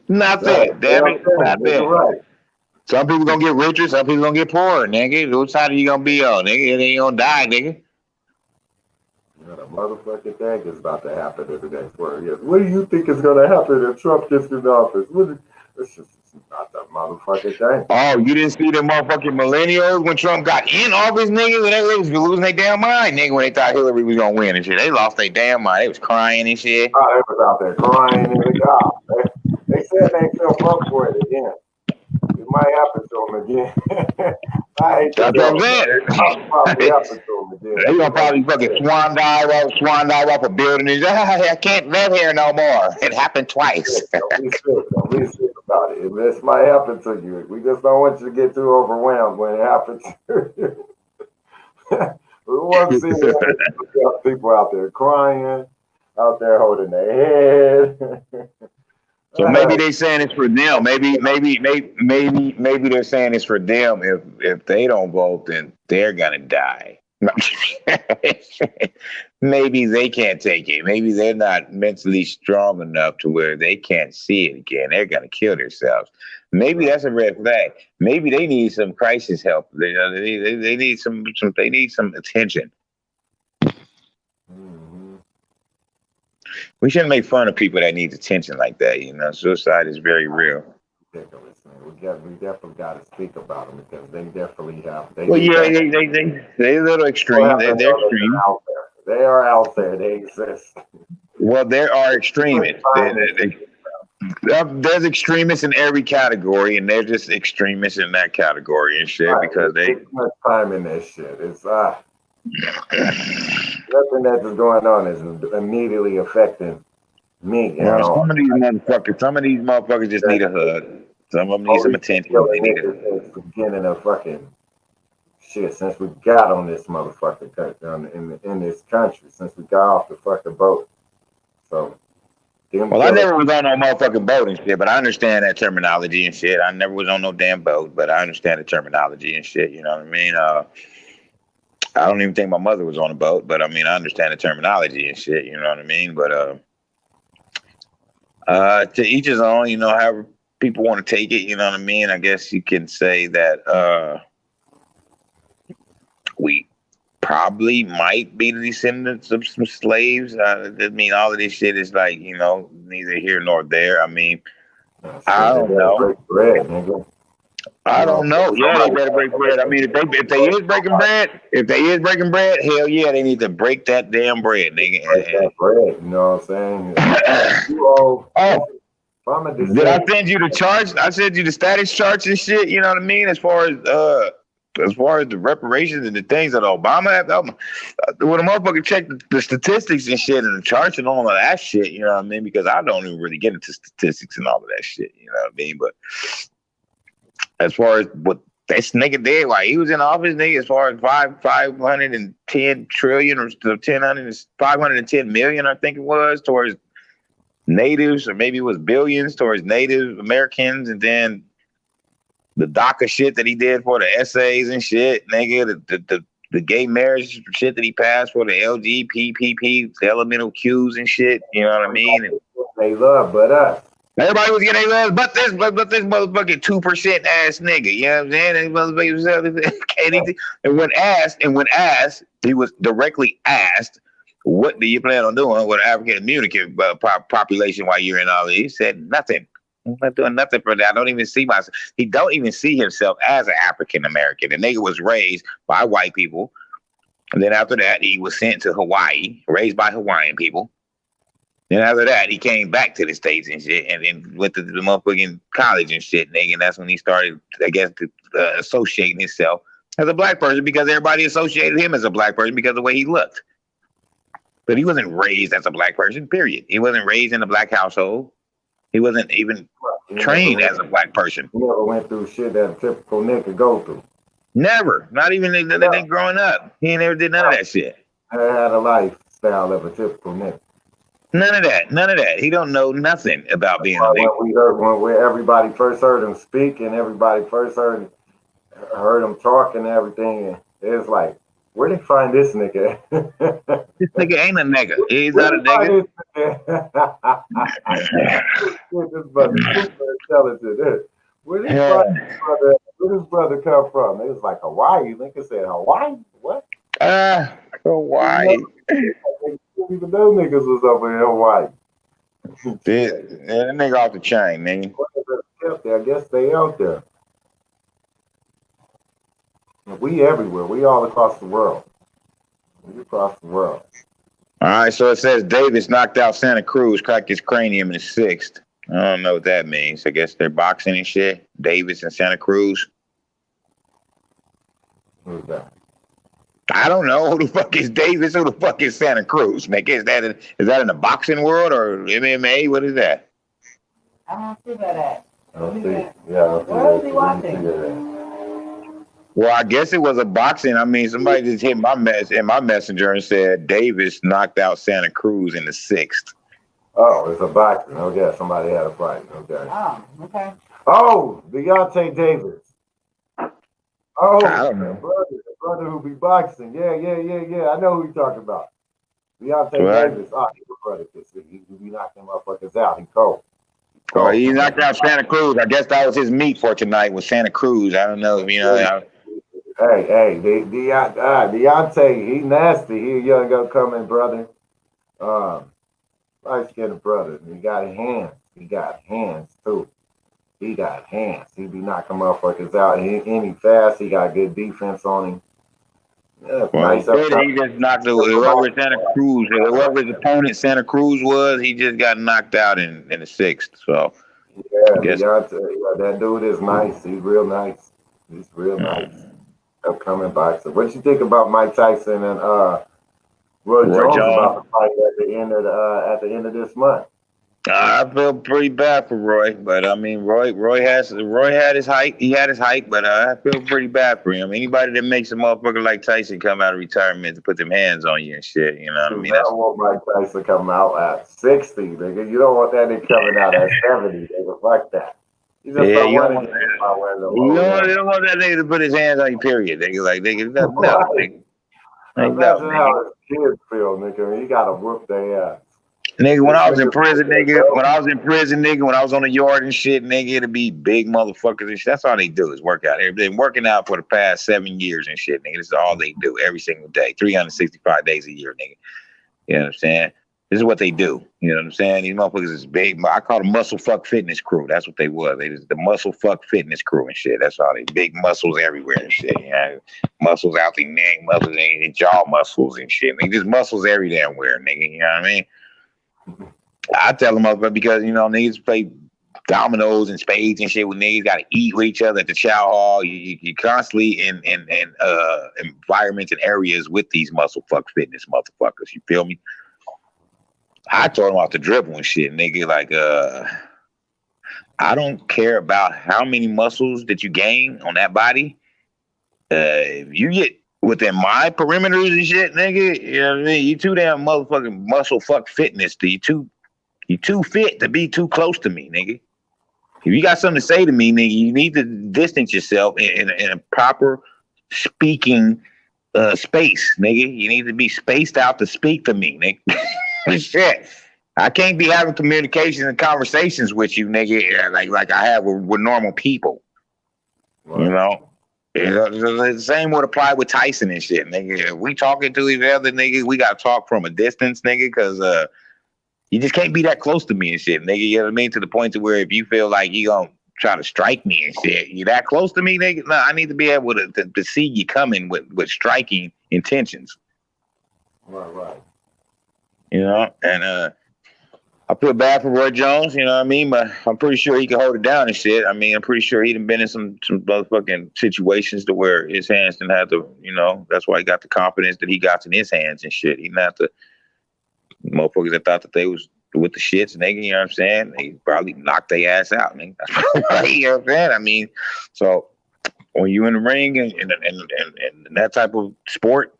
Nothing. Damn it. Nothing. Right. Some people gonna get richer. Some people gonna get poorer, nigga. Which side are you gonna be on, nigga? They ain't gonna die, nigga. Not a motherfucking thing is about to happen in the next 4 years. What do you think is going to happen if Trump gets in office? It's just not that motherfucking thing. Oh, you didn't see the motherfucking millennials when Trump got in office, nigga? They was losing their damn mind, nigga, when they thought Hillary was gonna win and shit. They lost their damn mind. They was crying and shit. Oh, they was out there crying and they said they still vote for it again. It might happen to them again. That's what I'm saying. They gonna probably fucking swan dive off a building. And I can't live here no more. It happened twice. Don't be sick about it. This might happen to you. We just don't want you to get too overwhelmed when it happens to you. We want to see people out there crying, out there holding their head. So maybe they saying it's for them. Maybe they're saying it's for them. If they don't vote, then they're gonna die. Maybe they can't take it. Maybe they're not mentally strong enough to where they can't see it again. They're gonna kill themselves. Maybe that's a red flag. Maybe they need some crisis help. They need some attention. We shouldn't make fun of people that need attention like that. Suicide is very real. Ridiculous, man. We definitely got to speak about them because they definitely have. They're a little extreme. They're extreme. Out there. They are out there. They exist. Well, there are extremists. There's extremists in every category, and they're just extremists in that category and shit because they too much time in this shit. It's nothing that's going on is immediately affecting me. Some of these motherfuckers just need a hug. Some of them need some attention. They need it. Beginning of fucking shit since we got on this motherfucking in this country since we got off the fucking boat. So. Well, I never was on no motherfucking boat and shit, but I understand that terminology and shit. I never was on no damn boat, but I understand the terminology and shit. You know what I mean? I don't even think my mother was on a boat, but I mean, I understand the terminology and shit, you know what I mean? But to each his own, however people want to take it, you know what I mean? I guess you can say that we probably might be the descendants of some slaves. I mean, all of this shit is like, neither here nor there. I mean, I don't know. Break bread, nigga. I don't know. Yeah, they better break bread. I mean, if they is breaking bread, hell yeah, they need to break that damn bread, nigga. Break that bread, you know what I'm saying? Did I send you the charts? I sent you the status charts and shit. You know what I mean? As far as the reparations and the things that Obama had, when a motherfucker check the statistics and shit and the charts and all of that shit, you know what I mean? Because I don't even really get into statistics and all of that shit, you know what I mean? But as far as what this nigga did while he was in office, nigga, as far as 510 trillion or 510 million, I think it was, towards natives, or maybe it was billions towards Native Americans, and then the DACA shit that he did for the essays and shit, nigga, the gay marriage shit that he passed for the LGBTP, the elemental Qs and shit, you know what I mean? And they love, but us. Everybody was getting their love, but this motherfucking 2% ass nigga, you know what I'm saying? And when asked, he was directly asked, what do you plan on doing with African American population while you're in all this? He said nothing. I'm not doing nothing for that. I don't even see myself. He don't even see himself as an African American. The nigga was raised by white people. And then after that, he was sent to Hawaii, raised by Hawaiian people. Then after that, he came back to the States and shit, and then went to the motherfucking college and shit, nigga. And that's when he started, I guess, associating himself as a black person, because everybody associated him as a black person because of the way he looked. But he wasn't raised as a black person, period. He wasn't raised in a black household. He wasn't even trained as a black person. He never went through shit that a typical nigga go through. Never. Not even growing up. He never did none of that shit. I had a lifestyle of a typical nigga. None of that. He don't know nothing about being a nigga. When everybody first heard him speak and everybody first heard him talk and everything, and it was like, where they find this nigga? This nigga ain't a nigga. He's not a nigga. This brother super intelligent. Where this brother come from? It was like Hawaii. Nigga said Hawaii? What? Hawaii. I didn't even know niggas was over in Hawaii. That nigga off the chain, man. I guess they out there. We everywhere. We all across the world. We across the world. All right, so it says Davis knocked out Santa Cruz, cracked his cranium in the 6th. I don't know what that means. I guess they're boxing and shit. Davis and Santa Cruz. Who's that? I don't know. Who the fuck is Davis? Who the fuck is Santa Cruz? Nigga, is that in the boxing world or MMA? What is that? I don't see that at. I don't see. Yeah, I don't see. Where is he watching? Well, I guess it was a boxing. I mean, somebody just hit my messenger and said Davis knocked out Santa Cruz in the 6th. Oh, it's a boxing. Okay, somebody had a fight. Okay. Oh, okay. Oh, Deontay Davis. Oh, I don't know. The brother who be boxing. Yeah. I know who you're talking about. Deontay Right. Davis. Oh, he's a brother. He be knocking motherfuckers out. He cold. Oh, he knocked out Santa Cruz. I guess that was his meet for tonight with Santa Cruz. I don't know if you know. Hey, Deontay, he nasty. He a young upcoming brother. Light skinned brother. He got hands. He got hands too. He got hands. He be knocking motherfuckers out. He fast. He got good defense on him. Yeah, Well, nice he just knocked whoever his opponent Santa Cruz was. He just got knocked out in the 6th. So yeah, Deontay, that dude is nice. He's real nice. He's real nice. Upcoming boxer. What you think about Mike Tyson and Roy Jones about to fight at the end of this month? I feel pretty bad for Roy, but I mean, Roy had his height. He had his height, but I feel pretty bad for him. Anybody that makes a motherfucker like Tyson come out of retirement to put them hands on you and shit, you know what I mean? I don't want Mike Tyson to come out at 60, nigga. You don't want that nigga coming out at 70, nigga. Fuck that. You don't want that nigga to put his hands on you, period. Nigga, like, nigga, no, nigga. Imagine how his kids feel, nigga. You gotta whoop their ass. Nigga, when I was in prison, nigga, when I was on the yard and shit, nigga, it'd be big motherfuckers and shit. That's all they do is work out. They've been working out for the past 7 years and shit, nigga. This is all they do every single day, 365 days a year, nigga. You know what I'm saying? This is what they do. You know what I'm saying? These motherfuckers is big. I call them muscle fuck fitness crew. That's what they was. They was the muscle fuck fitness crew and shit. That's all they big muscles everywhere and shit. You know? Muscles out their neck, muscles in their jaw muscles and shit. Nigga, just muscles every damn where, nigga. You know what I mean? I tell them up because you know niggas play dominoes and spades and shit with niggas. Got to eat with each other at the chow hall. You constantly in environments and areas with these muscle fuck fitness motherfuckers. You feel me? I told them off the dribble and shit, nigga. Like I don't care about how many muscles that you gain on that body. If you get within my perimeters and shit, nigga, you know what I mean? You too damn motherfucking muscle fuck fitness. You too fit to be too close to me, nigga. If you got something to say to me, nigga, you need to distance yourself in a proper speaking space, nigga. You need to be spaced out to speak to me, nigga. Shit. I can't be having communications and conversations with you, nigga, like I have with normal people. Right. You know? The same would apply with Tyson and shit, nigga. If we talking to each other, nigga, we gotta talk from a distance, nigga, because you just can't be that close to me and shit, nigga. You know what I mean? To the point to where if you feel like you gonna try to strike me and shit, you that close to me, nigga? No, I need to be able to see you coming with striking intentions. Right. You know, and I feel bad for Roy Jones, you know what I mean? But I'm pretty sure he can hold it down and shit. I mean, I'm pretty sure he done been in some motherfucking situations to where his hands didn't have to, you know, that's why he got the confidence that he got in his hands and shit. He didn't have to, motherfuckers that thought that they was with the shits, nigga, you know what I'm saying? They probably knocked their ass out, nigga. You know what I'm saying? I mean, so when you in the ring and that type of sport,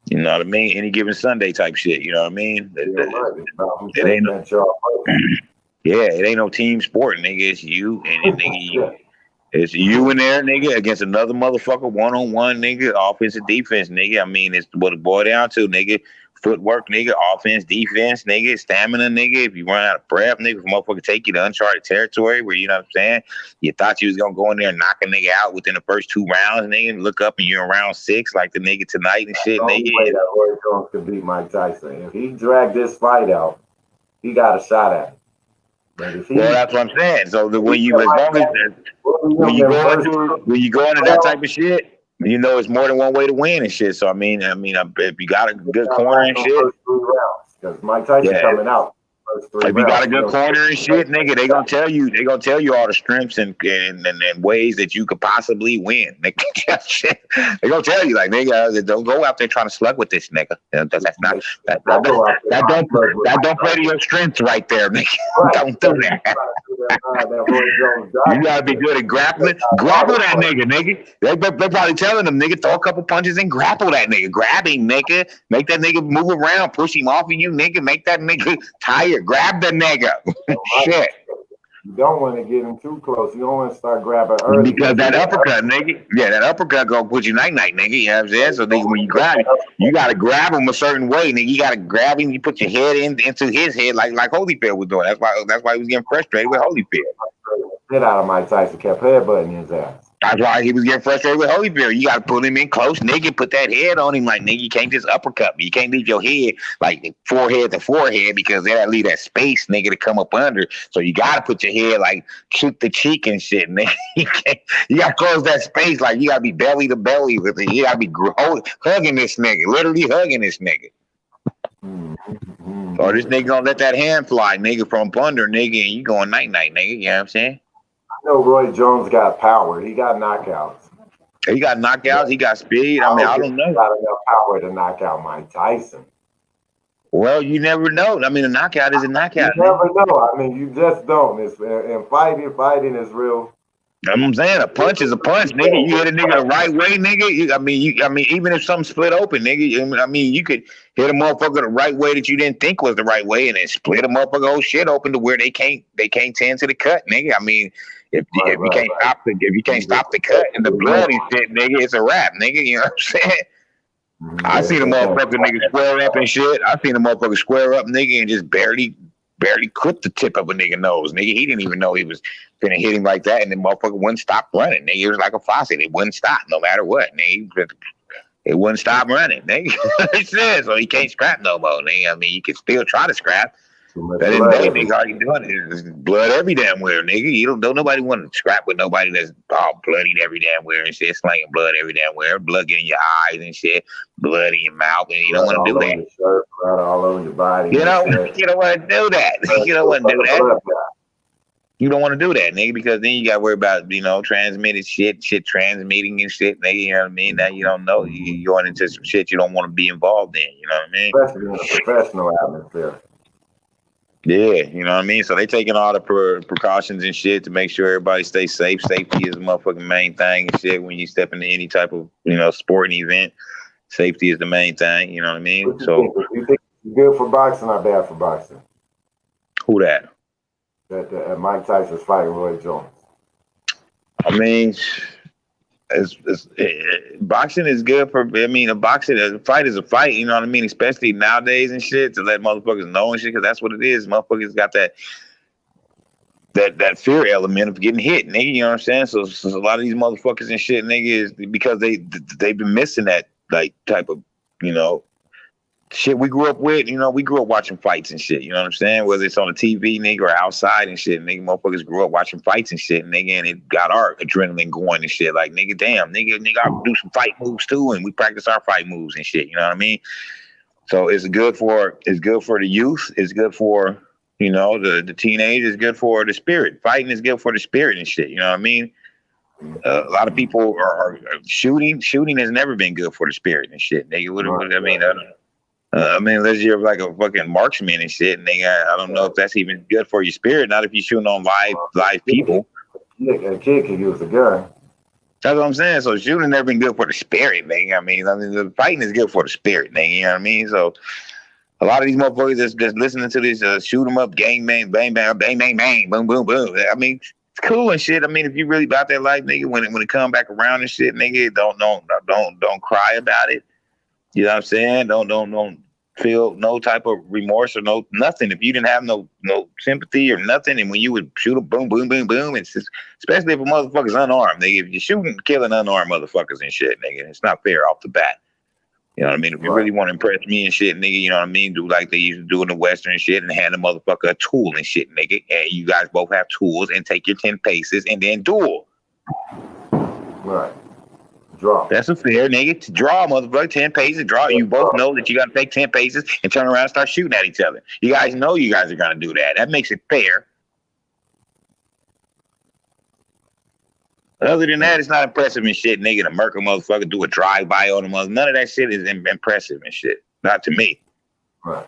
you know what I mean? Any given Sunday type shit, you know what I mean? It ain't no, it ain't no team sport, nigga. It's you and nigga. It's you in there, nigga, against another motherfucker, one-on-one, nigga, offensive, defense, nigga. I mean, it's what it boils down to, nigga. Footwork, nigga, offense, defense, nigga, stamina, nigga. If you run out of breath, nigga, if a motherfucker take you to uncharted territory where, you know what I'm saying, you thought you was going to go in there and knock a nigga out within the first 2 rounds, nigga, and look up and you're in round 6 like the nigga tonight and shit, nigga. Way that Roy Jones could beat Mike Tyson. If he dragged this fight out, he got a shot at it. Well, that's what I'm saying. So when you go into that type of shit, you know, it's more than one way to win and shit. So I mean, if you got a good corner and shit, because Mike Tyson coming out. If you got a good corner and shit, nigga, they gonna tell you all the strengths and ways that you could possibly win. They gonna tell you like, nigga, don't go out there trying to slug with this nigga. That don't play to your strengths right there, nigga. Don't do that. You gotta be good at grappling. Grapple that nigga. They're probably telling them, nigga, throw a couple punches and grapple that nigga. Grab him, nigga. Make that nigga move around, push him off of you, nigga. Make that nigga tired. Grab the nigga. Shit. You don't want to get him too close. You don't want to start grabbing early. Because that uppercut, nigga. Yeah, that uppercut gonna put you night-night, nigga. You know what I'm saying? So, nigga, when you grab him, you got to grab him a certain way, nigga. You got to grab him. You put your head into his head like Holyfield was doing. That's why he was getting frustrated with Holyfield. Get out of Mike Tyson. Kept headbutting his ass. That's why he was getting frustrated with Holyfield. You got to pull him in close, nigga. Put that head on him like, nigga. You can't just uppercut me. You can't leave your head like forehead to forehead because that'll leave that space, nigga, to come up under. So you got to put your head like cheek to cheek and shit, nigga. You got to close that space. Like, you got to be belly to belly with it. You got to be hugging this nigga, literally hugging this nigga. Or this nigga gonna let that hand fly, nigga, from under, nigga, and you going night-night, nigga. You know what I'm saying? I know Roy Jones got power. He got knockouts. He got knockouts. He got speed. I mean, I don't know. He got enough power to knock out Mike Tyson. Well, you never know. I mean, a knockout is a knockout. You never know. I mean, you just don't. And fighting is real. You know what I'm saying? A punch is a punch, nigga. You hit a nigga the right way, nigga. I mean, even if something split open, nigga, I mean, you could hit a motherfucker the right way that you didn't think was the right way, and then split a motherfucker whole shit open to where they can't tend to the cut, nigga. I mean, if you can't stop the cut and the blood and shit, nigga, it's a wrap, nigga. You know what I'm saying? I seen a motherfucker nigga square up and shit. I seen a motherfucker square up, nigga, and just barely clip the tip of a nigga nose, nigga. He didn't even know he was gonna hit him like that, and the motherfucker wouldn't stop running, nigga. It was like a faucet. It wouldn't stop no matter what, nigga. It wouldn't stop running, nigga. He said, so he can't scrap no more, nigga. I mean, you can still try to scrap. That in the day, nigga, all you doing is blood every damn where, nigga. You don't nobody want to scrap with nobody that's all bloodied every damn where and shit, slinging blood every damn where, blood getting your eyes and shit, blood in your mouth, and you don't want to do that. Shirt, blood all over your body. You don't want to do that. You don't want to do that. You don't want to do that, nigga, because then you got to worry about, transmitted shit transmitting and shit, nigga, you know what I mean? Now you don't know. You're going into some shit you don't want to be involved in, you know what I mean? Especially in a professional atmosphere. Yeah, you know what I mean? So they taking all the precautions and shit to make sure everybody stays safe. Safety is the motherfucking main thing and shit when you step into any type of, sporting event. Safety is the main thing, you know what I mean? You think it's good for boxing or bad for boxing? Who that? That Mike Tyson's fighting Roy Jones. I mean, boxing is good for. I mean, a fight is a fight. You know what I mean? Especially nowadays and shit, to let motherfuckers know and shit, because that's what it is. Motherfuckers got that fear element of getting hit, nigga. You know what I'm saying? So a lot of these motherfuckers and shit, nigga, is because they've been missing that like type of shit we grew up with. We grew up watching fights and shit. You know what I'm saying? Whether it's on the TV, nigga, or outside and shit. Nigga, motherfuckers grew up watching fights and shit, nigga, and it got our adrenaline going and shit. Like, nigga, damn, nigga, I do some fight moves too, and we practice our fight moves and shit. You know what I mean? So it's good for the youth. It's good for the teenage. It's good for the spirit. Fighting is good for the spirit and shit. You know what I mean? A lot of people are shooting. Shooting has never been good for the spirit and shit. Nigga, what I mean? Unless you're like a fucking marksman and shit, nigga, I don't know if that's even good for your spirit. Not if you're shooting on live people. A kid can use a gun. That's what I'm saying. So shooting never been good for the spirit, nigga. I mean, the fighting is good for the spirit, nigga. You know what I mean? So a lot of these motherfuckers just listening to this shoot 'em up, gang bang, bang bang, bang bang bang, boom boom boom. I mean, it's cool and shit. I mean, if you really about that life, nigga, when it come back around and shit, nigga, don't cry about it. You know what I'm saying? Don't feel no type of remorse or nothing. If you didn't have no sympathy or nothing, and when you would shoot a boom, boom, boom, boom, it's just, especially if a motherfucker's unarmed, nigga. If you're shooting, killing unarmed motherfuckers and shit, nigga, it's not fair off the bat. You know what I mean? If you really want to impress me and shit, nigga, you know what I mean? Do like they used to do in the Western and shit and hand a motherfucker a tool and shit, nigga. And you guys both have tools and take your 10 paces and then duel. Right. Draw. That's a fair, nigga. To draw, motherfucker, 10 paces, draw. You both know that you got to take 10 paces and turn around and start shooting at each other. You guys know you guys are going to do that. That makes it fair. Other than that, it's not impressive and shit, nigga. To murk a motherfucker, do a drive-by on a motherfucker. None of that shit is impressive and shit. Not to me. Right.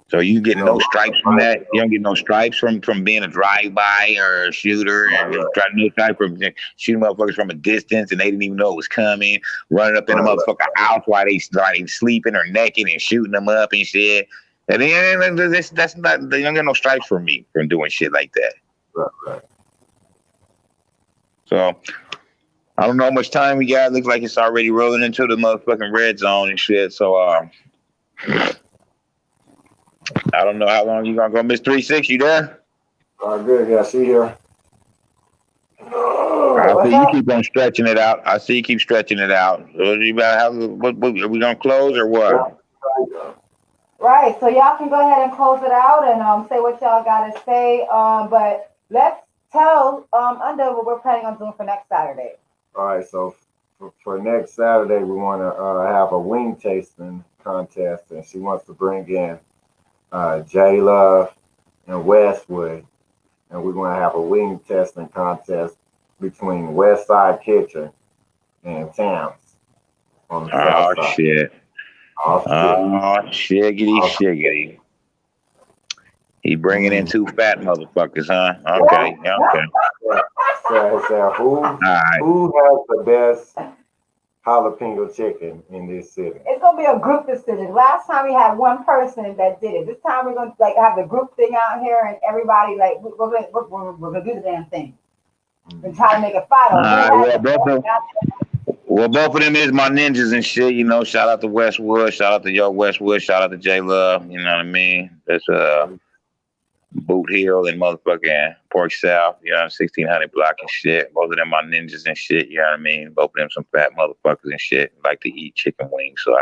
So you get no stripes from that. You don't get no stripes from being a drive-by or a shooter, and try no stripes from shooting motherfuckers from a distance, and they didn't even know it was coming. Running up in the motherfucker house while they sleeping or naked and shooting them up and shit. And then that's not. They don't get no stripes from me from doing shit like that. Right. So I don't know how much time we got. It looks like it's already rolling into the motherfucking red zone and shit. So I don't know how long you gonna go, Miss 36. You there? Good. Yeah, see here. I see you keep on stretching it out. I see you keep stretching it out. What, are we gonna close or what? Right. So y'all can go ahead and close it out and say what y'all gotta say. But let's tell Unda what we're planning on doing for next Saturday. All right. So for next Saturday, we want to have a wing tasting contest, and she wants to bring in J Love and Westwood, and we're going to have a wing testing contest between Westside Kitchen and Towns on the south side. Shit. Oh, shiggity. He bringing in two fat motherfuckers, huh? Okay. So who has the best jalapeno chicken in this city? It's gonna be a group decision. Last time we had one person that did it. This time we're gonna have the group thing out here, and everybody we're gonna do the damn thing and try to make a fight. Well, both of them is my ninjas and shit. You know, shout out to Westwood, shout out to Yo Westwood, shout out to J Love. You know what I mean? That's Boot Hill and motherfucking Pork South. You know, 1600 block and shit. Both of them my ninjas and shit. You know what I mean? Both of them some fat motherfuckers and shit. Like to eat chicken wings. So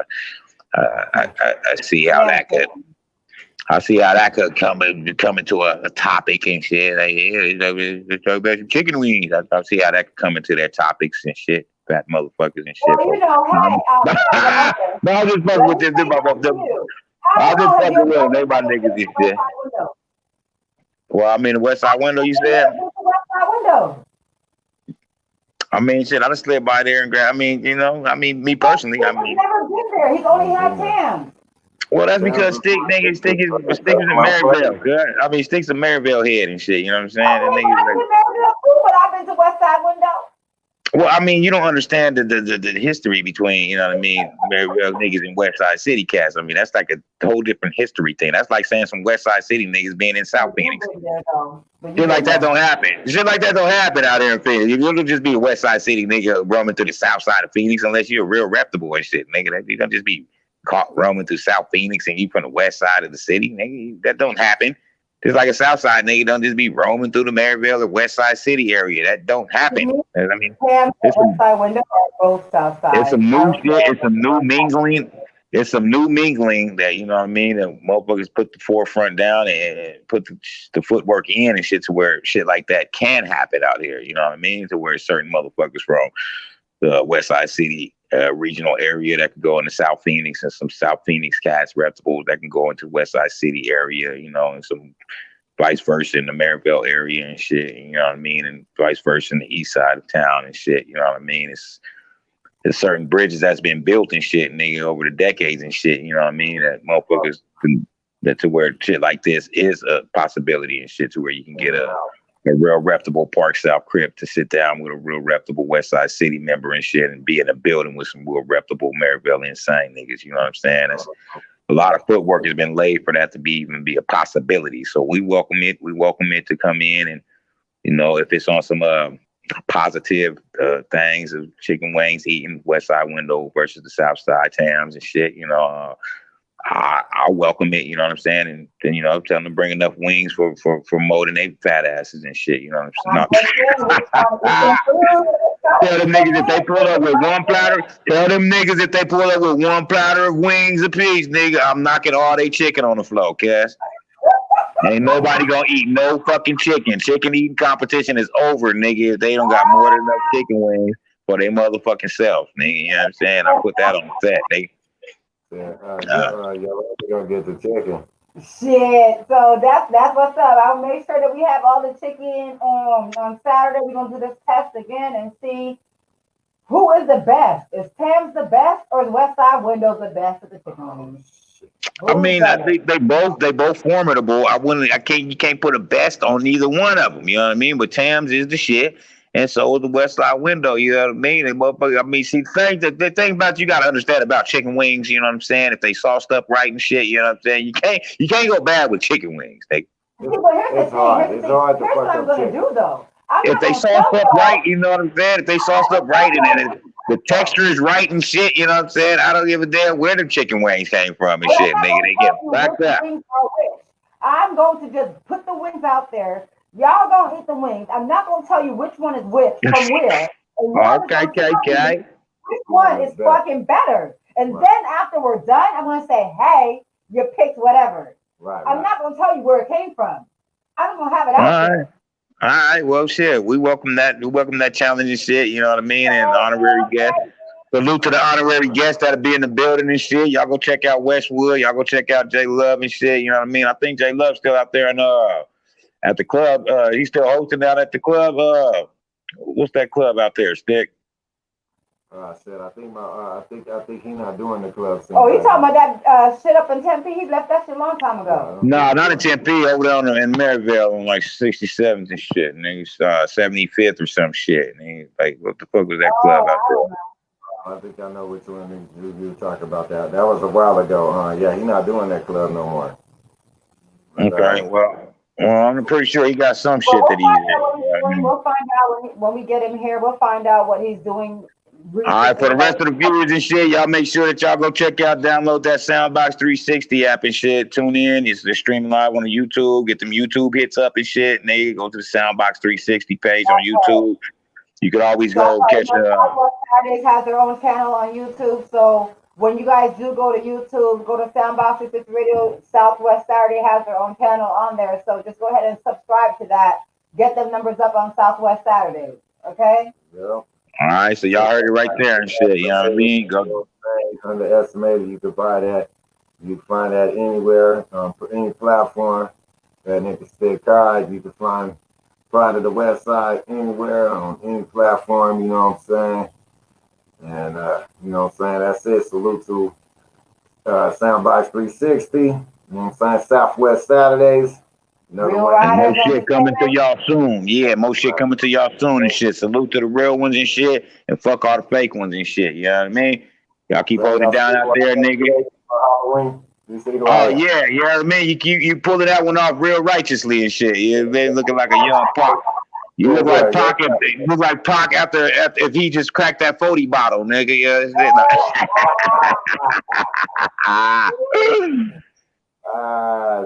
I see how that could. I see how that could come into a topic and shit. Like, let's talk about some chicken wings. I see how that could come into their topics and shit. Fat motherfuckers and shit. Well, you know, hey, no, I'm just fucking with them. I'm just fucking with them. They my niggas and shit. Well, I mean, the West Side Window, you said? West Side Window. I mean, shit, I just slid by there and grab. I mean, you know, me personally, He's never been there. He's only had Tams. Well, that's because Stick is in Maryville. Good. I mean, Stick's a Maryville head and shit. You know what I'm saying? I've been to Maryville too, but I've been to West Side Window. Well, I mean, you don't understand the history between, you know what I mean, Maryville niggas and West Side City cats. I mean, that's like a whole different history thing. That's like saying some West Side City niggas being in South Phoenix. Shit like that don't happen. Shit like that don't happen out there in Phoenix. You'll just be a West Side City nigga roaming through the South Side of Phoenix unless you're a real reputable and shit, nigga. You don't just be caught roaming through South Phoenix and you from the West Side of the city, nigga. That don't happen. Just like a South Side nigga don't just be roaming through the Maryville or West Side City area. That don't happen. I mean, West Side Window or both South Side. It's some new shit. It's some new mingling. It's some new mingling that, you know what I mean, that motherfuckers put the forefront down and put the footwork in and shit to where shit like that can happen out here. You know what I mean? To where certain motherfuckers from the West Side City regional area that could go into South Phoenix, and some South Phoenix cats reputables that can go into West Side City area, you know, and some vice versa in the Maryville area and shit, you know what I mean, and vice versa in the east side of town and shit, you know what I mean. There's certain bridges that's been built and shit, nigga, over the decades and shit, you know what I mean, that motherfuckers that to where shit like this is a possibility and shit, to where you can get a real reputable Park South Crip to sit down with a real reputable West Side City member and shit, and be in a building with some real reputable Maryville insane niggas. You know what I'm saying? That's, a lot of footwork has been laid for that to even be a possibility. So we welcome it. We welcome it to come in, and you know, if it's on some positive things of chicken wings eating West Side Window versus the South Side Tams and shit, you know. I welcome it, you know what I'm saying, and then, you know, tell them to bring enough wings for more than they fat asses and shit, you know what I'm saying. Tell them niggas if they pull up with one platter. Tell them niggas if they pull up with one platter of wings apiece, nigga, I'm knocking all they chicken on the floor, Cass. Ain't nobody gonna eat no fucking chicken. Chicken eating competition is over, nigga. If they don't got more than enough chicken wings for their motherfucking self, nigga. You know what I'm saying? I put that on the set, nigga. Y'all gonna get the chicken. Shit, so that's what's up. I'll make sure that we have all the chicken on Saturday. We're gonna do this test again and see who is the best. Is Tams the best, or is West Side Windows the best at the chicken wings? I mean, I think they both formidable. You can't put a best on neither one of them. You know what I mean? But Tams is the shit, and so is the West Side Window. You know what I mean? And motherfucker, I mean, see, the thing about you got to understand about chicken wings. You know what I'm saying? If they sauced up right and shit, you know what I'm saying? You can't go bad with chicken wings. It's hard. It's hard to fuck what I'm up gonna chicken. do though. If they sauced up right, you know what I'm saying? If they sauced up right and the texture is right and shit, you know what I'm saying? I don't give a damn where the chicken wings came from and shit, nigga. They get backed up. I'm going to just put the wings out there. Y'all gonna eat the wings. I'm not gonna tell you which one is which from where. Okay. Which one is fucking better? And then after we're done, I'm gonna say, hey, you picked whatever. Right. I'm not gonna tell you where it came from. I'm just gonna have it out there. All right, well, shit, we welcome that. We welcome that challenge and shit. You know what I mean? And honorary guest. Salute to the honorary guests that'll be in the building and shit. Y'all go check out Westwood. Y'all go check out J Love and shit. You know what I mean? I think J Love's still out there at the club. He's still hosting out at the club. What's that club out there, Stick? I think he's not doing the club. Oh, you talking about that shit up in Tempe? He left that shit a long time ago. No, not in Tempe. Over there in Maryville on like 67th and shit. And he's 75th or some shit. And he like, what the fuck was that club out there? I think I know which one you talk about. That was a while ago. Yeah, he's not doing that club no more. Okay, well, I'm pretty sure he got some shit that he's. We'll find out when we get him here. We'll find out what he's doing really All right, for the appreciate rest of the viewers and shit, y'all make sure that y'all go check out, download that Soundbox 360 app and shit. Tune in. They're streaming live on the YouTube. Get them YouTube hits up and shit. And then you go to the Soundbox 360 page on YouTube. You could always go catch Southwest Saturdays has their own channel on YouTube, so when you guys do go to YouTube, go to Soundbox 360 Radio. Southwest Saturday has their own channel on there, so just go ahead and subscribe to that. Get them numbers up on Southwest Saturdays, okay? Yeah. All right, so y'all heard it right there and shit. You know what I mean? Go. Underestimated. You could buy that. You can find that anywhere, for any platform. That nigga stick card. You can find Pride of the West Side anywhere on any platform. You know what I'm saying? And you know what I'm saying. That's it. Salute to Soundbox 360. You know what I'm saying? Southwest Saturdays. Another Real one. Riders More shit coming to y'all soon. Yeah, more shit coming to y'all soon and shit. Salute to the real ones and shit, and fuck all the fake ones and shit. You know what I mean? Y'all keep holding it down out there, nigga. Halloween. Oh yeah, you know what I mean? You pulling that one off real righteously and shit. You been looking like a young Pac. You look like Pac. You look like Pac after if he just cracked that 40 bottle, nigga. You know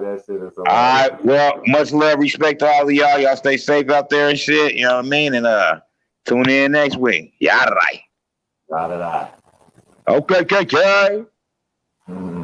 that shit is all right. Well, much love, respect to all of y'all. Y'all stay safe out there and shit. You know what I mean? And tune in next week. Yeah, right. Got it. Okay, okay, okay. Mm-hmm.